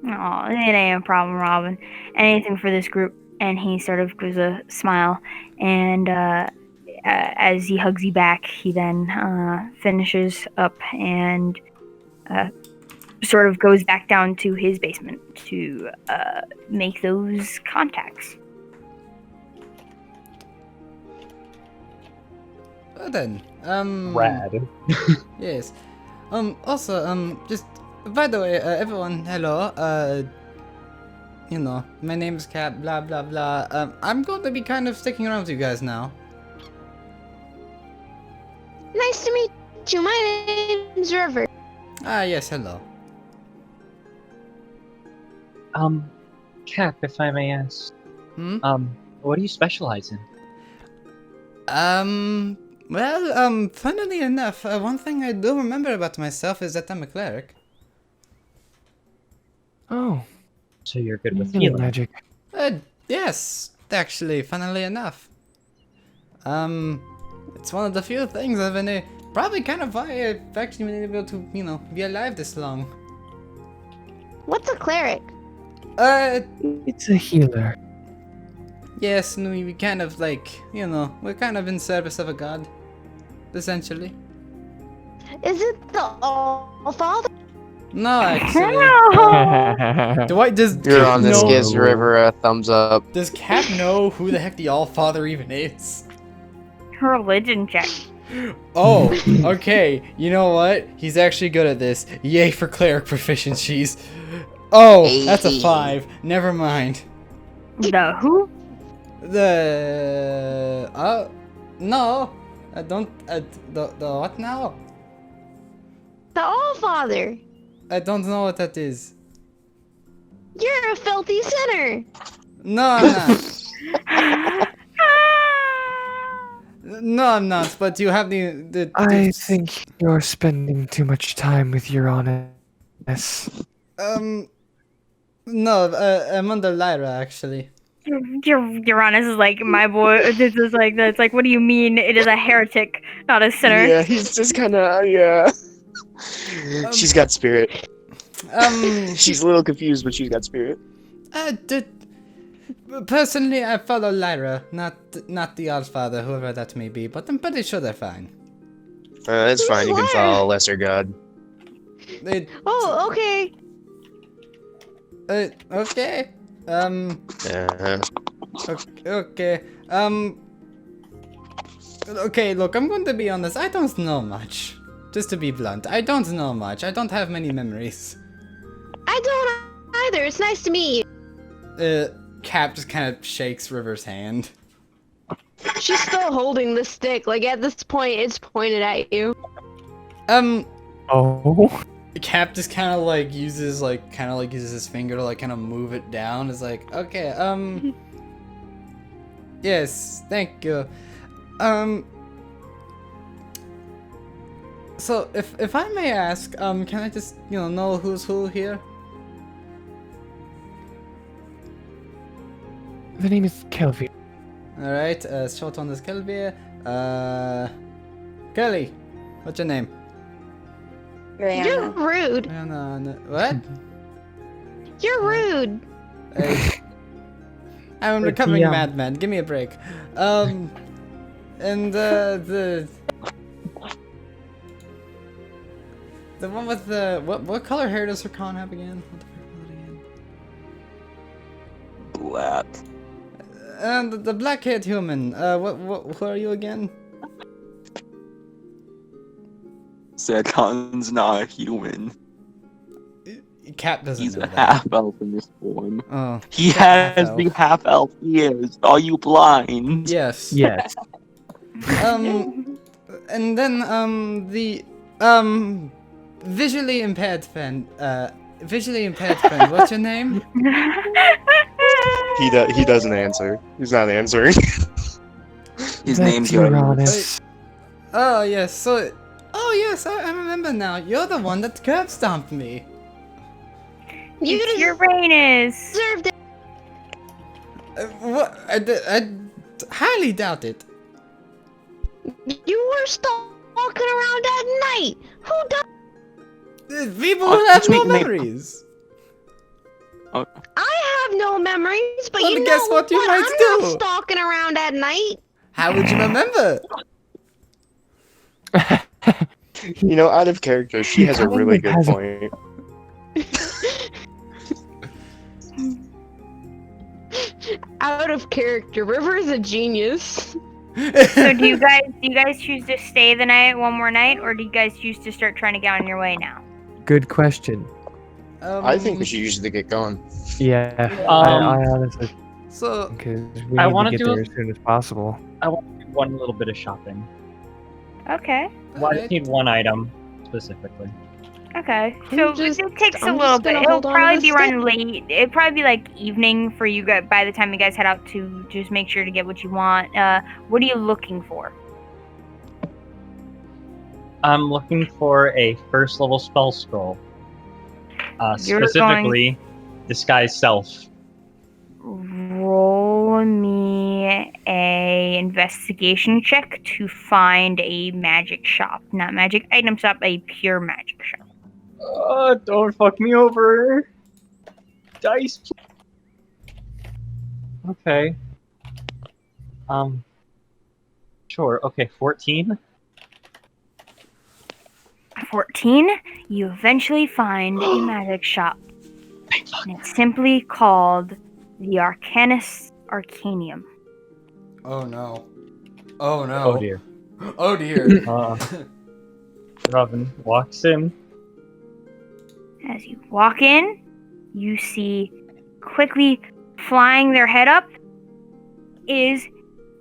[SPEAKER 1] Oh, it ain't a problem, Robin. Anything for this group. And he sort of gives a smile, and as he hugs you back, he then finishes up and sort of goes back down to his basement to make those contacts.
[SPEAKER 2] Well then,
[SPEAKER 6] Rad.
[SPEAKER 2] yes. Also, just by the way, everyone, hello. You know, my name is Cap. Blah blah blah. I'm going to be kind of sticking around with you guys now.
[SPEAKER 4] Nice to meet you. My name's River.
[SPEAKER 2] Ah, yes, hello.
[SPEAKER 6] Cap, if I may ask.
[SPEAKER 2] Hmm.
[SPEAKER 6] What do you specialize in?
[SPEAKER 2] Well, funnily enough, one thing I do remember about myself is that I'm a cleric.
[SPEAKER 5] Oh,
[SPEAKER 6] So you're good with
[SPEAKER 5] healing
[SPEAKER 6] healing.
[SPEAKER 5] magic.
[SPEAKER 2] Yes, actually, funnily enough. It's one of the few things I've been, probably kind of why I've actually been able to, you know, be alive this long.
[SPEAKER 4] What's a cleric?
[SPEAKER 5] It's a healer.
[SPEAKER 2] Yes, and we kind of like, you know, we're kind of in service of a god, essentially.
[SPEAKER 4] Is it the All-Father?
[SPEAKER 2] No, actually.
[SPEAKER 1] No!
[SPEAKER 2] Do I just
[SPEAKER 3] You're on this
[SPEAKER 2] know?
[SPEAKER 3] gives River a thumbs up.
[SPEAKER 2] Does Cap know who the heck the All-Father even is?
[SPEAKER 1] Religion check.
[SPEAKER 2] Oh, okay. You know what? He's actually good at this. Yay for cleric proficiencies. Oh, that's a 5. Never mind.
[SPEAKER 1] The who?
[SPEAKER 2] The no, I don't. The what now?
[SPEAKER 4] The All-Father.
[SPEAKER 2] I don't know what that is.
[SPEAKER 4] You're a filthy sinner.
[SPEAKER 2] No, I'm not. No, I'm not. But you have the
[SPEAKER 5] I think you're spending too much time with Uranus.
[SPEAKER 2] No, I'm under Lyra actually.
[SPEAKER 1] Uranus is like my boy. This is like that's like. What do you mean? It is a heretic, not a sinner.
[SPEAKER 3] Yeah, he's just kind of She's got spirit. She's a little confused, but she's got spirit.
[SPEAKER 2] Personally, I follow Lyra, not the Allfather, whoever that may be. But I'm pretty sure they're fine.
[SPEAKER 3] It's fine. You can follow a lesser god.
[SPEAKER 4] Oh, okay.
[SPEAKER 2] Okay.
[SPEAKER 3] Uh-huh.
[SPEAKER 2] Okay. Okay, look, I'm going to be honest. I don't know much. Just to be blunt, I don't know much. I don't have many memories.
[SPEAKER 4] I don't either. It's nice to meet you.
[SPEAKER 2] Cap just kind of shakes River's hand.
[SPEAKER 4] She's still holding the stick. Like, at this point, it's pointed at you.
[SPEAKER 5] Oh.
[SPEAKER 2] Cap just kind of like uses his finger to like kind of move it down. It's like, okay, yes, thank you. So if I may ask, can I just, you know who's who here?
[SPEAKER 5] The name is Kelvin.
[SPEAKER 2] Alright, short on this Kelby. Kelly, what's your name?
[SPEAKER 4] You're
[SPEAKER 8] Rihanna.
[SPEAKER 4] rude.
[SPEAKER 2] What?
[SPEAKER 4] You're rude.
[SPEAKER 2] Hey, I'm a
[SPEAKER 5] It's
[SPEAKER 2] recovering
[SPEAKER 5] young.
[SPEAKER 2] madman. Give me a break. And the one with the what color hair does Rakan have again? What the fuck was it again?
[SPEAKER 7] Black.
[SPEAKER 2] And the black-haired human. Who are you again?
[SPEAKER 7] Zakon's not a human.
[SPEAKER 2] Cap doesn't
[SPEAKER 7] He's
[SPEAKER 2] know
[SPEAKER 7] a
[SPEAKER 2] that.
[SPEAKER 7] half-elf in this form.
[SPEAKER 2] Oh,
[SPEAKER 7] He
[SPEAKER 2] Cap
[SPEAKER 7] has the half-elf ears. Are you blind?
[SPEAKER 2] yes.
[SPEAKER 5] Yes.
[SPEAKER 2] And then the visually impaired friend. What's your name?
[SPEAKER 3] He doesn't answer. He's not answering.
[SPEAKER 7] His
[SPEAKER 5] That's
[SPEAKER 7] name's Yoda.
[SPEAKER 5] Uranus.
[SPEAKER 2] Oh yes. So, yes, I remember now. You're the one that curb stomped me.
[SPEAKER 4] You
[SPEAKER 1] It's Uranus.
[SPEAKER 4] deserved it.
[SPEAKER 2] What? I highly doubt it.
[SPEAKER 4] You were stalking around at night. Who does?
[SPEAKER 2] People who have no
[SPEAKER 7] between me-
[SPEAKER 2] memories.
[SPEAKER 4] I have no memories, but
[SPEAKER 2] Well,
[SPEAKER 4] you know
[SPEAKER 2] guess what you might
[SPEAKER 4] I'm
[SPEAKER 2] do.
[SPEAKER 4] not stalking around at night.
[SPEAKER 2] How would you remember?
[SPEAKER 3] You know, out of character, she has a
[SPEAKER 5] Kind
[SPEAKER 3] really
[SPEAKER 5] of
[SPEAKER 3] good
[SPEAKER 5] has a-
[SPEAKER 3] point.
[SPEAKER 4] Out of character. River is a genius.
[SPEAKER 1] So do you guys choose to stay the night one more night, or do you guys choose to start trying to get on your way now?
[SPEAKER 5] Good question.
[SPEAKER 3] I think we should usually get going.
[SPEAKER 5] Yeah, I honestly
[SPEAKER 2] So,
[SPEAKER 5] because we
[SPEAKER 6] I
[SPEAKER 5] need
[SPEAKER 6] wanna
[SPEAKER 5] to get
[SPEAKER 6] do a-
[SPEAKER 5] there as soon as possible.
[SPEAKER 6] I want to do one little bit of shopping.
[SPEAKER 1] Okay.
[SPEAKER 6] Well, I
[SPEAKER 2] alright.
[SPEAKER 6] need one item specifically.
[SPEAKER 1] Okay.
[SPEAKER 4] I'm
[SPEAKER 1] So
[SPEAKER 4] just-
[SPEAKER 1] it takes a
[SPEAKER 4] I'm
[SPEAKER 1] little
[SPEAKER 4] just
[SPEAKER 1] bit.
[SPEAKER 4] gonna
[SPEAKER 1] It'll
[SPEAKER 4] hold on to
[SPEAKER 1] probably
[SPEAKER 4] this
[SPEAKER 1] be
[SPEAKER 4] stick.
[SPEAKER 1] run late. It'll probably be like evening for you guys by the time you guys head out to just make sure to get what you want. What are you looking for?
[SPEAKER 6] I'm looking for a first level spell scroll.
[SPEAKER 1] You're
[SPEAKER 6] Specifically, Disguise Self.
[SPEAKER 1] Roll me a investigation check to find a magic shop, not magic item shop, a pure magic shop.
[SPEAKER 6] Don't fuck me over. Dice. Okay. Sure. Okay, 14.
[SPEAKER 1] 14. You eventually find a magic shop. And it's simply called the Arcanist Arcanium.
[SPEAKER 2] oh no. Oh no.
[SPEAKER 6] Oh dear.
[SPEAKER 2] Oh dear.
[SPEAKER 6] Robin walks in.
[SPEAKER 1] As you walk in, you see quickly flying their head up is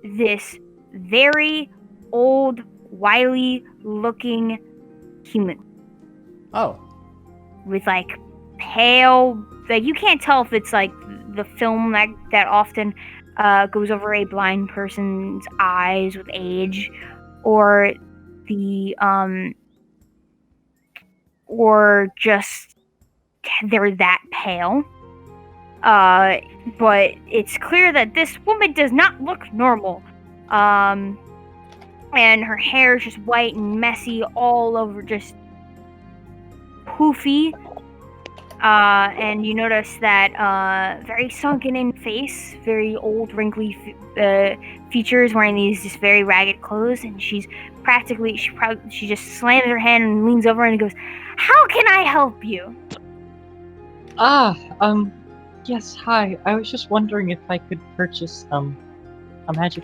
[SPEAKER 1] this very old, wily looking human
[SPEAKER 2] Oh.
[SPEAKER 1] with like pale, like you can't tell if it's like the film that often goes over a blind person's eyes with age, or the or just they're that pale. But it's clear that this woman does not look normal. And her hair is just white and messy all over, just poofy. And you notice that very sunken in face, very old, wrinkly features, wearing these just very ragged clothes, and she just slams her hand and leans over and goes, "How can I help you?"
[SPEAKER 6] Yes, hi. I was just wondering if I could purchase, a magic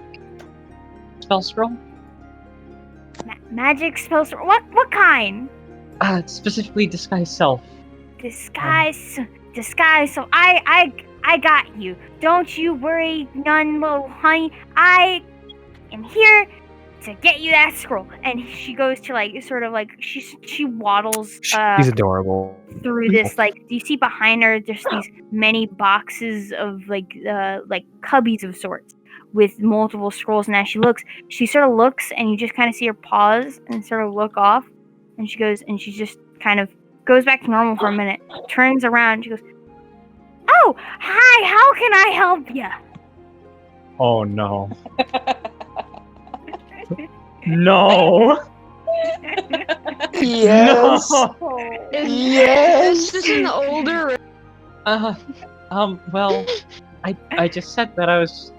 [SPEAKER 6] spell scroll.
[SPEAKER 1] Magic spells. What kind?
[SPEAKER 6] Specifically Disguise Self.
[SPEAKER 1] Disguise. So I got you. Don't you worry, none, little honey. I am here to get you that scroll. And she goes to like sort of like she waddles
[SPEAKER 5] He's adorable.
[SPEAKER 1] through this, like, do you see behind her just these many boxes of like cubbies of sorts with multiple scrolls, and as she sort of looks, and you just kind of see her pause and sort of look off, and she goes, and she just kind of goes back to normal for a minute, turns around, and she goes, "Oh, hi, how can I help you?"
[SPEAKER 6] Oh no. No.
[SPEAKER 3] Yes.
[SPEAKER 6] No.
[SPEAKER 3] Yes.
[SPEAKER 4] It's just an older.
[SPEAKER 6] Well, I just said that I was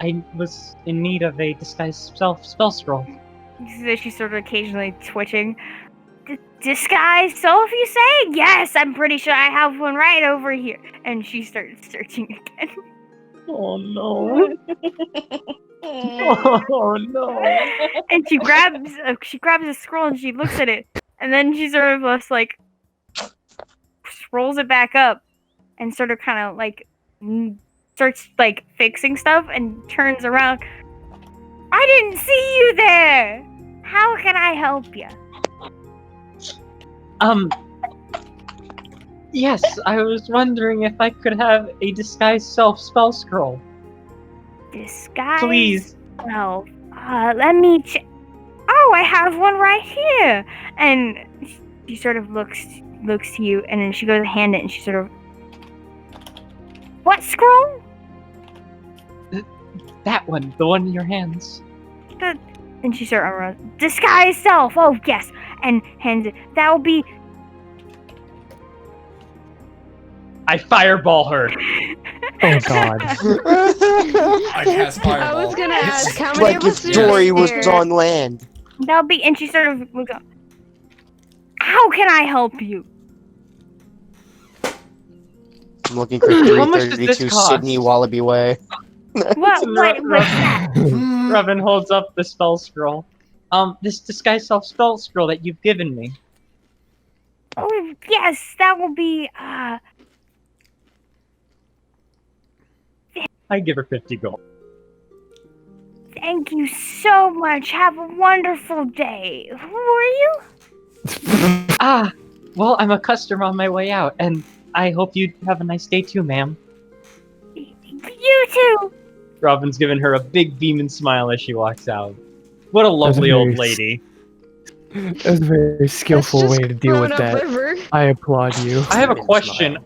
[SPEAKER 6] in need of a disguised spell scroll.
[SPEAKER 1] She's sort of occasionally twitching. Disguise self, you say? Yes, I'm pretty sure I have one right over here. And she starts searching again.
[SPEAKER 6] Oh no. Oh no.
[SPEAKER 1] And she grabs a scroll and she looks at it. And then she sort of just like rolls it back up and sort of kind of like starts like fixing stuff and turns around. I didn't see you there. How can I help you?
[SPEAKER 6] Yes, I was wondering if I could have a disguised self spell scroll.
[SPEAKER 1] Disguise
[SPEAKER 6] Please.
[SPEAKER 1] self. Let me check. Oh, I have one right here. And she sort of looks to you, and then she goes to hand it, and she sort of. What scroll?
[SPEAKER 6] That one, the one in your hands.
[SPEAKER 1] And she sort of runs. Disguise self. Oh yes, and hands it. That will be.
[SPEAKER 6] I fireball her.
[SPEAKER 5] Oh god.
[SPEAKER 2] I cast fireball.
[SPEAKER 4] I was gonna ask how many
[SPEAKER 3] Like
[SPEAKER 4] of
[SPEAKER 3] if
[SPEAKER 4] us are
[SPEAKER 3] Dory was
[SPEAKER 4] there?
[SPEAKER 3] on land.
[SPEAKER 1] That'll be. And she sort of will go. How can I help you?
[SPEAKER 3] I'm looking for
[SPEAKER 6] How much does this
[SPEAKER 3] 332
[SPEAKER 6] cost?
[SPEAKER 3] Sydney Wallaby Way.
[SPEAKER 1] What? What's that?
[SPEAKER 6] Robin holds up the spell scroll. This disguised self spell scroll that you've given me.
[SPEAKER 1] Oh yes, that will be.
[SPEAKER 6] I give her 50 gold.
[SPEAKER 1] Thank you so much. Have a wonderful day. Who are you?
[SPEAKER 6] Well, I'm a customer on my way out, and I hope you have a nice day too, ma'am.
[SPEAKER 1] You too.
[SPEAKER 6] Robin's giving her a big beaming smile as she walks out. What a lovely old lady.
[SPEAKER 5] That's a very skillful way to deal with that.
[SPEAKER 4] River.
[SPEAKER 5] I applaud you.
[SPEAKER 6] I have a question.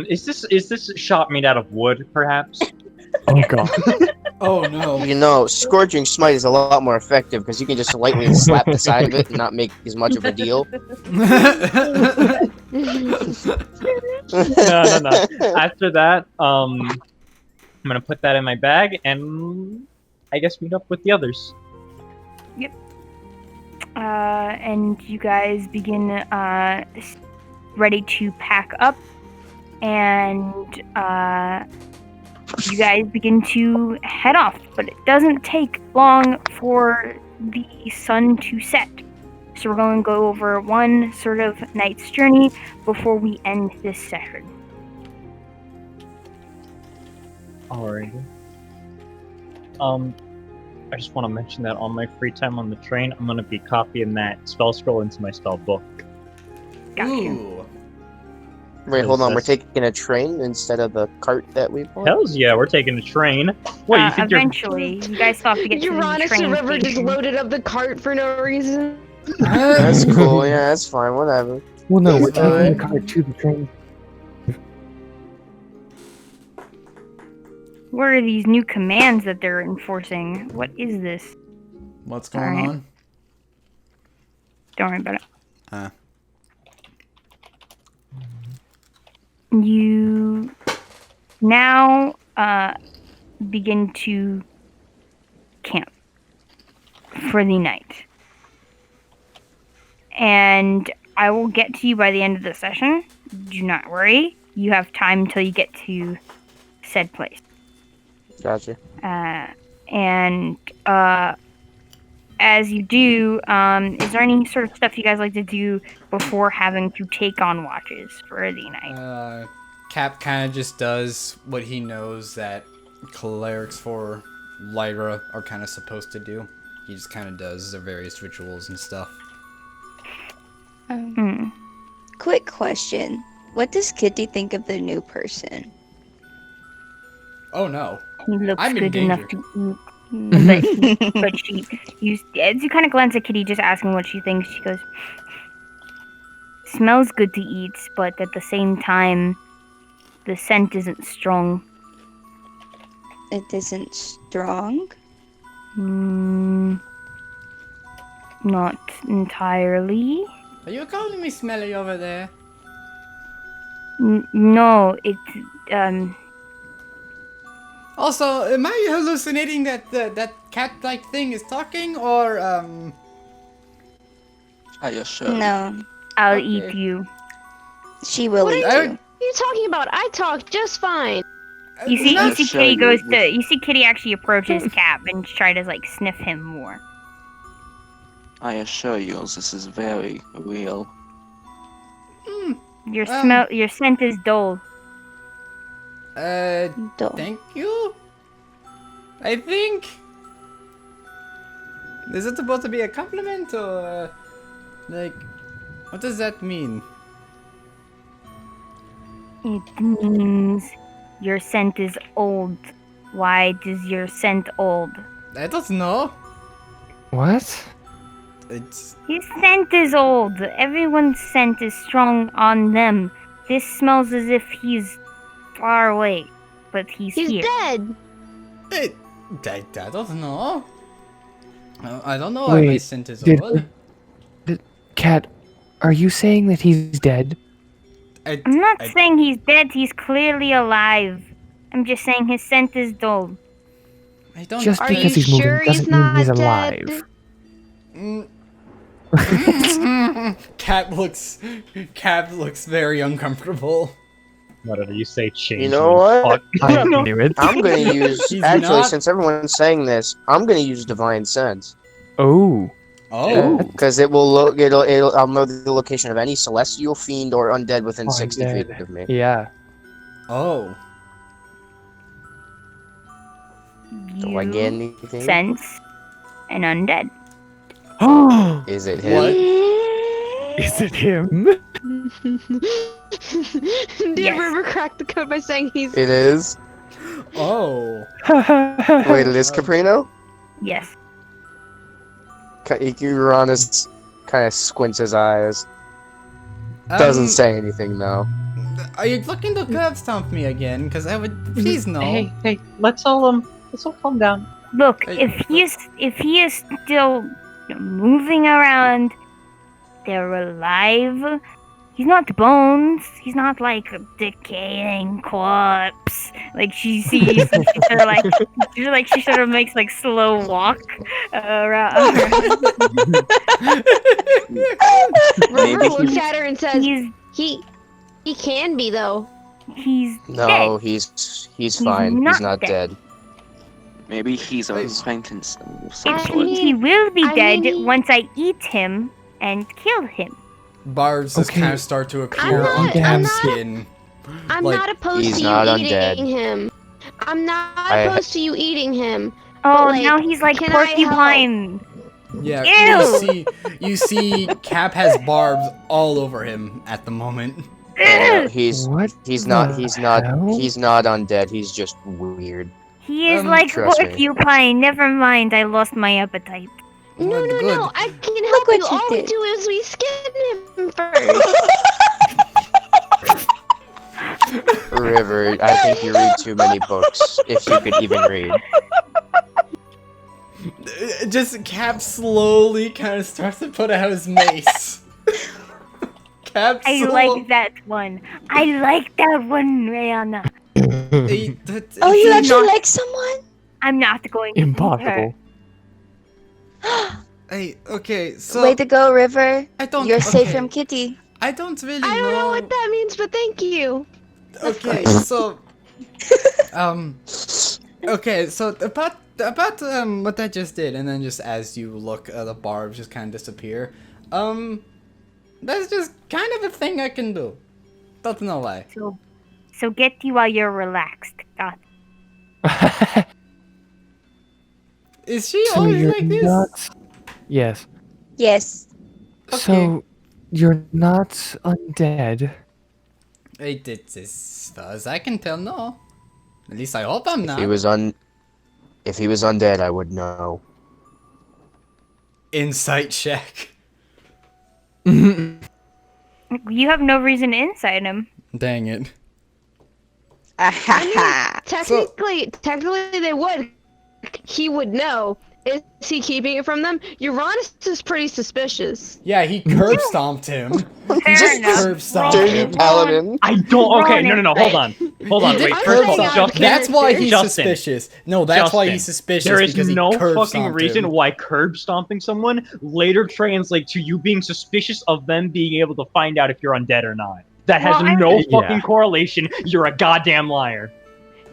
[SPEAKER 6] Is this shop made out of wood, perhaps?
[SPEAKER 5] Oh god.
[SPEAKER 2] Oh no.
[SPEAKER 3] You know, Scorching Smite is a lot more effective because you can just lightly slap the side of it and not make as much of a deal.
[SPEAKER 6] No. After that, I'm gonna put that in my bag and I guess meet up with the others.
[SPEAKER 1] And you guys begin ready to pack up, and you guys begin to head off. But it doesn't take long for the sun to set. So we're going to go over one sort of night's journey before we end this session.
[SPEAKER 6] Alrighty. I just want to mention that on my free time on the train, I'm gonna be copying that spell scroll into my spell book.
[SPEAKER 1] Gotcha.
[SPEAKER 2] Ooh.
[SPEAKER 3] Wait, hold on. We're
[SPEAKER 6] That's-
[SPEAKER 3] taking a train instead of the cart that we bought?
[SPEAKER 6] Hells yeah, we're taking a train. What, you think you're...
[SPEAKER 1] Eventually, you guys still have to get to the
[SPEAKER 4] Uranus
[SPEAKER 1] train
[SPEAKER 4] and River just
[SPEAKER 1] station.
[SPEAKER 4] loaded up the cart for no reason.
[SPEAKER 3] That's cool. Yeah, that's fine. Whatever.
[SPEAKER 5] Well, no, we're
[SPEAKER 3] It's
[SPEAKER 5] taking the
[SPEAKER 3] fine.
[SPEAKER 5] car to the train.
[SPEAKER 1] What are these new commands that they're enforcing? What is this?
[SPEAKER 2] What's going
[SPEAKER 1] Alright.
[SPEAKER 2] on?
[SPEAKER 1] Don't worry about it.
[SPEAKER 2] Huh.
[SPEAKER 1] You now begin to camp for the night. And I will get to you by the end of the session. Do not worry. You have time until you get to said place.
[SPEAKER 3] Gotcha.
[SPEAKER 1] And as you do, is there any sort of stuff you guys like to do before having to take on watches for the night?
[SPEAKER 2] Cap kind of just does what he knows that clerics for Lyra are kind of supposed to do. He just kind of does their various rituals and stuff.
[SPEAKER 8] Quick question. What does Kitty think of the new person?
[SPEAKER 2] Oh no.
[SPEAKER 1] He looks
[SPEAKER 2] I'm in
[SPEAKER 1] good enough
[SPEAKER 2] danger.
[SPEAKER 1] to eat. But as you kind of glance at Kitty, just asking what she thinks, she goes, smells good to eat, but at the same time, the scent isn't strong.
[SPEAKER 8] It isn't strong?
[SPEAKER 1] Not entirely.
[SPEAKER 2] Are you calling me smelly over there?
[SPEAKER 1] No, it's
[SPEAKER 2] Also, am I hallucinating that that cat-like thing is talking, or
[SPEAKER 7] I assure you.
[SPEAKER 8] No,
[SPEAKER 1] I'll
[SPEAKER 2] Okay.
[SPEAKER 1] eat you.
[SPEAKER 8] she will
[SPEAKER 4] What
[SPEAKER 8] eat
[SPEAKER 4] are
[SPEAKER 8] you.
[SPEAKER 4] What are you talking about? I talk just fine.
[SPEAKER 1] You see,
[SPEAKER 7] I'll
[SPEAKER 1] you see,
[SPEAKER 7] show
[SPEAKER 1] Kitty
[SPEAKER 7] you
[SPEAKER 1] goes
[SPEAKER 7] with-
[SPEAKER 1] to. You see, Kitty actually approaches Cap and try to like sniff him more.
[SPEAKER 7] I assure you, this is very real.
[SPEAKER 1] Your
[SPEAKER 2] Um,
[SPEAKER 1] smell, your scent is dull.
[SPEAKER 8] Dull.
[SPEAKER 2] thank you? I think... Is it supposed to be a compliment, or... like... What does that mean?
[SPEAKER 1] It means your scent is old. Why does your scent old?
[SPEAKER 2] I don't know.
[SPEAKER 5] What?
[SPEAKER 2] It's...
[SPEAKER 1] His scent is old. Everyone's scent is strong on them. This smells as if he's far away, but he's
[SPEAKER 4] He's
[SPEAKER 1] here.
[SPEAKER 4] dead.
[SPEAKER 2] I don't know. I don't know why my
[SPEAKER 5] Wait,
[SPEAKER 2] scent is
[SPEAKER 5] did-
[SPEAKER 2] old.
[SPEAKER 5] Cat, are you saying that he's dead?
[SPEAKER 1] I'm not saying he's dead. He's clearly alive. I'm just saying his scent is dull.
[SPEAKER 2] I don't...
[SPEAKER 5] Just
[SPEAKER 4] Are
[SPEAKER 5] because
[SPEAKER 4] you
[SPEAKER 5] he's moving
[SPEAKER 4] sure he's
[SPEAKER 5] doesn't mean he's
[SPEAKER 4] not
[SPEAKER 5] alive.
[SPEAKER 4] dead?
[SPEAKER 2] Cap looks very uncomfortable.
[SPEAKER 6] Whatever you say, change.
[SPEAKER 3] You know what?
[SPEAKER 5] I knew it.
[SPEAKER 3] I'm gonna use
[SPEAKER 2] He's
[SPEAKER 3] actually
[SPEAKER 2] not-
[SPEAKER 3] since everyone's saying this, I'm gonna use divine sense
[SPEAKER 5] Oh.
[SPEAKER 2] Oh.
[SPEAKER 3] because it will I'll know the location of any celestial fiend or undead within 60 feet
[SPEAKER 5] Undead.
[SPEAKER 3] of me.
[SPEAKER 5] Yeah.
[SPEAKER 2] Oh.
[SPEAKER 3] Do I get anything?
[SPEAKER 1] Sense an undead.
[SPEAKER 5] Oh,
[SPEAKER 3] Is it him?
[SPEAKER 2] What?
[SPEAKER 5] is it him?
[SPEAKER 4] Did
[SPEAKER 1] Yes.
[SPEAKER 4] River crack the code by saying he's
[SPEAKER 3] It is.
[SPEAKER 2] Oh.
[SPEAKER 3] Wait, it is Caprino?
[SPEAKER 1] Yes.
[SPEAKER 3] Uranus kind of squints his eyes. Doesn't say anything though.
[SPEAKER 2] Are you looking to curb stomp me again? Because I would please no.
[SPEAKER 6] Hey, let's all calm down.
[SPEAKER 1] Look,
[SPEAKER 2] Hey,
[SPEAKER 1] if he is still moving around, they're alive. He's not bones. He's not like a decaying corpse. Like she sees, she sort of makes like slow walk around.
[SPEAKER 7] Maybe
[SPEAKER 4] River looks
[SPEAKER 7] he's-
[SPEAKER 4] at her and says,
[SPEAKER 1] he's
[SPEAKER 4] he can be though.
[SPEAKER 1] he's
[SPEAKER 3] No,
[SPEAKER 1] dead.
[SPEAKER 3] he's fine.
[SPEAKER 1] not
[SPEAKER 3] He's not
[SPEAKER 1] dead.
[SPEAKER 3] dead.
[SPEAKER 7] Maybe he's a
[SPEAKER 3] Nice.
[SPEAKER 7] Frankenstein of some
[SPEAKER 4] I
[SPEAKER 7] sort.
[SPEAKER 4] mean-
[SPEAKER 1] He will be
[SPEAKER 4] I
[SPEAKER 1] dead
[SPEAKER 4] mean, he-
[SPEAKER 1] once I eat him and kill him.
[SPEAKER 2] Barbs just
[SPEAKER 5] Okay.
[SPEAKER 2] kind of start to appear
[SPEAKER 4] not-
[SPEAKER 2] on
[SPEAKER 5] I'm
[SPEAKER 2] Cap's
[SPEAKER 4] not-
[SPEAKER 2] skin.
[SPEAKER 4] I'm
[SPEAKER 2] Like,
[SPEAKER 4] not opposed
[SPEAKER 3] he's
[SPEAKER 4] to
[SPEAKER 3] not
[SPEAKER 4] you
[SPEAKER 3] undead.
[SPEAKER 4] eating him. I'm not
[SPEAKER 3] I-
[SPEAKER 4] opposed to you eating him.
[SPEAKER 1] Oh,
[SPEAKER 4] like,
[SPEAKER 1] now he's like
[SPEAKER 4] can I help?
[SPEAKER 1] porcupine.
[SPEAKER 2] Yeah,
[SPEAKER 1] Ew!
[SPEAKER 2] you see Cap has barbs all over him at the moment.
[SPEAKER 3] No, he's
[SPEAKER 5] What?
[SPEAKER 3] he's
[SPEAKER 5] the
[SPEAKER 3] not
[SPEAKER 5] hell?
[SPEAKER 3] he's not undead. He's just weird.
[SPEAKER 1] He is
[SPEAKER 2] Um,
[SPEAKER 1] like
[SPEAKER 3] trust me.
[SPEAKER 1] porcupine. Never mind, I lost my appetite.
[SPEAKER 4] No,
[SPEAKER 2] What
[SPEAKER 4] no,
[SPEAKER 2] good.
[SPEAKER 4] no. I can
[SPEAKER 8] Look
[SPEAKER 4] help
[SPEAKER 8] what
[SPEAKER 4] you.
[SPEAKER 8] you
[SPEAKER 4] All we
[SPEAKER 8] did.
[SPEAKER 4] do is we skin him first.
[SPEAKER 3] River, I think you read too many books. If you could even read.
[SPEAKER 2] Just Cap slowly kind of starts to put out his mace. Cap
[SPEAKER 1] I like that one. I like that one, Rihanna.
[SPEAKER 8] Oh, you actually like someone?
[SPEAKER 1] I'm not going to eat her.
[SPEAKER 5] Impossible.
[SPEAKER 2] Hey, okay, so
[SPEAKER 8] Way to go, River.
[SPEAKER 2] I don't.
[SPEAKER 8] You're safe
[SPEAKER 2] okay,
[SPEAKER 8] from Kitty.
[SPEAKER 2] I don't really
[SPEAKER 4] I don't know what that means, but thank you.
[SPEAKER 2] Okay, so okay, so about what I just did, and then just as you look, the barbs just kind of disappear. That's just kind of a thing I can do. Don't know why.
[SPEAKER 1] So get you while you're relaxed. God.
[SPEAKER 2] Is she
[SPEAKER 5] So
[SPEAKER 2] always
[SPEAKER 5] you're
[SPEAKER 2] like this?
[SPEAKER 5] not. Yes.
[SPEAKER 8] Yes.
[SPEAKER 5] So you're not undead.
[SPEAKER 2] It's as far as I can tell, no. At least I hope I'm not.
[SPEAKER 3] If he was undead, I would know.
[SPEAKER 2] Insight check.
[SPEAKER 1] You have no reason to inside him.
[SPEAKER 2] Dang it.
[SPEAKER 8] Ahaha.
[SPEAKER 4] Technically they would. He would know. Is he keeping it from them? Uranus is pretty suspicious.
[SPEAKER 2] Yeah, he curb stomped him. He
[SPEAKER 1] Fair
[SPEAKER 2] just
[SPEAKER 1] enough.
[SPEAKER 2] curb stomped
[SPEAKER 3] Dirty
[SPEAKER 2] him.
[SPEAKER 3] paladin.
[SPEAKER 6] I don't. Okay,
[SPEAKER 1] Ronan,
[SPEAKER 6] no. Hold on. Hold on.
[SPEAKER 2] He did
[SPEAKER 6] Wait.
[SPEAKER 4] I'm
[SPEAKER 6] First of
[SPEAKER 2] curb
[SPEAKER 6] all,
[SPEAKER 4] saying
[SPEAKER 2] stomp.
[SPEAKER 4] out of
[SPEAKER 2] That's why he's
[SPEAKER 6] Justin.
[SPEAKER 2] suspicious. No, that's why he's suspicious
[SPEAKER 6] There is
[SPEAKER 2] because he
[SPEAKER 6] no
[SPEAKER 2] curb
[SPEAKER 6] fucking
[SPEAKER 2] stomped
[SPEAKER 6] reason
[SPEAKER 2] him.
[SPEAKER 6] why curb stomping someone later translate to you being suspicious of them being able to find out if you're undead or not. That has
[SPEAKER 1] Well, I
[SPEAKER 6] no
[SPEAKER 1] mean-
[SPEAKER 6] fucking
[SPEAKER 5] Yeah.
[SPEAKER 6] correlation. You're a goddamn liar.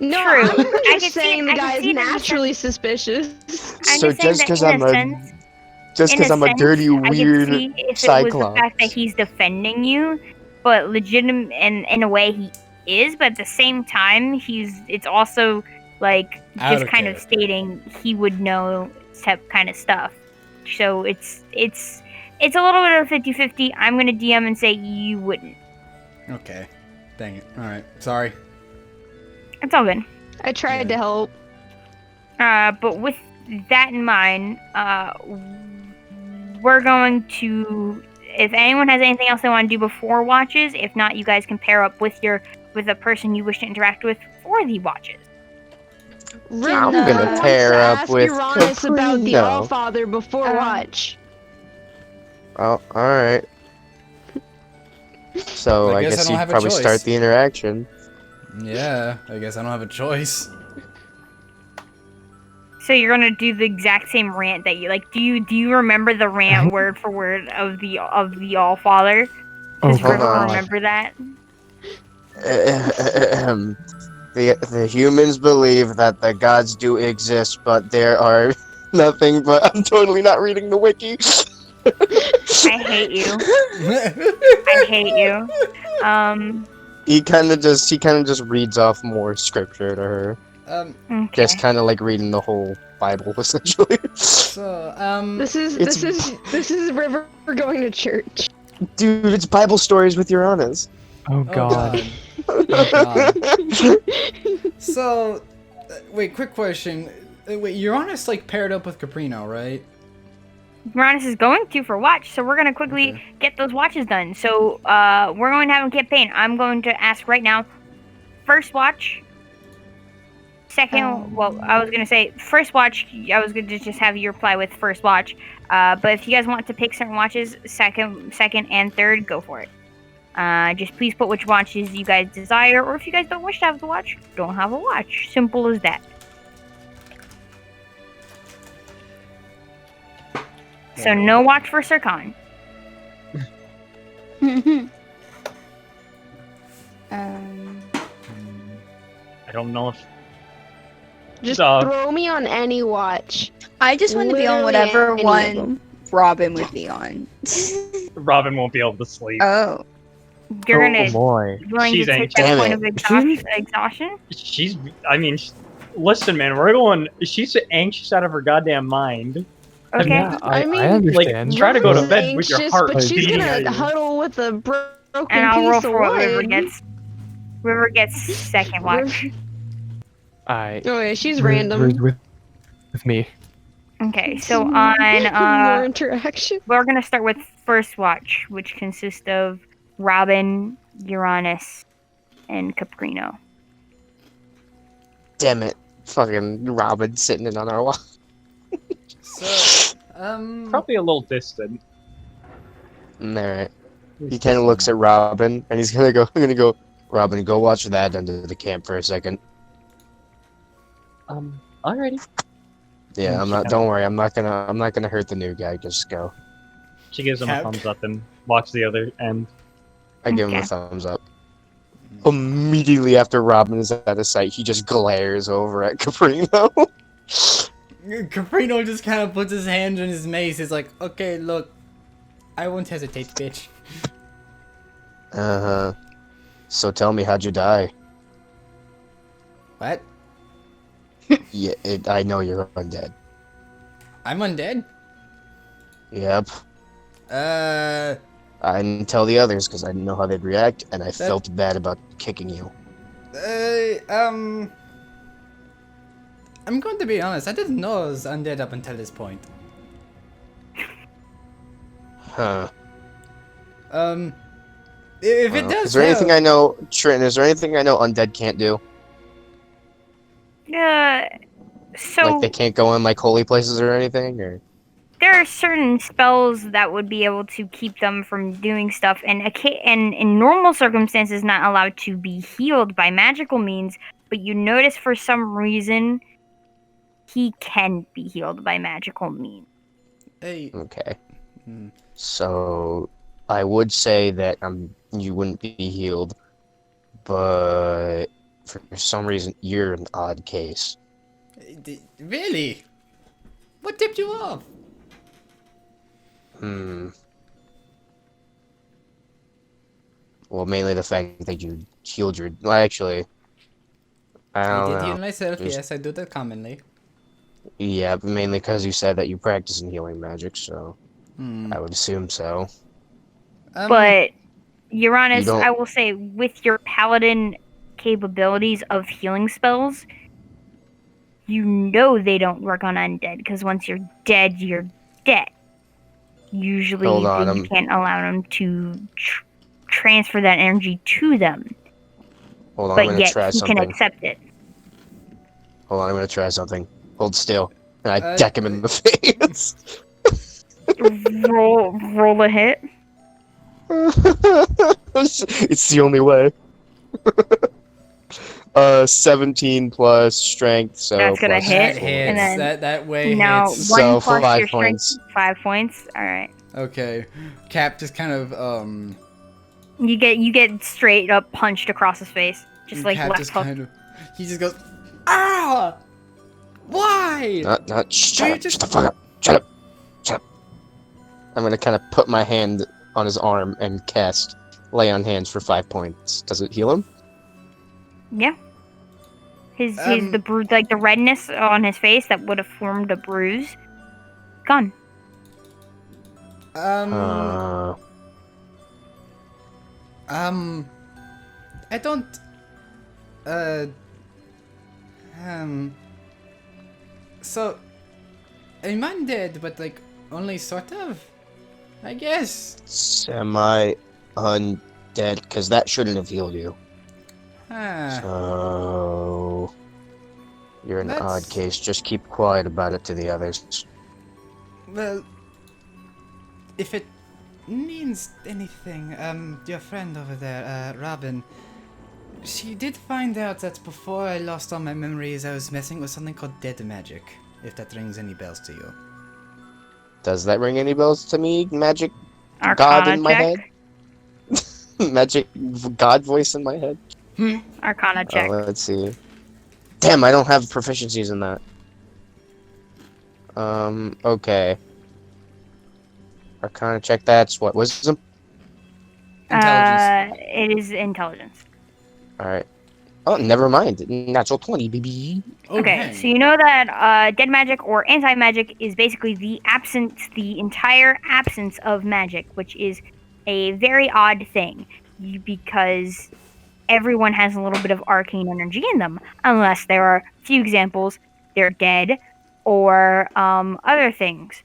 [SPEAKER 4] No,
[SPEAKER 1] True.
[SPEAKER 4] I'm
[SPEAKER 1] I can
[SPEAKER 4] just
[SPEAKER 1] see
[SPEAKER 4] saying
[SPEAKER 1] it-
[SPEAKER 4] the
[SPEAKER 1] I can
[SPEAKER 4] guy is
[SPEAKER 1] see it in the
[SPEAKER 4] naturally suspicious.
[SPEAKER 1] I'm
[SPEAKER 3] So
[SPEAKER 1] just saying
[SPEAKER 3] just
[SPEAKER 1] that
[SPEAKER 3] because
[SPEAKER 1] in
[SPEAKER 3] I'm
[SPEAKER 1] a
[SPEAKER 3] a
[SPEAKER 1] sense,
[SPEAKER 3] just
[SPEAKER 1] in
[SPEAKER 3] because
[SPEAKER 1] a
[SPEAKER 3] I'm a
[SPEAKER 1] sense,
[SPEAKER 3] dirty
[SPEAKER 1] I could
[SPEAKER 3] weird
[SPEAKER 1] see if it was the
[SPEAKER 3] cyclops.
[SPEAKER 1] fact that he's defending you, but legitimate, and in a way he is, but at the same time, it's also like
[SPEAKER 2] Out
[SPEAKER 1] just
[SPEAKER 2] of
[SPEAKER 1] kind of
[SPEAKER 2] character.
[SPEAKER 1] stating he would know type kind of stuff. So it's a little bit of 50-50. I'm gonna DM and say you wouldn't.
[SPEAKER 2] Okay. Dang it. Alright. Sorry.
[SPEAKER 1] It's all good.
[SPEAKER 4] I tried to help.
[SPEAKER 1] But with that in mind, we're going to. If anyone has anything else they want to do before watches, if not, you guys can pair up with the person you wish to interact with for the watches.
[SPEAKER 3] I'm
[SPEAKER 8] Can,
[SPEAKER 3] gonna
[SPEAKER 8] uh,
[SPEAKER 3] pair up
[SPEAKER 4] ask
[SPEAKER 3] with
[SPEAKER 4] Uranus about the
[SPEAKER 3] Caprino.
[SPEAKER 4] Allfather before watch.
[SPEAKER 3] Oh, alright. So
[SPEAKER 2] I
[SPEAKER 3] I
[SPEAKER 2] guess I
[SPEAKER 3] guess
[SPEAKER 2] don't
[SPEAKER 3] you'd
[SPEAKER 2] have a
[SPEAKER 3] probably
[SPEAKER 2] choice.
[SPEAKER 3] start the interaction.
[SPEAKER 2] Yeah, I guess I don't have a choice.
[SPEAKER 1] So you're gonna do the exact same rant that you like. Do you remember the rant word for word of the Allfather?
[SPEAKER 5] Oh
[SPEAKER 1] Does River
[SPEAKER 3] God.
[SPEAKER 1] remember that?
[SPEAKER 3] The humans believe that the gods do exist, but there are nothing but. I'm totally not reading the wiki.
[SPEAKER 1] I hate you. I hate you.
[SPEAKER 3] He kind of just reads off more scripture to her.
[SPEAKER 1] Okay.
[SPEAKER 3] Just kind of like reading the whole Bible essentially.
[SPEAKER 2] So,
[SPEAKER 4] This is River going to church.
[SPEAKER 3] Dude, it's Bible stories with Uranus.
[SPEAKER 5] Oh god.
[SPEAKER 2] Oh god. So, wait, quick question. Wait, Uranus like paired up with Caprino, right?
[SPEAKER 1] Uranus is going to for watch, so we're gonna quickly get those watches done. So we're going to have a campaign. I'm going to ask right now. First watch. Second, well, I was gonna say first watch. I was gonna just have you reply with first watch. But if you guys want to pick certain watches, second, and third, go for it. Just please put which watches you guys desire, or if you guys don't wish to have the watch, don't have a watch. Simple as that. So no watch for Sir Khan.
[SPEAKER 6] I don't know if.
[SPEAKER 4] Just
[SPEAKER 6] Uh,
[SPEAKER 4] throw me on any watch.
[SPEAKER 8] I just want to be on
[SPEAKER 4] Literally
[SPEAKER 8] whatever
[SPEAKER 4] any of
[SPEAKER 8] one
[SPEAKER 4] them.
[SPEAKER 8] Robin would be on.
[SPEAKER 6] Robin won't be able to sleep.
[SPEAKER 8] Oh.
[SPEAKER 1] You're
[SPEAKER 5] Oh
[SPEAKER 1] gonna
[SPEAKER 5] boy.
[SPEAKER 1] willing
[SPEAKER 6] She's
[SPEAKER 1] to
[SPEAKER 6] a-
[SPEAKER 1] take that
[SPEAKER 3] Damn
[SPEAKER 1] point
[SPEAKER 3] it.
[SPEAKER 1] of exhaustion?
[SPEAKER 6] She's. I mean, listen, man. We're going. She's anxious out of her goddamn mind.
[SPEAKER 1] Okay.
[SPEAKER 5] Yeah,
[SPEAKER 4] I mean,
[SPEAKER 5] I understand.
[SPEAKER 6] try to go to
[SPEAKER 4] River's
[SPEAKER 6] bed with your
[SPEAKER 4] anxious,
[SPEAKER 6] heart
[SPEAKER 4] but she's
[SPEAKER 6] beating
[SPEAKER 4] gonna
[SPEAKER 6] at you.
[SPEAKER 4] huddle with a broken
[SPEAKER 1] And I'll roll
[SPEAKER 4] piece of
[SPEAKER 1] for what River
[SPEAKER 4] wood.
[SPEAKER 1] gets. River gets second watch.
[SPEAKER 5] I
[SPEAKER 4] Oh yeah, she's
[SPEAKER 5] River's
[SPEAKER 4] random.
[SPEAKER 5] with me.
[SPEAKER 1] Okay, so
[SPEAKER 4] More
[SPEAKER 1] on
[SPEAKER 4] interaction.
[SPEAKER 1] we're gonna start with first watch, which consists of Robin, Uranus, and Caprino.
[SPEAKER 3] Damn it. Fucking Robin sitting in on our wall.
[SPEAKER 2] So,
[SPEAKER 6] Probably a little distant.
[SPEAKER 3] Alright. He kind of looks at Robin, and he's gonna go, Robin, go watch that under the camp for a second.
[SPEAKER 6] Alrighty.
[SPEAKER 3] Yeah, don't worry, I'm not gonna hurt the new guy, just go.
[SPEAKER 6] She gives him a
[SPEAKER 2] Cap.
[SPEAKER 6] thumbs up and walks the other end.
[SPEAKER 3] I give him a
[SPEAKER 1] Okay.
[SPEAKER 3] thumbs up. Immediately after Robin is out of sight, he just glares over at Caprino.
[SPEAKER 2] Caprino just kind of puts his hand in his mace. He's like, okay, look, I won't hesitate, bitch.
[SPEAKER 3] Uh-huh. So tell me, how'd you die?
[SPEAKER 2] What?
[SPEAKER 3] Yeah, I know you're undead.
[SPEAKER 2] I'm undead?
[SPEAKER 3] Yep. I didn't tell the others because I didn't know how they'd react, and I felt bad about kicking you.
[SPEAKER 2] I'm going to be honest. I didn't know I was undead up until this point.
[SPEAKER 3] Huh.
[SPEAKER 2] If it does
[SPEAKER 3] Is there anything
[SPEAKER 2] help-
[SPEAKER 3] I know, Trin, is there anything I know undead can't do?
[SPEAKER 1] So
[SPEAKER 3] Like they can't go in like holy places or anything, or
[SPEAKER 1] there are certain spells that would be able to keep them from doing stuff, and in normal circumstances not allowed to be healed by magical means. But you notice for some reason he can be healed by magical means.
[SPEAKER 2] Hey.
[SPEAKER 3] okay.
[SPEAKER 2] Hmm.
[SPEAKER 3] So I would say that you wouldn't be healed, but for some reason you're an odd case.
[SPEAKER 2] Really? What tipped you off?
[SPEAKER 3] Well, mainly the fact that you healed your. Well, actually, I
[SPEAKER 2] I
[SPEAKER 3] don't
[SPEAKER 2] did heal
[SPEAKER 3] know.
[SPEAKER 2] myself,
[SPEAKER 3] There's-
[SPEAKER 2] yes, I do that commonly.
[SPEAKER 3] Yeah, but mainly because you said that you practice in healing magic, so
[SPEAKER 2] Hmm.
[SPEAKER 3] I would assume so.
[SPEAKER 1] But
[SPEAKER 3] You
[SPEAKER 1] Uranus,
[SPEAKER 3] don't.
[SPEAKER 1] I will say, with your paladin capabilities of healing spells, you know they don't work on undead, because once you're dead, you're dead. Usually,
[SPEAKER 3] Hold on,
[SPEAKER 1] you can't allow them to transfer that energy to them,
[SPEAKER 3] Hold on, I'm
[SPEAKER 1] but
[SPEAKER 3] gonna
[SPEAKER 1] yet
[SPEAKER 3] try
[SPEAKER 1] he can
[SPEAKER 3] something.
[SPEAKER 1] accept it.
[SPEAKER 3] Hold on, I'm gonna try something. Hold still, and I
[SPEAKER 2] Uh,
[SPEAKER 3] deck him in the face.
[SPEAKER 1] Roll a hit.
[SPEAKER 3] It's the only way. 17 plus strength, so
[SPEAKER 1] That's gonna
[SPEAKER 3] plus
[SPEAKER 1] hit,
[SPEAKER 2] That
[SPEAKER 3] 4.
[SPEAKER 2] hits.
[SPEAKER 1] and then
[SPEAKER 2] That way
[SPEAKER 1] now
[SPEAKER 2] hits.
[SPEAKER 3] So,
[SPEAKER 1] 1 plus
[SPEAKER 3] 5
[SPEAKER 1] your strength,
[SPEAKER 3] points.
[SPEAKER 1] 5 points. All right.
[SPEAKER 2] Okay. Cap just kind of
[SPEAKER 1] You get straight up punched across his face, just like
[SPEAKER 2] Cap
[SPEAKER 1] left
[SPEAKER 2] just
[SPEAKER 1] hook.
[SPEAKER 2] kind of he just goes, ah! Why?
[SPEAKER 3] Not. Shut
[SPEAKER 2] you
[SPEAKER 3] up!
[SPEAKER 2] just-
[SPEAKER 3] Shut the fuck up! Shut up! Shut up! I'm gonna kind of put my hand on his arm and cast Lay on Hands for 5 points. Does it heal him?
[SPEAKER 1] Yeah. His
[SPEAKER 2] Um,
[SPEAKER 1] the bruise, like the redness on his face that would have formed a bruise, gone.
[SPEAKER 3] Uh,
[SPEAKER 2] I don't so I'm undead, but like only sort of, I guess.
[SPEAKER 3] semi undead, because that shouldn't have healed you.
[SPEAKER 2] Ah,
[SPEAKER 3] So you're an
[SPEAKER 2] That's-
[SPEAKER 3] odd case. Just keep quiet about it to the others.
[SPEAKER 2] well, if it means anything, your friend over there, Robin, she did find out that before I lost all my memories, I was messing with something called dead magic, if that rings any bells to you.
[SPEAKER 3] Does that ring any bells to me? Magic God
[SPEAKER 1] Arcana
[SPEAKER 3] in my
[SPEAKER 1] check.
[SPEAKER 3] head? Magic God voice in my head?
[SPEAKER 1] Arcana check.
[SPEAKER 3] Let's see. Damn, I don't have proficiencies in that. Okay. Arcana check, that's what? Wisdom?
[SPEAKER 2] Intelligence.
[SPEAKER 1] It is intelligence.
[SPEAKER 3] Alright. Oh, never mind. Natural 20, baby.
[SPEAKER 2] Oh,
[SPEAKER 1] Okay,
[SPEAKER 2] dang.
[SPEAKER 1] so you know that dead magic or anti-magic is basically the entire absence of magic, which is a very odd thing because everyone has a little bit of arcane energy in them, unless there are a few examples, they're dead or other things.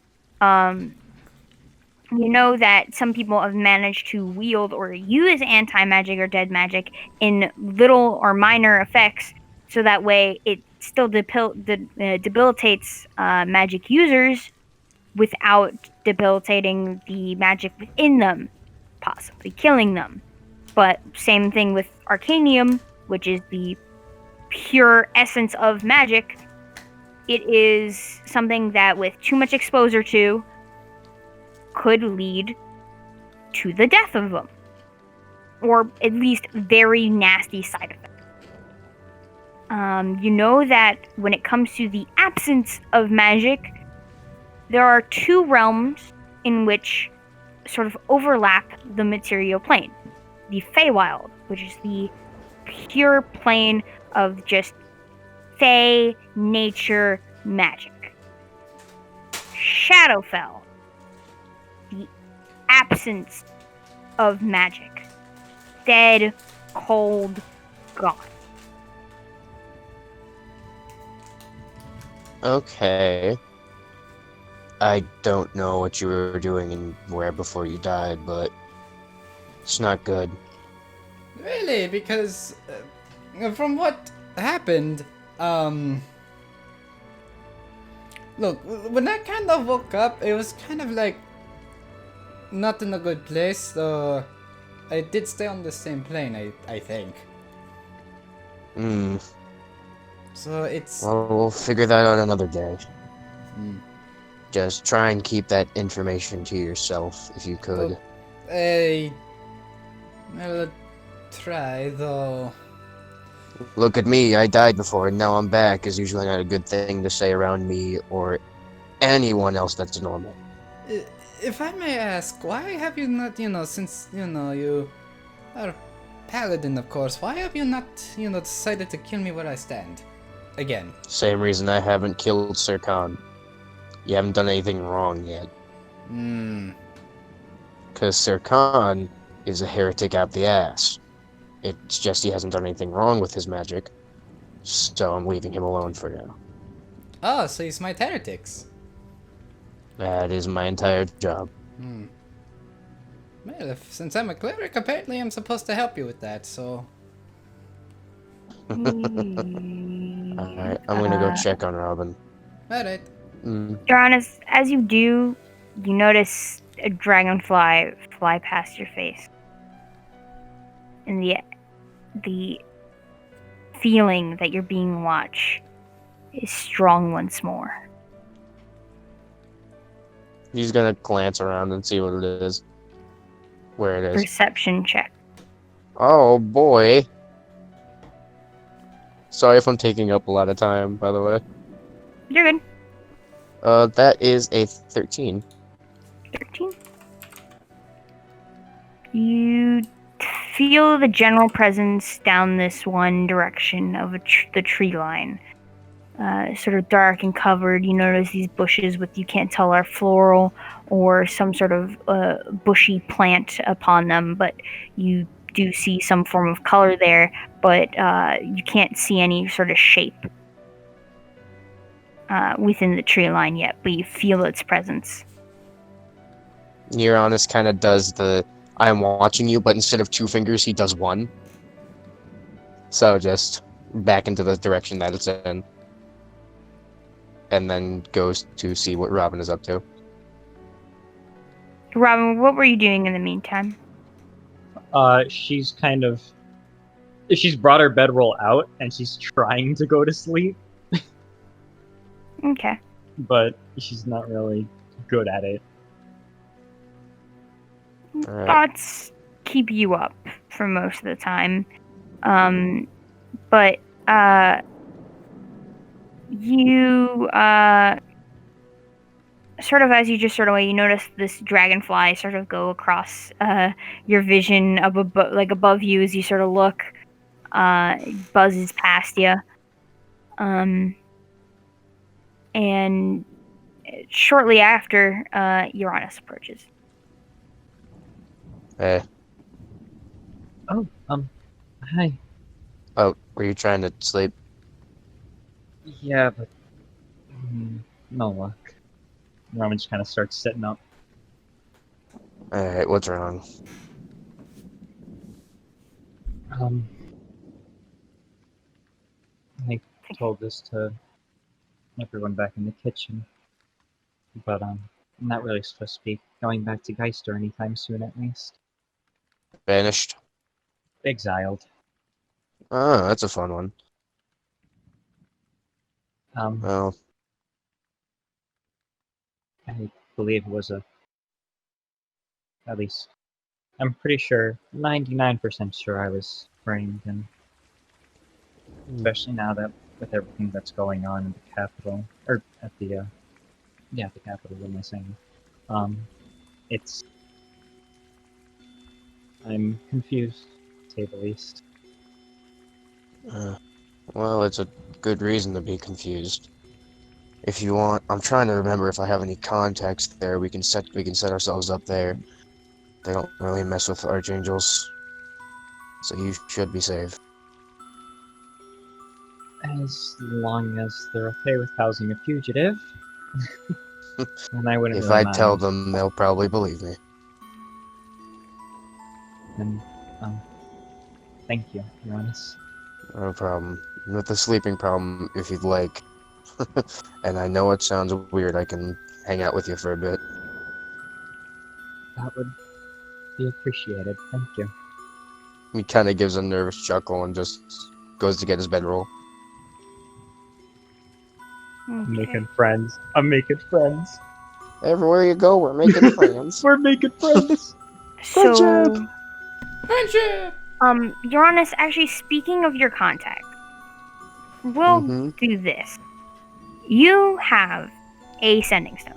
[SPEAKER 1] You know that some people have managed to wield or use anti-magic or dead magic in little or minor effects, so that way it still debilitates magic users without debilitating the magic within them, possibly killing them. But same thing with Arcanium, which is the pure essence of magic. It is something that with too much exposure to could lead to the death of them, or at least very nasty side effects. You know that when it comes to the absence of magic, there are two realms in which sort of overlap the material plane. The Feywild, which is the pure plane of just Fey nature magic. Shadowfell, the absence of magic. Dead, cold, gone.
[SPEAKER 3] Okay. I don't know what you were doing and where before you died, but it's not good.
[SPEAKER 2] Really? Because from what happened, Look, when I kind of woke up, it was kind of like not in a good place, so I did stay on the same plane, I think.
[SPEAKER 3] Hmm.
[SPEAKER 2] So it's...
[SPEAKER 3] Well, we'll figure that out another day.
[SPEAKER 2] Hmm.
[SPEAKER 3] Just try and keep that information to yourself, if you could.
[SPEAKER 2] I'll try, though.
[SPEAKER 3] Look at me, I died before, and now I'm back is usually not a good thing to say around me or anyone else that's normal.
[SPEAKER 2] If I may ask, why have you not, since, you are paladin, of course, why have you not, decided to kill me where I stand? Again.
[SPEAKER 3] Same reason I haven't killed Sir Khan. You haven't done anything wrong yet. Because Sir Khan is a heretic out the ass. It's just he hasn't done anything wrong with his magic, so I'm leaving him alone for now.
[SPEAKER 2] Oh, so you smite heretics.
[SPEAKER 3] That is my entire job.
[SPEAKER 2] Well, since I'm a cleric, apparently I'm supposed to help you with that, so...
[SPEAKER 3] Alright, I'm gonna go check on Robin.
[SPEAKER 2] Alright.
[SPEAKER 1] Uranus, as you do, you notice a dragonfly fly past your face. And the feeling that you're being watched is strong once more.
[SPEAKER 3] He's gonna glance around and see what it is. Where it is.
[SPEAKER 1] Perception check.
[SPEAKER 3] Oh boy. Sorry if I'm taking up a lot of time, by the way.
[SPEAKER 1] You're good.
[SPEAKER 3] That is a 13.
[SPEAKER 1] 13. You feel the general presence down this one direction of the tree line. Sort of dark and covered. You notice these bushes with, you can't tell, are floral or some sort of bushy plant upon them, but you do see some form of color there, but you can't see any sort of shape within the tree line yet, but you feel its presence.
[SPEAKER 3] Uranus kind of does the I'm watching you, but instead of 2 fingers, he does 1. So just back into the direction that it's in. And then goes to see what Robin is up to.
[SPEAKER 1] Robin, what were you doing in the meantime?
[SPEAKER 6] She's brought her bedroll out and she's trying to go to sleep,
[SPEAKER 1] Okay.
[SPEAKER 6] but she's not really good at it.
[SPEAKER 3] Alright.
[SPEAKER 1] Thoughts keep you up for most of the time. But you sort of, as you just sort of you notice this dragonfly sort of go across your vision of above you as you sort of look. It buzzes past you. And shortly after, Uranus approaches.
[SPEAKER 3] Eh.
[SPEAKER 6] Oh, hi.
[SPEAKER 3] Oh, were you trying to sleep?
[SPEAKER 6] Yeah, but no luck. Roman just kind of starts sitting up.
[SPEAKER 3] Alright, what's wrong?
[SPEAKER 6] I told this to everyone back in the kitchen, but I'm not really supposed to be going back to Geister anytime soon, at least.
[SPEAKER 3] Vanished?
[SPEAKER 6] Exiled.
[SPEAKER 3] Oh, that's a fun one. Well,
[SPEAKER 6] I believe it was at least, I'm pretty sure, 99% sure I was framed, and especially now that with everything that's going on in the capital, or at the capital, what am I saying? I'm confused, to say the least.
[SPEAKER 3] well, it's a good reason to be confused. If you want, I'm trying to remember if I have any contacts there. We can set ourselves up there. They don't really mess with archangels, so you should be safe.
[SPEAKER 6] As long as they're okay with housing a fugitive, and I wouldn't
[SPEAKER 3] If
[SPEAKER 6] really
[SPEAKER 3] I
[SPEAKER 6] mind.
[SPEAKER 3] tell them, they'll probably believe me.
[SPEAKER 6] Then, thank you, Uranus.
[SPEAKER 3] No problem. With the sleeping problem, if you'd like, And I know it sounds weird. I can hang out with you for a bit.
[SPEAKER 6] That would be appreciated. Thank you.
[SPEAKER 3] He kind of gives a nervous chuckle and just goes to get his bedroll.
[SPEAKER 6] I'm
[SPEAKER 1] Okay.
[SPEAKER 6] making friends. I'm making friends.
[SPEAKER 3] Everywhere you go, we're making friends.
[SPEAKER 6] We're making friends.
[SPEAKER 1] So,
[SPEAKER 2] Friendship.
[SPEAKER 1] Uranus, actually, speaking of your contact, we'll
[SPEAKER 3] Mhm.
[SPEAKER 1] do this. You have a sending stone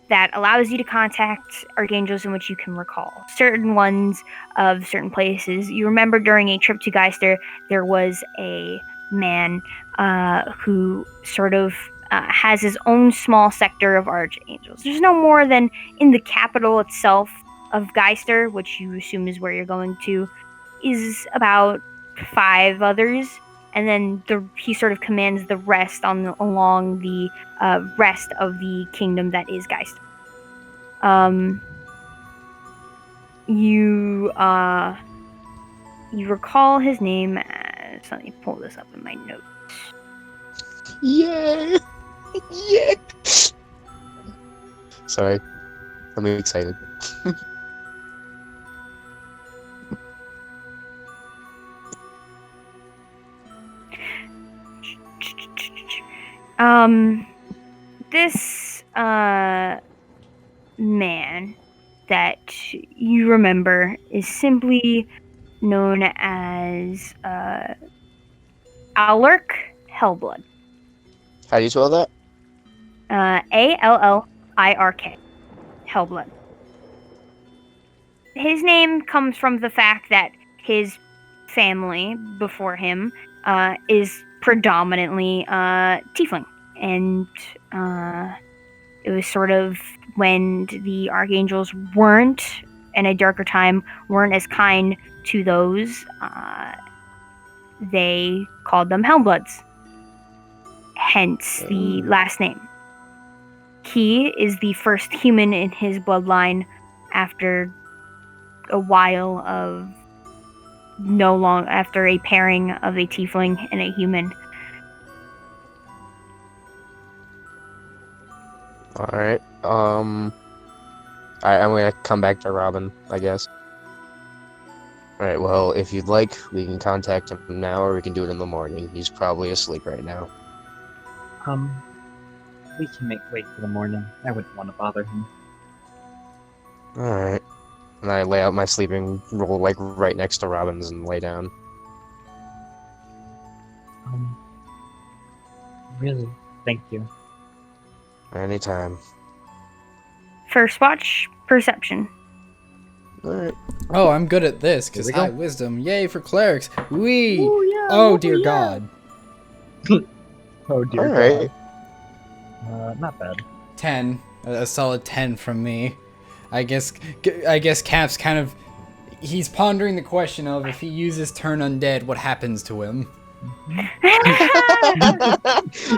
[SPEAKER 1] that allows you to contact archangels in which you can recall certain ones of certain places. You remember during a trip to Geister, there was a man who sort of has his own small sector of archangels. There's no more than in the capital itself of Geister, which you assume is where you're going to, is about 5 others. And then he sort of commands the rest along the rest of the kingdom that is Geister. You recall his name as, let me pull this up in my notes.
[SPEAKER 3] Yay! Yeah! Sorry. I'm excited.
[SPEAKER 1] This man that you remember is simply known as Allirk Hellblood.
[SPEAKER 3] How do you spell that?
[SPEAKER 1] Allirk Hellblood. His name comes from the fact that his family before him is predominantly tiefling, and it was sort of when the archangels weren't, in a darker time, weren't as kind to those, they called them Hellbloods, hence the last name. He is the first human in his bloodline after a while of after a pairing of a tiefling and a human.
[SPEAKER 3] Alright, I'm gonna come back to Robin, I guess. Alright, well, if you'd like, we can contact him now, or we can do it in the morning. He's probably asleep right now.
[SPEAKER 6] We can wait for the morning. I wouldn't want to bother him.
[SPEAKER 3] Alright. And I lay out my sleeping roll, like, right next to Robin's and lay down.
[SPEAKER 6] Really, thank you.
[SPEAKER 3] Anytime.
[SPEAKER 1] First watch, perception.
[SPEAKER 3] Alright.
[SPEAKER 2] Oh, I'm good at this because
[SPEAKER 6] Here we go.
[SPEAKER 2] high wisdom. Yay for clerics. Wee.
[SPEAKER 6] Ooh, yeah,
[SPEAKER 2] Oh
[SPEAKER 6] ooh,
[SPEAKER 2] dear
[SPEAKER 6] yeah.
[SPEAKER 2] God.
[SPEAKER 6] Oh dear
[SPEAKER 3] Alright.
[SPEAKER 6] God. Not bad.
[SPEAKER 2] 10. A solid 10 from me. I guess Cap's kind of, he's pondering the question of if he uses turn undead, what happens to him?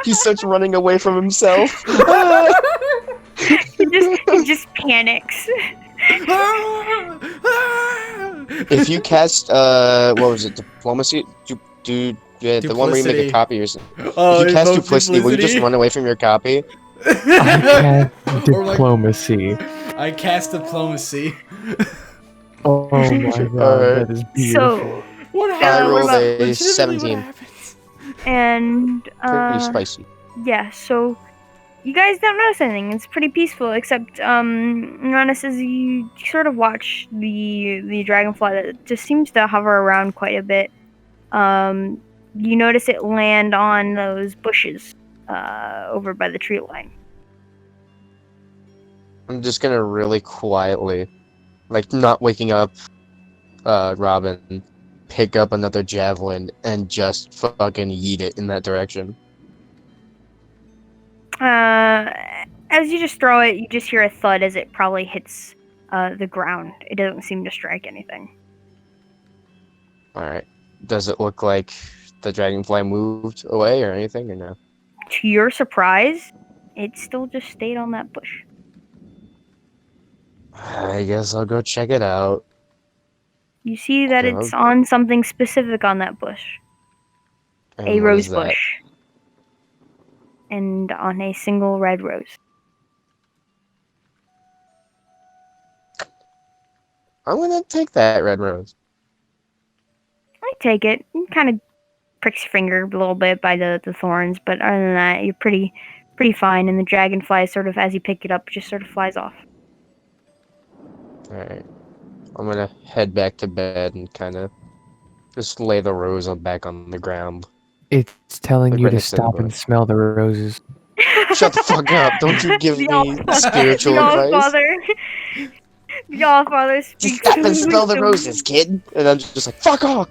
[SPEAKER 3] He starts running away from himself.
[SPEAKER 1] He just panics.
[SPEAKER 3] If you cast, what was it, diplomacy? The one where you make a
[SPEAKER 2] Duplicity.
[SPEAKER 3] copy or something.
[SPEAKER 2] Oh,
[SPEAKER 3] If you cast
[SPEAKER 2] invoke
[SPEAKER 3] duplicity, will you just run away from your copy?
[SPEAKER 5] I cast
[SPEAKER 2] Or like-
[SPEAKER 5] diplomacy.
[SPEAKER 2] I cast diplomacy.
[SPEAKER 5] Oh my god,
[SPEAKER 3] Alright.
[SPEAKER 5] that is beautiful.
[SPEAKER 1] So,
[SPEAKER 2] What
[SPEAKER 3] I
[SPEAKER 2] happens?
[SPEAKER 3] rolled a
[SPEAKER 2] Legitimately, what
[SPEAKER 3] 17.
[SPEAKER 2] happens?
[SPEAKER 1] and
[SPEAKER 3] Pretty spicy.
[SPEAKER 1] yeah, so you guys don't notice anything. It's pretty peaceful, except Rana says you sort of watch the dragonfly that just seems to hover around quite a bit. You notice it land on those bushes over by the tree line.
[SPEAKER 3] I'm just gonna really quietly, like not waking up Robin, pick up another javelin and just fucking yeet it in that direction.
[SPEAKER 1] As you just throw it, you just hear a thud as it probably hits the ground. It doesn't seem to strike anything.
[SPEAKER 3] Alright. Does it look like the dragonfly moved away or anything, or no?
[SPEAKER 1] To your surprise, it still just stayed on that bush.
[SPEAKER 3] I guess I'll go check it out.
[SPEAKER 1] You see that
[SPEAKER 3] Okay,
[SPEAKER 1] it's on something specific on that bush.
[SPEAKER 3] And
[SPEAKER 1] A
[SPEAKER 3] what
[SPEAKER 1] rose
[SPEAKER 3] is that?
[SPEAKER 1] bush. and on a single red rose.
[SPEAKER 3] I'm gonna take that red rose.
[SPEAKER 1] I take it. Kind of pricks your finger a little bit by the thorns, but other than that, you're pretty fine. And the dragonfly sort of, as you pick it up, just sort of flies off.
[SPEAKER 3] Alright. I'm gonna head back to bed and kind of just lay the rose back on the ground.
[SPEAKER 5] It's telling
[SPEAKER 3] Like
[SPEAKER 5] you
[SPEAKER 3] right
[SPEAKER 5] to
[SPEAKER 3] next to the
[SPEAKER 5] stop and
[SPEAKER 3] book.
[SPEAKER 5] smell the roses.
[SPEAKER 3] Shut the fuck up! Don't you give me spiritual
[SPEAKER 1] the
[SPEAKER 3] advice.
[SPEAKER 1] Allfather. The Allfather
[SPEAKER 3] Just
[SPEAKER 1] speaks.
[SPEAKER 3] stop and smell the roses, kid! And I'm just like, fuck off!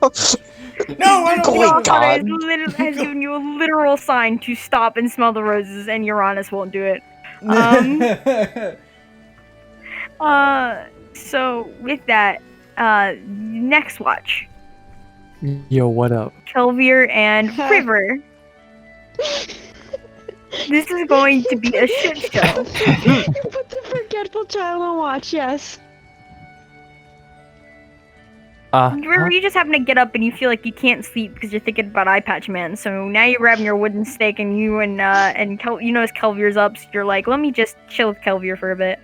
[SPEAKER 2] No, I
[SPEAKER 1] The
[SPEAKER 2] don't
[SPEAKER 3] Going,
[SPEAKER 2] want
[SPEAKER 1] Allfather
[SPEAKER 3] God.
[SPEAKER 1] has given you a literal sign to stop and smell the roses, and Uranus won't do it. So with that, next watch,
[SPEAKER 5] Yo, what up?
[SPEAKER 1] Kelvier and River. This is going to be a shit show.
[SPEAKER 4] You put the forgetful child on watch, yes.
[SPEAKER 1] River, you just happen to get up and you feel like you can't sleep because you're thinking about Eye Patch Man. So now you're grabbing your wooden stake and you and you notice Kelvier's up. So you're like, let me just chill with Kelvier for a bit.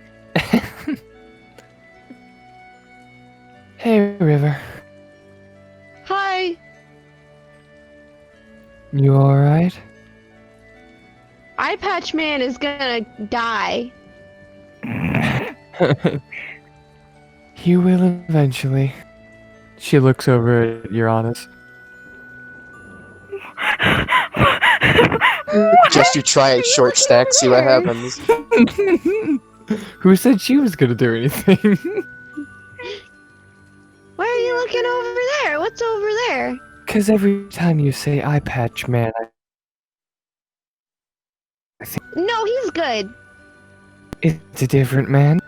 [SPEAKER 5] Hey, River.
[SPEAKER 4] Hi.
[SPEAKER 5] You alright?
[SPEAKER 4] Eye Patch Man is gonna die.
[SPEAKER 5] He will eventually. She looks over at Uranus.
[SPEAKER 3] Just you try a short stack, see what happens.
[SPEAKER 5] Who said she was gonna do anything?
[SPEAKER 4] Why are you looking over there? What's over there?
[SPEAKER 5] Because every time you say Eye Patch Man,
[SPEAKER 4] No, he's good.
[SPEAKER 5] it's a different man.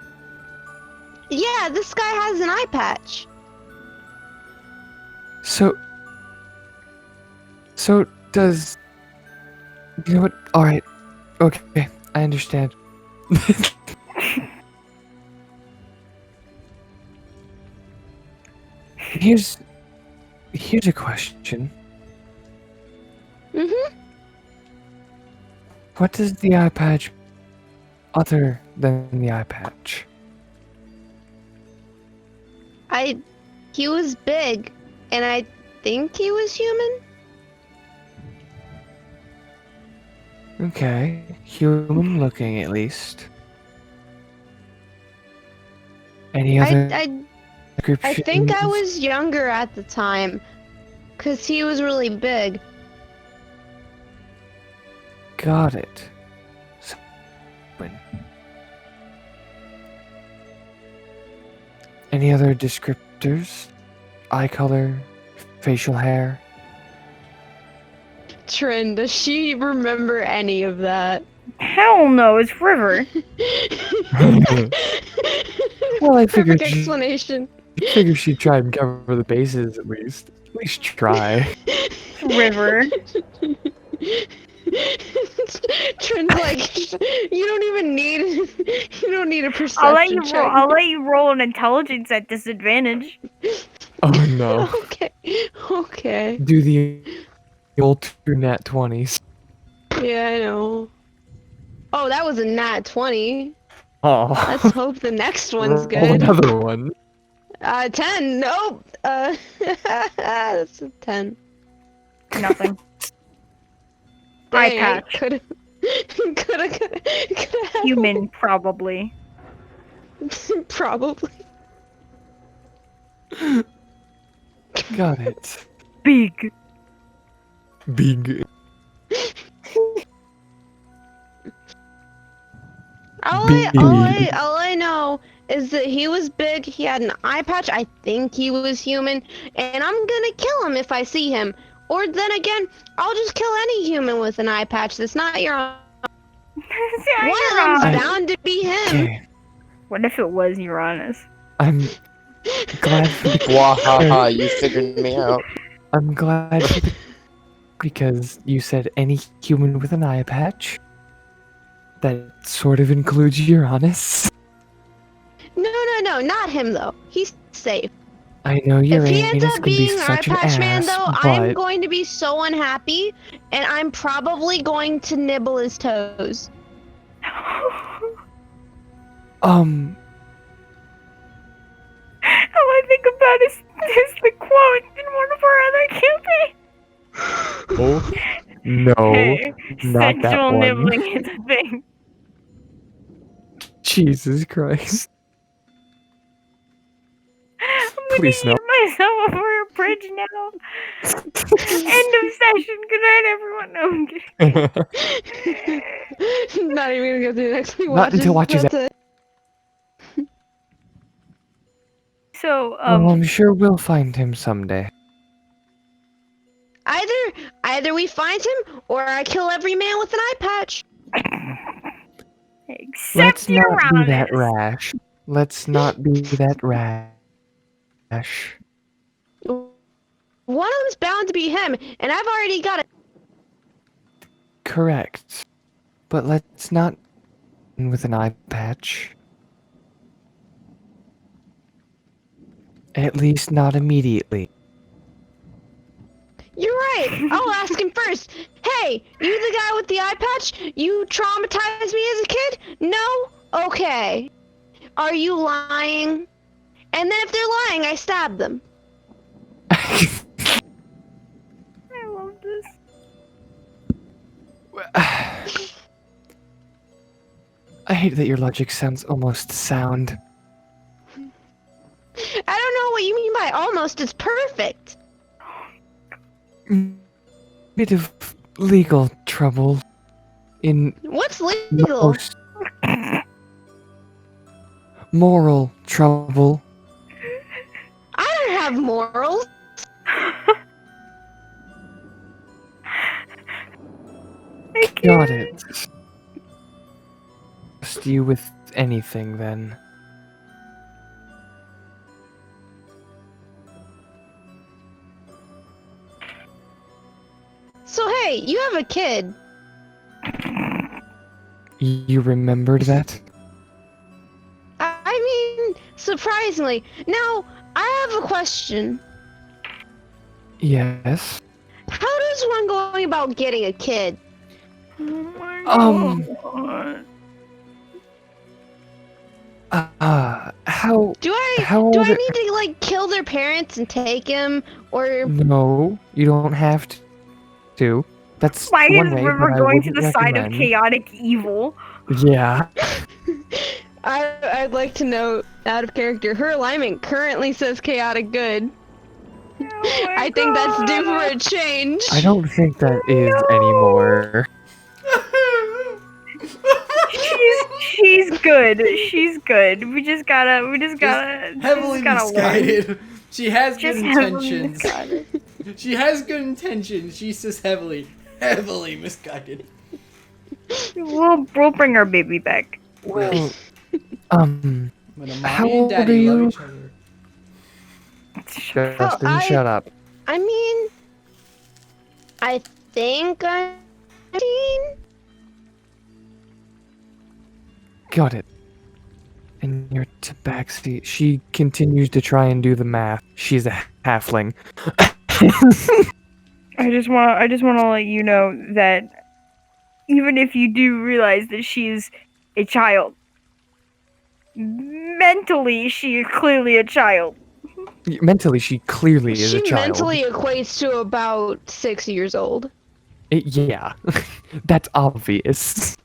[SPEAKER 4] Yeah, this guy has an eye patch.
[SPEAKER 5] So does... You know what? Alright. Okay, I understand. Here's a question.
[SPEAKER 4] Mm-hmm.
[SPEAKER 5] What does the eye patch other than the eye patch?
[SPEAKER 4] He was big, and I think he was human.
[SPEAKER 5] Okay, human looking at least. Any other
[SPEAKER 4] I
[SPEAKER 5] descriptions?
[SPEAKER 4] think I was younger at the time, cause he was really big.
[SPEAKER 5] Got it. So, when? Any other descriptors? Eye color, facial hair?
[SPEAKER 4] Trin, does she remember any of that?
[SPEAKER 1] Hell no, it's River.
[SPEAKER 5] Well, I figured
[SPEAKER 4] Perfect explanation.
[SPEAKER 5] she'd try and cover the bases at least. At least try.
[SPEAKER 1] River.
[SPEAKER 4] Trin's like, you don't need a perception
[SPEAKER 1] I'll let you
[SPEAKER 4] check.
[SPEAKER 1] roll. I'll let you roll an intelligence at disadvantage.
[SPEAKER 5] Oh no.
[SPEAKER 4] Okay.
[SPEAKER 5] Do the old two nat 20s.
[SPEAKER 4] Yeah, I know. Oh, that was a nat 20.
[SPEAKER 5] Oh.
[SPEAKER 4] Let's hope the next one's
[SPEAKER 5] Roll
[SPEAKER 4] good.
[SPEAKER 5] another one.
[SPEAKER 4] 10. Nope. That's a 10.
[SPEAKER 1] Nothing. Eye
[SPEAKER 4] Dang,
[SPEAKER 1] patch.
[SPEAKER 4] Could
[SPEAKER 1] Human, probably.
[SPEAKER 4] Probably.
[SPEAKER 5] Got it.
[SPEAKER 1] Big.
[SPEAKER 5] Big.
[SPEAKER 4] All I know is that he was big, he had an eye patch, I think he was human, and I'm gonna kill him if I see him. Or then again, I'll just kill any human with an eye patch that's not your own. One of them's bound to be him.
[SPEAKER 5] Okay.
[SPEAKER 1] What if it was Uranus?
[SPEAKER 5] I'm glad
[SPEAKER 3] Wahaha, you figured me out.
[SPEAKER 5] I'm glad because you said any human with an eye patch. That sort of includes Uranus.
[SPEAKER 4] No, not him though. He's safe.
[SPEAKER 5] I know
[SPEAKER 4] If he ends
[SPEAKER 5] Uranus
[SPEAKER 4] up
[SPEAKER 5] can be
[SPEAKER 4] being Eye
[SPEAKER 5] such an
[SPEAKER 4] Patch Man,
[SPEAKER 5] ass,
[SPEAKER 4] though, I'm
[SPEAKER 5] but
[SPEAKER 4] going to be so unhappy, and I'm probably going to nibble his toes.
[SPEAKER 1] All I think about is the quote in one of our other campaigns.
[SPEAKER 5] oh no,
[SPEAKER 1] Hey,
[SPEAKER 5] not that
[SPEAKER 1] sensual
[SPEAKER 5] one.
[SPEAKER 1] nibbling is a thing.
[SPEAKER 5] Jesus Christ!
[SPEAKER 1] I'm gonna
[SPEAKER 5] Please no.
[SPEAKER 1] eat myself over a bridge now. End of session. Good night, everyone. No, I'm kidding.
[SPEAKER 4] Not even gonna go through the next few
[SPEAKER 5] Not until watches
[SPEAKER 4] That's it.
[SPEAKER 1] So,
[SPEAKER 5] Well, I'm sure we'll find him someday.
[SPEAKER 4] Either we find him, or I kill every man with an eye patch.
[SPEAKER 1] except
[SPEAKER 5] Let's not be that
[SPEAKER 1] Uranus.
[SPEAKER 5] rash. Let's not be that rash.
[SPEAKER 4] One of them's bound to be him, and I've already got it.
[SPEAKER 5] Correct. But let's not with an eye patch. At least not immediately.
[SPEAKER 4] You're right. I'll ask him first. Hey, you the guy with the eye patch? You traumatized me as a kid? No? Okay. Are you lying? And then if they're lying, I stab them.
[SPEAKER 1] I love this.
[SPEAKER 5] I hate that your logic sounds almost sound.
[SPEAKER 4] I don't know what you mean by almost. It's perfect.
[SPEAKER 5] Bit of legal trouble in
[SPEAKER 4] What's legal?
[SPEAKER 5] most moral trouble.
[SPEAKER 4] I don't have morals.
[SPEAKER 1] I can't.
[SPEAKER 5] Got it. Trust you with anything then.
[SPEAKER 4] So hey, you have a kid.
[SPEAKER 5] You remembered that?
[SPEAKER 4] I mean, surprisingly. Now, I have a question.
[SPEAKER 5] Yes.
[SPEAKER 4] How does one go about getting a kid?
[SPEAKER 1] Oh my
[SPEAKER 5] Um,
[SPEAKER 1] God.
[SPEAKER 5] how?
[SPEAKER 4] Do I
[SPEAKER 5] How
[SPEAKER 4] do
[SPEAKER 5] old
[SPEAKER 4] I
[SPEAKER 5] are-
[SPEAKER 4] need to like kill their parents and take him, or
[SPEAKER 5] No, you don't have to. That's
[SPEAKER 1] Why
[SPEAKER 5] one
[SPEAKER 1] is
[SPEAKER 5] way,
[SPEAKER 1] River
[SPEAKER 5] but I
[SPEAKER 1] going to
[SPEAKER 5] wouldn't
[SPEAKER 1] the side of
[SPEAKER 5] recommend.
[SPEAKER 1] chaotic evil?
[SPEAKER 5] Yeah.
[SPEAKER 4] I'd like to note out of character, her alignment currently says chaotic good.
[SPEAKER 1] Oh my
[SPEAKER 4] I think that's due for
[SPEAKER 1] God.
[SPEAKER 4] a change.
[SPEAKER 5] I don't think that is
[SPEAKER 1] No.
[SPEAKER 5] anymore.
[SPEAKER 1] She's good. She's good. We just gotta
[SPEAKER 2] Heavily misguided. She has good
[SPEAKER 1] Just heavily
[SPEAKER 2] intentions.
[SPEAKER 1] misguided.
[SPEAKER 2] She has good intentions. She's just heavily misguided.
[SPEAKER 1] We'll bring our baby back.
[SPEAKER 5] Well,
[SPEAKER 2] When a
[SPEAKER 5] how
[SPEAKER 2] mommy and
[SPEAKER 5] old are
[SPEAKER 2] daddy love
[SPEAKER 5] you?
[SPEAKER 2] each other.
[SPEAKER 5] Justin, shut up.
[SPEAKER 4] I mean, I think I'm 19.
[SPEAKER 5] Got it. And your tabaxi. She continues to try and do the math. She's a halfling.
[SPEAKER 1] I just want to let you know that even if you do realize that she's a child, mentally she is clearly a child.
[SPEAKER 5] Mentally, she clearly is a
[SPEAKER 4] She
[SPEAKER 5] child.
[SPEAKER 4] mentally equates to about 6 years old.
[SPEAKER 5] Yeah, that's obvious.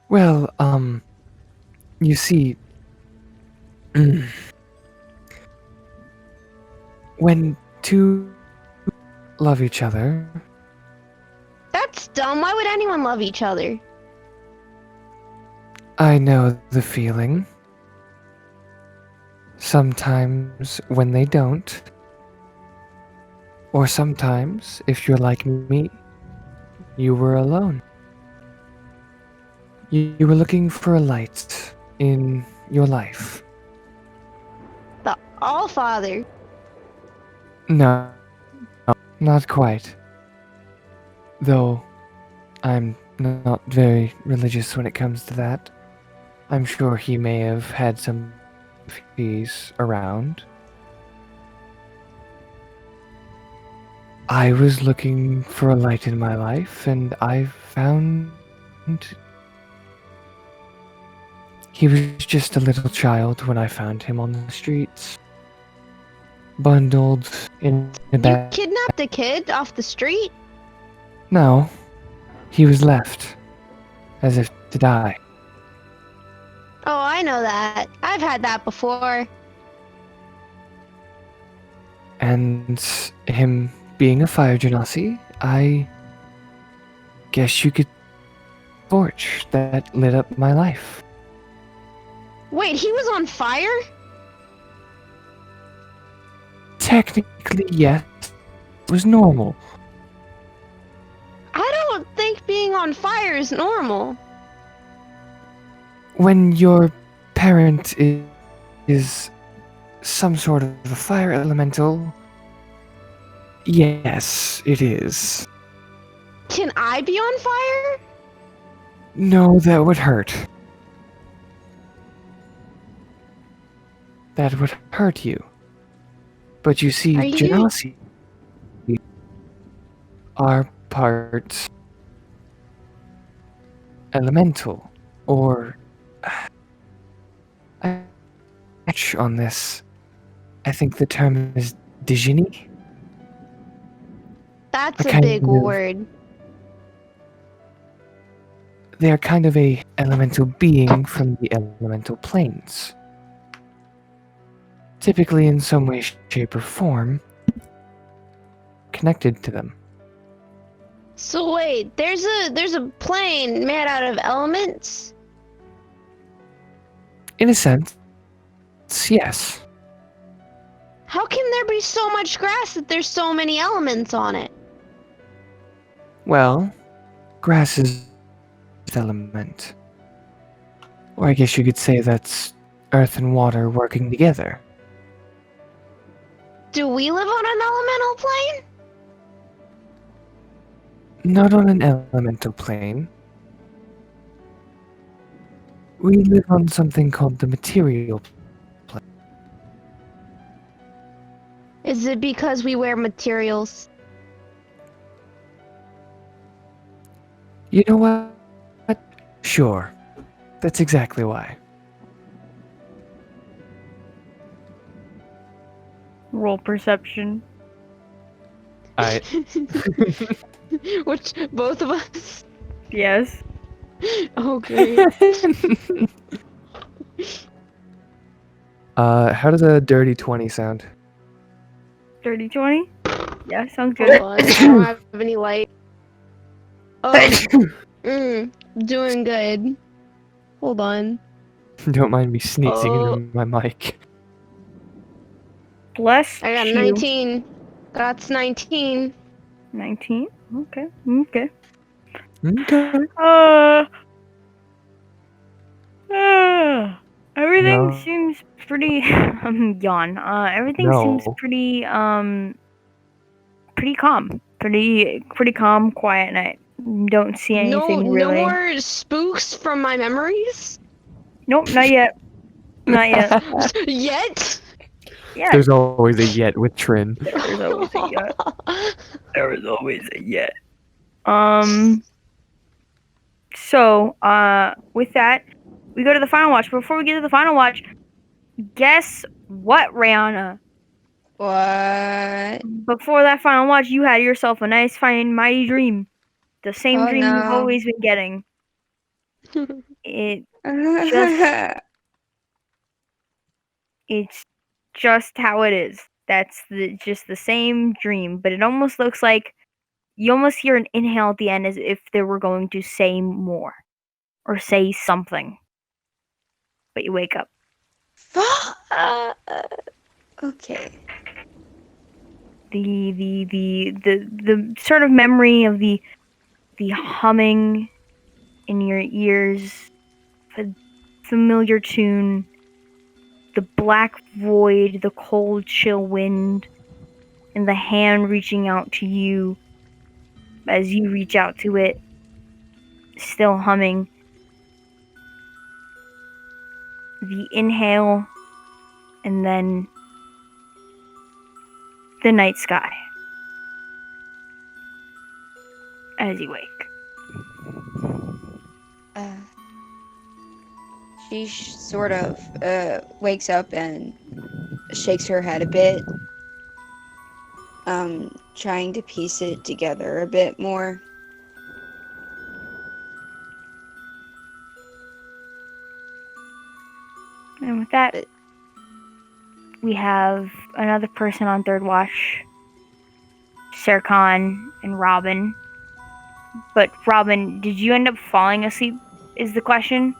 [SPEAKER 5] Well, you see, when two love each other,
[SPEAKER 4] That's dumb. Why would anyone love each other?
[SPEAKER 5] I know the feeling. Sometimes when they don't, or sometimes, if you're like me, you were alone. You were looking for a light in your life.
[SPEAKER 4] The Allfather.
[SPEAKER 5] No, not quite. Though I'm not very religious when it comes to that. I'm sure he may have had something he's around. I was looking for a light in my life, and I found he was just a little child when I found him on the streets, bundled in a
[SPEAKER 4] You
[SPEAKER 5] bag.
[SPEAKER 4] kidnapped a kid off the street?
[SPEAKER 5] No, he was left, as if to die.
[SPEAKER 4] Oh, I know that. I've had that before.
[SPEAKER 5] And him being a fire genasi, I guess you could torch that lit up my life.
[SPEAKER 4] Wait, he was on fire?
[SPEAKER 5] Technically, yes, it was normal.
[SPEAKER 4] I don't think being on fire is normal.
[SPEAKER 5] When your parent is some sort of a fire elemental, yes, it is.
[SPEAKER 4] Can I be on fire?
[SPEAKER 5] No, that would hurt. That would hurt you. But you see,
[SPEAKER 4] Are you-
[SPEAKER 5] genasi are part elemental, or I on this. I think the term is Dijini.
[SPEAKER 4] That's a
[SPEAKER 5] kind
[SPEAKER 4] big
[SPEAKER 5] of-
[SPEAKER 4] word.
[SPEAKER 5] They are kind of a elemental being from the elemental planes. Typically in some way, shape, or form connected to them.
[SPEAKER 4] So wait, there's a plane made out of elements?
[SPEAKER 5] In a sense, yes.
[SPEAKER 4] How can there be so much grass if there's so many elements on it?
[SPEAKER 5] Well, grass is an element. Or I guess you could say that's earth and water working together.
[SPEAKER 4] Do we live on an elemental plane?
[SPEAKER 5] Not on an elemental plane. We live on something called the material.
[SPEAKER 4] Is it because we wear materials?
[SPEAKER 5] You know what? Sure. That's exactly why.
[SPEAKER 1] Roll perception.
[SPEAKER 5] I
[SPEAKER 4] Which, both of us?
[SPEAKER 1] Yes.
[SPEAKER 4] Oh, great.
[SPEAKER 5] How does a dirty 20 sound?
[SPEAKER 1] Dirty 20? Yeah, sounds
[SPEAKER 4] Hold
[SPEAKER 1] good.
[SPEAKER 4] on, I don't have any light. Oh, doing good. Hold on.
[SPEAKER 5] Don't mind me sneezing
[SPEAKER 4] Oh.
[SPEAKER 5] into my mic.
[SPEAKER 1] Bless
[SPEAKER 4] I got
[SPEAKER 1] you.
[SPEAKER 4] 19. That's 19.
[SPEAKER 1] 19? Okay. Okay.
[SPEAKER 5] Okay.
[SPEAKER 1] Everything
[SPEAKER 5] No.
[SPEAKER 1] seems pretty yawn. Everything seems
[SPEAKER 5] No.
[SPEAKER 1] pretty pretty calm. Pretty calm, quiet night. Don't see anything
[SPEAKER 4] No
[SPEAKER 1] really.
[SPEAKER 4] more spooks from my memories?
[SPEAKER 1] Nope, not yet. Not yet.
[SPEAKER 4] Yet?
[SPEAKER 1] Yeah,
[SPEAKER 5] There's always a yet with Trin.
[SPEAKER 1] there's always a yet. There is always a yet. So, with that, we go to the final watch. Before we get to the final watch, guess what, Rihanna?
[SPEAKER 8] What?
[SPEAKER 1] Before that final watch, you had yourself a nice, fine, mighty dream. The same
[SPEAKER 8] Oh,
[SPEAKER 1] dream you've
[SPEAKER 8] no.
[SPEAKER 1] always been getting. It's just how it is. That's just the same dream, but it almost looks like you almost hear an inhale at the end as if they were going to say more or say something. But you wake up.
[SPEAKER 8] Okay.
[SPEAKER 1] The sort of memory of the humming in your ears, the familiar tune, the black void, the cold chill wind, and the hand reaching out to you as you reach out to it, still humming. The inhale and then the night sky as you wake.
[SPEAKER 8] She sort of wakes up and shakes her head a bit, trying to piece it together a bit more.
[SPEAKER 1] And with that, we have another person on third watch, Serkan and Robin. But Robin, did you end up falling asleep is the question?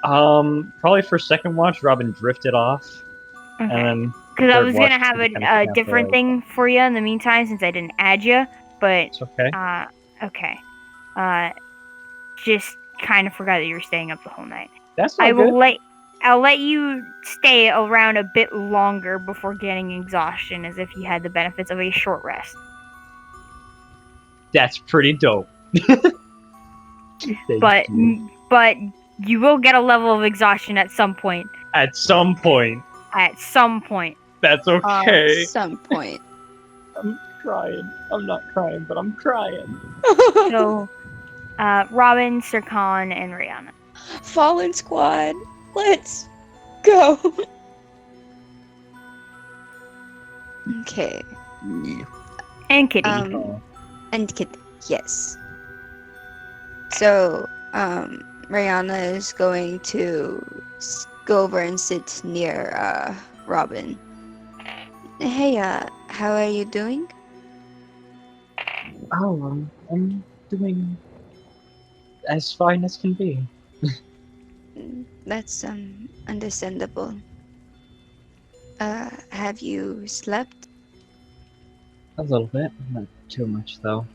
[SPEAKER 6] Probably for second watch, Robin drifted off, and
[SPEAKER 1] Okay.
[SPEAKER 6] then
[SPEAKER 1] Because I
[SPEAKER 6] third
[SPEAKER 1] was
[SPEAKER 6] watch,
[SPEAKER 1] going to have
[SPEAKER 6] she kinda
[SPEAKER 1] a
[SPEAKER 6] came out
[SPEAKER 1] different
[SPEAKER 6] there.
[SPEAKER 1] thing for you in the meantime since I didn't add you. But,
[SPEAKER 6] It's okay.
[SPEAKER 1] okay. Just kind of forgot that you were staying up the whole night.
[SPEAKER 6] That's not good.
[SPEAKER 1] I'll let you stay around a bit longer before getting exhaustion, as if you had the benefits of a short rest.
[SPEAKER 6] That's pretty dope.
[SPEAKER 1] But you will get a level of exhaustion at some point.
[SPEAKER 6] At some point.
[SPEAKER 1] At some point.
[SPEAKER 6] That's okay.
[SPEAKER 8] At some point.
[SPEAKER 6] I'm crying. I'm not crying, but I'm crying.
[SPEAKER 1] So, Robin, Serkan, and Rihanna.
[SPEAKER 8] Fallen Squad, let's go. Okay.
[SPEAKER 1] And Kitty.
[SPEAKER 8] And Kid, yes. So, Rihanna is going to go over and sit near Robin. Hey, how are you doing?
[SPEAKER 6] Oh, I'm doing as fine as can be.
[SPEAKER 8] That's understandable. Have you slept?
[SPEAKER 6] A little bit, not too much though.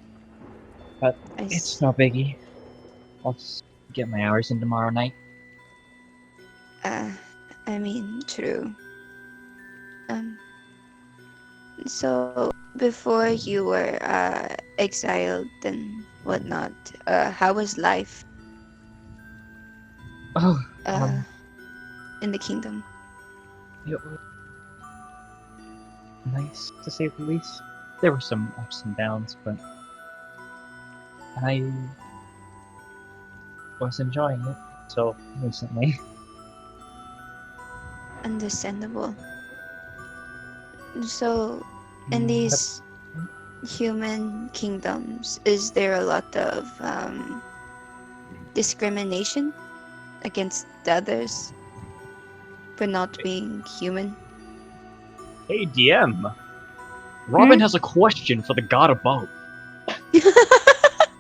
[SPEAKER 6] But it's no biggie. I'll just get my hours in tomorrow night.
[SPEAKER 8] I mean, true. So before you were exiled and whatnot, how was life
[SPEAKER 6] Oh,
[SPEAKER 8] in the kingdom?
[SPEAKER 6] it was nice to say the least. There were some ups and downs, but I was enjoying it until recently.
[SPEAKER 8] Understandable. So, in these human kingdoms, is there a lot of discrimination against the others for not being human?
[SPEAKER 6] Hey DM, Robin has a question for the god above.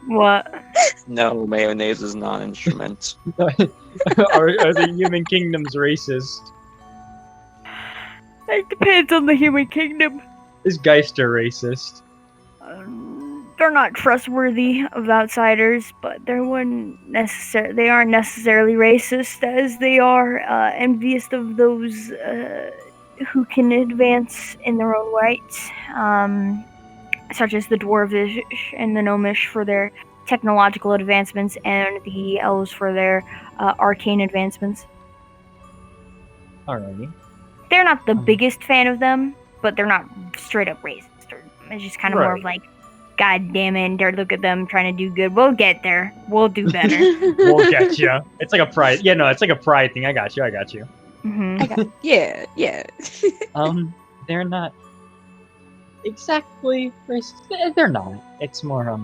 [SPEAKER 1] What?
[SPEAKER 7] No, mayonnaise is not an instrument.
[SPEAKER 6] are the human kingdoms racist?
[SPEAKER 1] It depends on the human kingdom.
[SPEAKER 6] Is Geister racist?
[SPEAKER 1] They're not trustworthy of outsiders, but they aren't necessarily racist, as they are envious of those who can advance in their own right, such as the Dwarvish and the Gnomish for their technological advancements, and the Elves for their arcane advancements.
[SPEAKER 6] Alrighty.
[SPEAKER 1] They're not the biggest fan of them, but they're not straight up racist. It's just kind of more of like, God damn it, and look at them trying to do good. We'll get there. We'll do better.
[SPEAKER 6] We'll get you. It's like a pride. Yeah, no, it's like a pride thing. I got you.
[SPEAKER 1] Mm-hmm.
[SPEAKER 8] Yeah.
[SPEAKER 6] They're not exactly racist. They're not. It's more,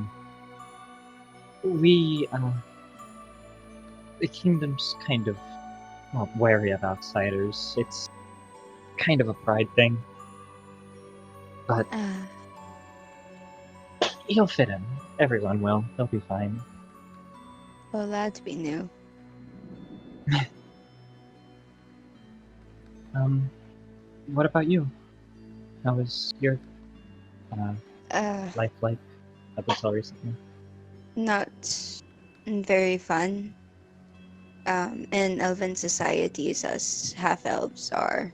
[SPEAKER 6] the kingdom's kind of wary of outsiders. It's kind of a pride thing. But he'll fit in. Everyone will. They'll be fine.
[SPEAKER 8] Well, that'd be new.
[SPEAKER 6] What about you? How was your life like up until recently?
[SPEAKER 8] Not very fun. In elven societies, us half-elves are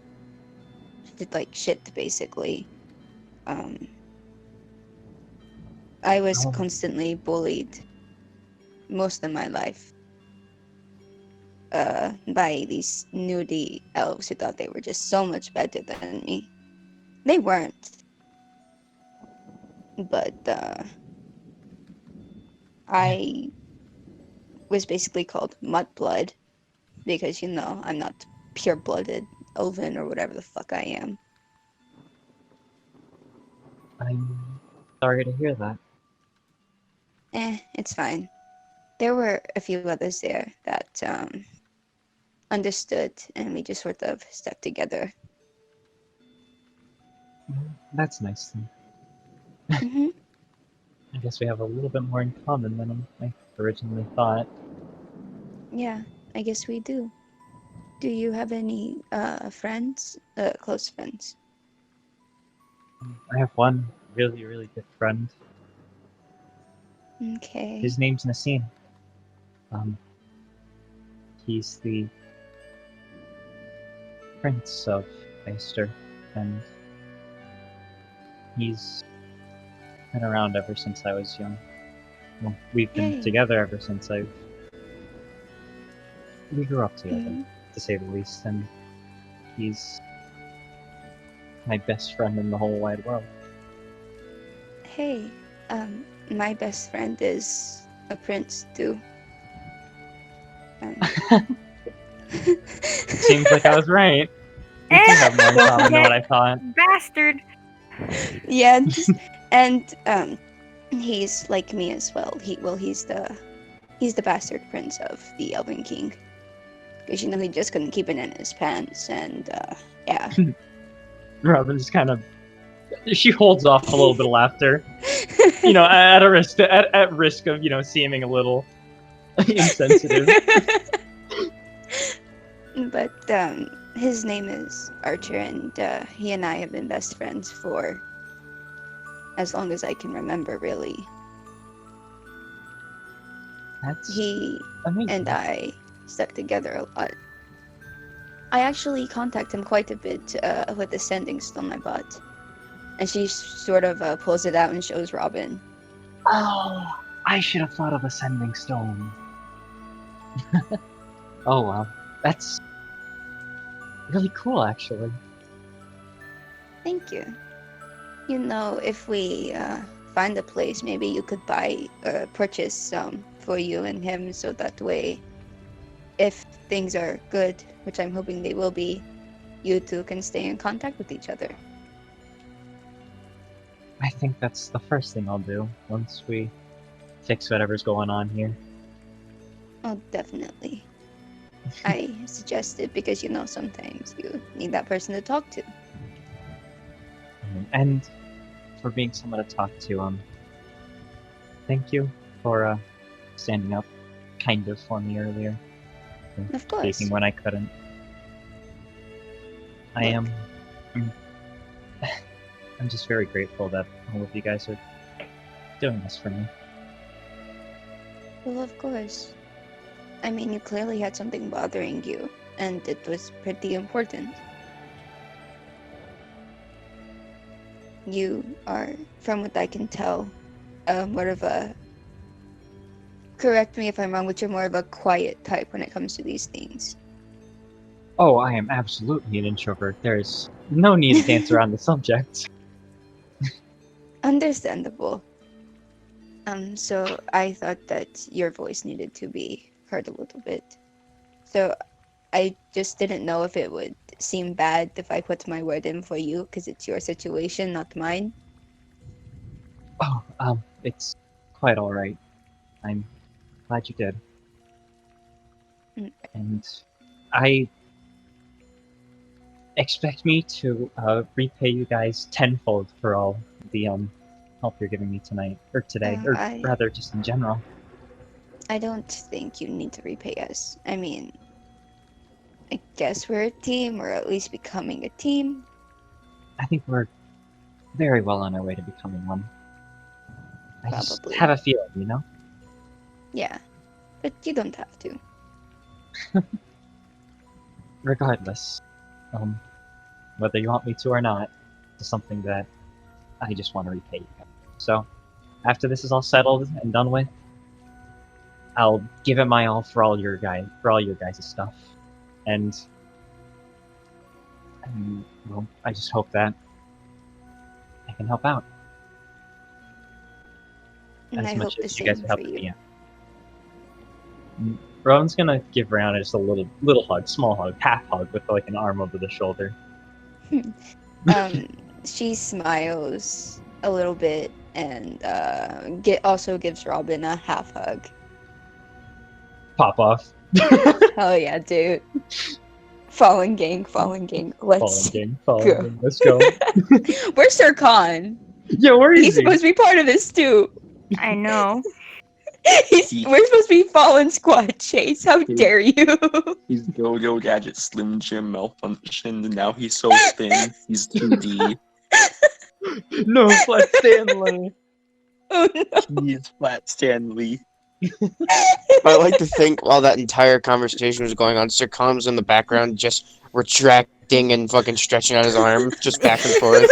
[SPEAKER 8] treated like shit, basically. I was constantly bullied most of my life. by these nudie elves who thought they were just so much better than me. They weren't. But I was basically called Mudblood because, I'm not pure-blooded elven or whatever the fuck I am.
[SPEAKER 6] I'm sorry to hear that.
[SPEAKER 8] It's fine. There were a few others there that understood, and we just sort of stuck together.
[SPEAKER 6] That's nice then.
[SPEAKER 8] Hmm.
[SPEAKER 6] I guess we have a little bit more in common than I originally thought.
[SPEAKER 8] Yeah, I guess we do. Do you have any friends? Close friends?
[SPEAKER 6] I have one really, really good friend.
[SPEAKER 8] Okay.
[SPEAKER 6] His name's Nassim. He's the Prince of Meister, and he's been around ever since I was young. Well, we've been
[SPEAKER 8] Hey.
[SPEAKER 6] together ever since we grew up together,
[SPEAKER 8] Mhm.
[SPEAKER 6] to say the least, and he's my best friend in the whole wide world.
[SPEAKER 8] Hey, my best friend is a prince too.
[SPEAKER 6] Seems like I was right. We do have more in
[SPEAKER 1] Don't
[SPEAKER 6] common than what I
[SPEAKER 1] forget,
[SPEAKER 6] thought.
[SPEAKER 1] bastard.
[SPEAKER 8] Yeah, and he's like me as well. He's the bastard prince of the Elven King. Because he just couldn't keep it in his pants, and yeah.
[SPEAKER 6] Robin just kind of she holds off a little bit of laughter, at a risk at risk of seeming a little insensitive.
[SPEAKER 8] But his name is Archer, and he and I have been best friends for as long as I can remember, really.
[SPEAKER 6] That's
[SPEAKER 8] He
[SPEAKER 6] amazing.
[SPEAKER 8] and I stuck together a lot. I actually contact him quite a bit with the sending stone I bought. And she sort of pulls it out and shows Robin.
[SPEAKER 6] Oh, I should have thought of a sending stone. Oh wow, that's really cool, actually.
[SPEAKER 8] Thank you. If we find a place, maybe you could purchase some for you and him, so that way, if things are good, which I'm hoping they will be, you two can stay in contact with each other.
[SPEAKER 6] I think that's the first thing I'll do once we fix whatever's going on here.
[SPEAKER 8] Oh, definitely. I suggest it because, sometimes you need that person to talk to.
[SPEAKER 6] And for being someone to talk to, thank you for standing up kind of for me earlier.
[SPEAKER 8] Of course.
[SPEAKER 6] Speaking when I couldn't. I'm just very grateful that all of you guys are doing this for me.
[SPEAKER 8] Well, of course. I mean, you clearly had something bothering you, and it was pretty important. You are, from what I can tell, more of a... Correct me if I'm wrong, but you're more of a quiet type when it comes to these things.
[SPEAKER 6] Oh, I am absolutely an introvert. There's no need to dance around the subject.
[SPEAKER 8] Understandable. So I thought that your voice needed to be heard a little bit. So I just didn't know if it would seem bad if I put my word in for you, because it's your situation, not mine.
[SPEAKER 6] Oh, it's quite alright. I'm glad you did.
[SPEAKER 8] Mm.
[SPEAKER 6] And I expect me to repay you guys tenfold for all the help you're giving me tonight, or today, or rather just in general.
[SPEAKER 8] I don't think you need to repay us. I mean, I guess we're a team, or at least becoming a team.
[SPEAKER 6] I think we're very well on our way to becoming one. I just
[SPEAKER 8] Probably.
[SPEAKER 6] have a feeling,
[SPEAKER 8] Yeah, but you don't have to.
[SPEAKER 6] Regardless, whether you want me to or not, it's something that I just want to repay you guys. So, after this is all settled and done with, I'll give it my all for all your guys' stuff, and well, I just hope that I can help out
[SPEAKER 8] And
[SPEAKER 6] as
[SPEAKER 8] I
[SPEAKER 6] much
[SPEAKER 8] hope the
[SPEAKER 6] as you guys
[SPEAKER 8] same
[SPEAKER 6] are
[SPEAKER 8] for
[SPEAKER 6] helping me
[SPEAKER 8] you.
[SPEAKER 6] out. Rowan's gonna give Rihanna just a little hug, small hug, half hug with like an arm over the shoulder.
[SPEAKER 8] She smiles a little bit and also gives Robin a half hug.
[SPEAKER 6] Pop off.
[SPEAKER 8] Hell yeah, dude. Fallen gang. Let's
[SPEAKER 6] Fallen
[SPEAKER 8] go.
[SPEAKER 6] gang, let's go.
[SPEAKER 8] Where's Sir Khan?
[SPEAKER 6] Yeah, where is
[SPEAKER 8] He's
[SPEAKER 6] he?
[SPEAKER 8] supposed to be part of this too.
[SPEAKER 1] I know.
[SPEAKER 8] We're supposed to be Fallen Squad, Chase. How dare you?
[SPEAKER 7] He's Yo-Yo Gadget Slim Jim malfunctioned, and now he's so thin, he's 2D.
[SPEAKER 6] No, Flat Stanley.
[SPEAKER 8] Oh no.
[SPEAKER 7] He's Flat Stanley.
[SPEAKER 3] I like to think while that entire conversation was going on, Sir Khan was in the background just retracting and fucking stretching out his arm just back and forth.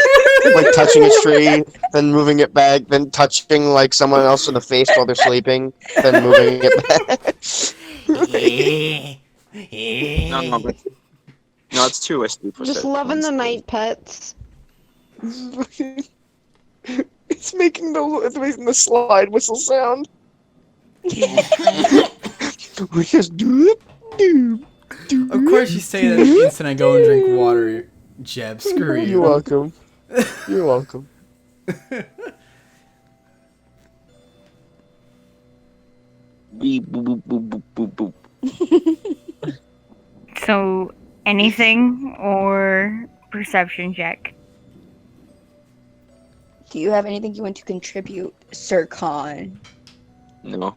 [SPEAKER 3] Like touching a tree, then moving it back, then touching like someone else in the face while they're sleeping, then moving it back.
[SPEAKER 7] No, it's too risky for
[SPEAKER 4] Just
[SPEAKER 7] Sir
[SPEAKER 4] loving the
[SPEAKER 7] Khan's
[SPEAKER 4] night pets.
[SPEAKER 3] It's making the slide whistle sound. We just do it.
[SPEAKER 2] Of course you say that the instant I go and drink water, Jeb. Screw you.
[SPEAKER 3] You're welcome. You're welcome.
[SPEAKER 7] Beep, boop, boop, boop, boop, boop.
[SPEAKER 1] So, anything or perception check?
[SPEAKER 8] Do you have anything you want to contribute, Sir Khan?
[SPEAKER 7] No.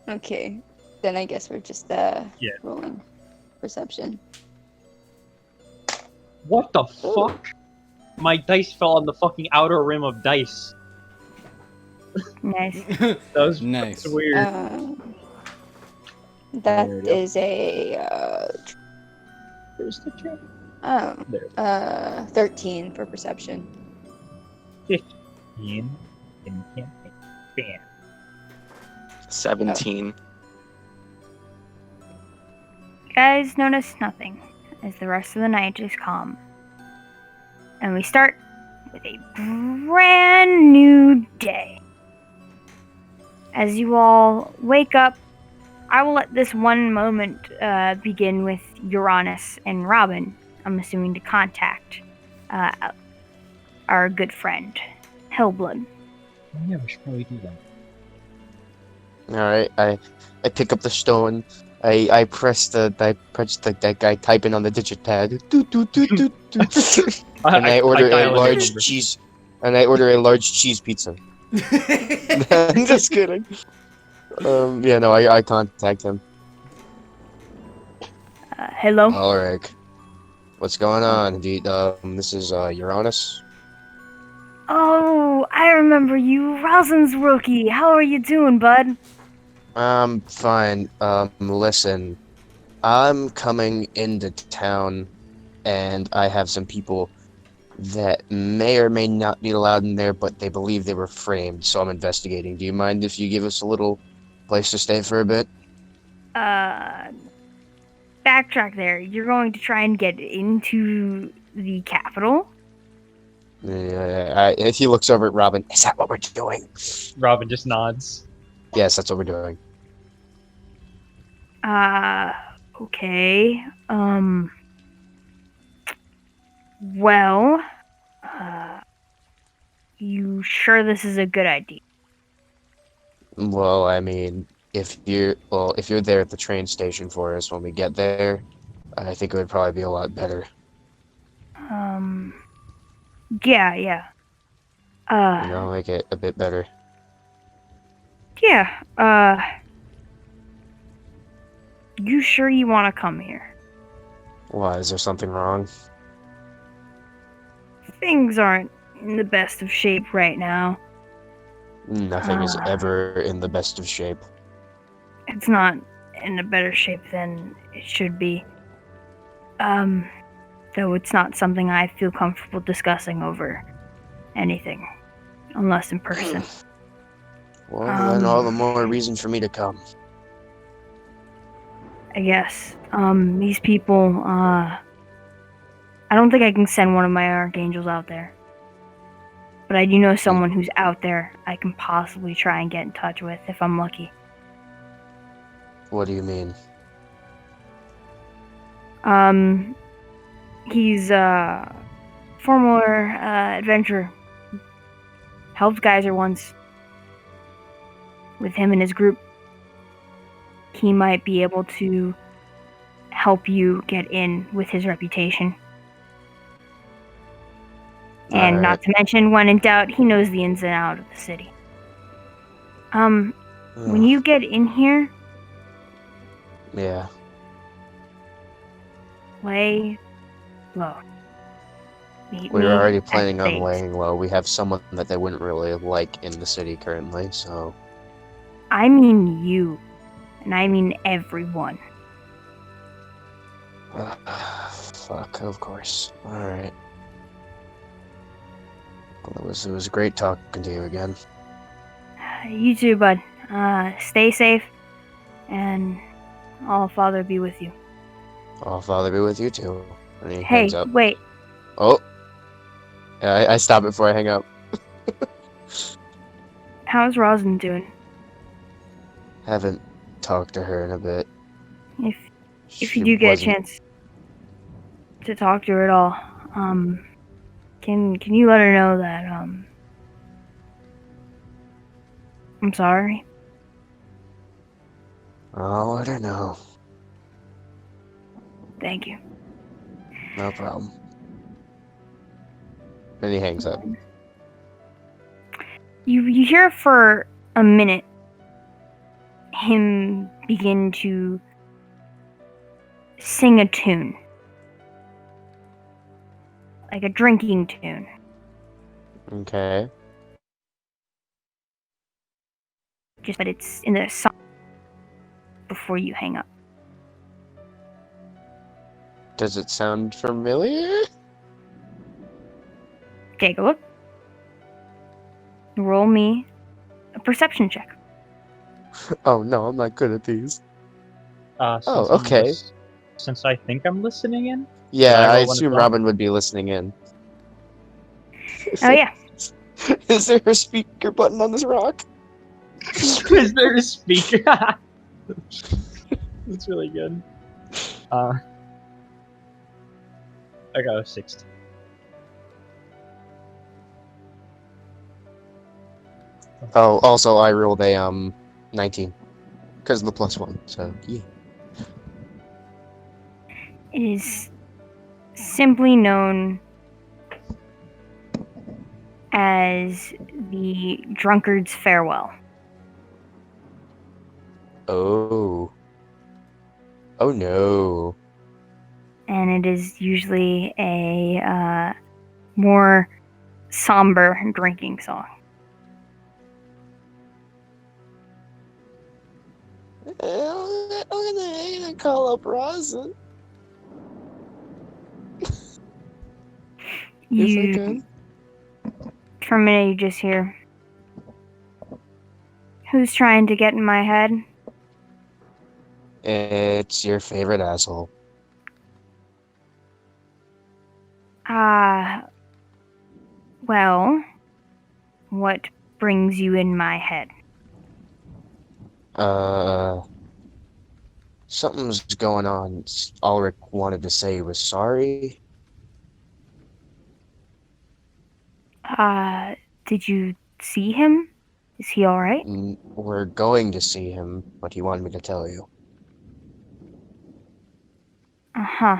[SPEAKER 8] Okay. Then I guess we're just rolling perception.
[SPEAKER 6] What the fuck? My dice fell on the fucking outer rim of dice.
[SPEAKER 1] Nice.
[SPEAKER 6] That was
[SPEAKER 2] Nice.
[SPEAKER 6] that's weird.
[SPEAKER 8] That
[SPEAKER 6] There we go.
[SPEAKER 8] is a
[SPEAKER 6] Where's the trick?
[SPEAKER 8] oh, 13 for perception.
[SPEAKER 6] 15 in campaign. Bam.
[SPEAKER 7] 17.
[SPEAKER 1] Guys notice nothing as the rest of the night is calm. And we start with a brand new day. As you all wake up, I will let this one moment begin with Uranus and Robin, I'm assuming to contact our good friend, Hellblood.
[SPEAKER 6] Oh, yeah, we should probably do that.
[SPEAKER 3] Alright, I pick up the stone. I press that guy typing on the digit pad. And I order a large cheese. And I order a large cheese pizza. I'm just kidding. Yeah, no, I contact him.
[SPEAKER 1] Hello?
[SPEAKER 3] Ulrich, what's going on? This is Uranus.
[SPEAKER 1] Oh, I remember you, Rosin's rookie. How are you doing, bud?
[SPEAKER 3] Fine. Listen, I'm coming into town, and I have some people that may or may not be allowed in there, but they believe they were framed, so I'm investigating. Do you mind if you give us a little place to stay for a bit?
[SPEAKER 1] Backtrack there. You're going to try and get into the capital?
[SPEAKER 3] If he looks over at Robin, is that what we're doing?
[SPEAKER 6] Robin just nods.
[SPEAKER 3] Yes, that's what we're doing.
[SPEAKER 1] Okay. Well, you sure this is a good idea?
[SPEAKER 3] Well, I mean, if you're there at the train station for us when we get there, I think it would probably be a lot better.
[SPEAKER 1] Yeah.
[SPEAKER 3] Make it a bit better.
[SPEAKER 1] Yeah, you sure you want to come here?
[SPEAKER 3] Why, is there something wrong?
[SPEAKER 1] Things aren't in the best of shape right now.
[SPEAKER 3] Nothing is ever in the best of shape.
[SPEAKER 1] It's not in a better shape than it should be. Though it's not something I feel comfortable discussing over anything, unless in person.
[SPEAKER 3] Well, then all the more reason for me to come.
[SPEAKER 1] I guess. These people, I don't think I can send one of my archangels out there. But I do know someone who's out there I can possibly try and get in touch with if I'm lucky.
[SPEAKER 3] What do you mean?
[SPEAKER 1] He's a former adventurer. Helped Geyser once. With him and his group. He might be able to help you get in with his reputation. And
[SPEAKER 3] Alright.
[SPEAKER 1] not to mention, when in doubt, he knows the ins and outs of the city. When you get in here,
[SPEAKER 3] Yeah.
[SPEAKER 1] lay low. Meet
[SPEAKER 3] We
[SPEAKER 1] me
[SPEAKER 3] were already
[SPEAKER 1] at
[SPEAKER 3] planning
[SPEAKER 1] the
[SPEAKER 3] on
[SPEAKER 1] base.
[SPEAKER 3] laying low. We have someone that they wouldn't really like in the city currently, so...
[SPEAKER 1] I mean you. And I mean everyone.
[SPEAKER 3] Fuck, of course. Alright. Well, it was great talking to you again.
[SPEAKER 1] You too, bud. Stay safe. And all Father be with you.
[SPEAKER 3] All Father be with you too. And he
[SPEAKER 1] Hey,
[SPEAKER 3] hangs up.
[SPEAKER 1] wait.
[SPEAKER 3] Oh! Yeah, I stop before I hang up.
[SPEAKER 1] How's Rosin doing?
[SPEAKER 3] Haven't talked to her in a bit.
[SPEAKER 1] If you do get a chance to talk to her at all, can you let her know that I'm sorry?
[SPEAKER 3] I'll let her know.
[SPEAKER 1] Thank you.
[SPEAKER 3] No problem. And he hangs up.
[SPEAKER 1] You hear for a minute him begin to sing a tune. Like a drinking tune.
[SPEAKER 3] Okay.
[SPEAKER 1] Just that it's in the song before you hang up.
[SPEAKER 3] Does it sound familiar?
[SPEAKER 1] Take a look. Roll me a perception check.
[SPEAKER 3] Oh no, I'm not good at these.
[SPEAKER 6] Since
[SPEAKER 3] Oh,
[SPEAKER 6] I'm
[SPEAKER 3] okay.
[SPEAKER 6] Since I think I'm listening in.
[SPEAKER 3] Yeah,
[SPEAKER 6] I
[SPEAKER 3] I
[SPEAKER 6] roll one as
[SPEAKER 3] assume
[SPEAKER 6] well?
[SPEAKER 3] Robin would be listening in.
[SPEAKER 1] Oh yeah.
[SPEAKER 3] Is there a speaker button on this rock?
[SPEAKER 6] Is there a speaker? That's really good. I got a 16.
[SPEAKER 3] Oh, also I rolled a 19 because of the +1. So yeah.
[SPEAKER 1] It is simply known as the Drunkard's Farewell.
[SPEAKER 3] Oh. Oh no.
[SPEAKER 1] And it is usually a more somber drinking song.
[SPEAKER 3] I'm gonna call up Rosin. Yes, I
[SPEAKER 1] You,
[SPEAKER 3] can.
[SPEAKER 1] for a minute, you just hear, "Who's trying to get in my head?"
[SPEAKER 3] It's your favorite asshole.
[SPEAKER 1] Well, what brings you in my head?
[SPEAKER 3] Something's going on. Ulrich wanted to say he was sorry.
[SPEAKER 1] Did you see him? Is he alright?
[SPEAKER 3] We're going to see him, but he wanted me to tell you.
[SPEAKER 1] Uh-huh.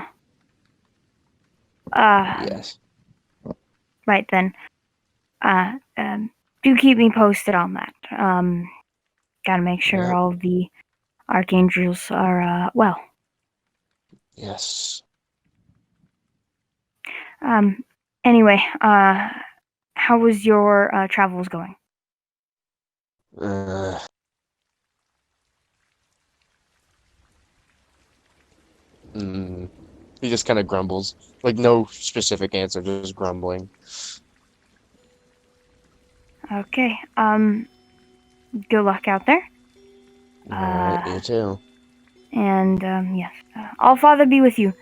[SPEAKER 3] Yes.
[SPEAKER 1] Right then. Do keep me posted on that. Gotta make sure
[SPEAKER 3] Yep.
[SPEAKER 1] all of the archangels are, well.
[SPEAKER 3] Yes.
[SPEAKER 1] Anyway, how was your, travels going?
[SPEAKER 3] He just kind of grumbles. Like, no specific answer, just grumbling.
[SPEAKER 1] Okay, good luck out there.
[SPEAKER 3] Alright, you too.
[SPEAKER 1] And yes, All Father be with you.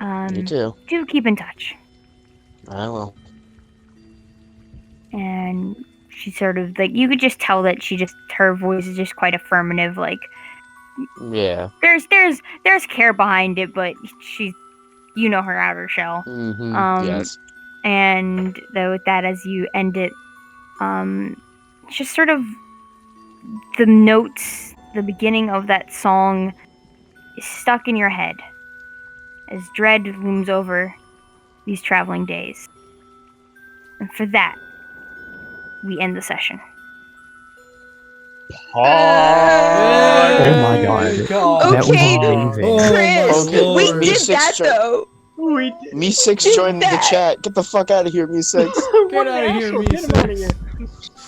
[SPEAKER 3] You too.
[SPEAKER 1] Do keep in touch.
[SPEAKER 3] I will.
[SPEAKER 1] And she sort of like, you could just tell that her voice is just quite affirmative. Like,
[SPEAKER 3] Yeah.
[SPEAKER 1] there's care behind it, but you know her outer shell.
[SPEAKER 3] Mm-hmm. Yes.
[SPEAKER 1] And though with that, as you end it, just sort of the notes, the beginning of that song is stuck in your head as dread looms over these traveling days. And for that, we end the session.
[SPEAKER 5] Oh my
[SPEAKER 2] Hey,
[SPEAKER 5] god. That was
[SPEAKER 8] Okay,
[SPEAKER 5] amazing.
[SPEAKER 2] Oh
[SPEAKER 8] Chris,
[SPEAKER 2] my
[SPEAKER 8] we
[SPEAKER 2] lord.
[SPEAKER 8] did that though.
[SPEAKER 3] Me six
[SPEAKER 8] Did
[SPEAKER 3] joined the
[SPEAKER 8] that.
[SPEAKER 3] chat. Get the fuck out of here, Me six.
[SPEAKER 2] Get out of here, me
[SPEAKER 6] Get him out of
[SPEAKER 2] six.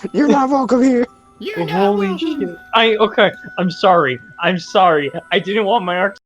[SPEAKER 6] here.
[SPEAKER 3] You're not welcome here.
[SPEAKER 6] Holy shit. I'm sorry. I didn't want my arc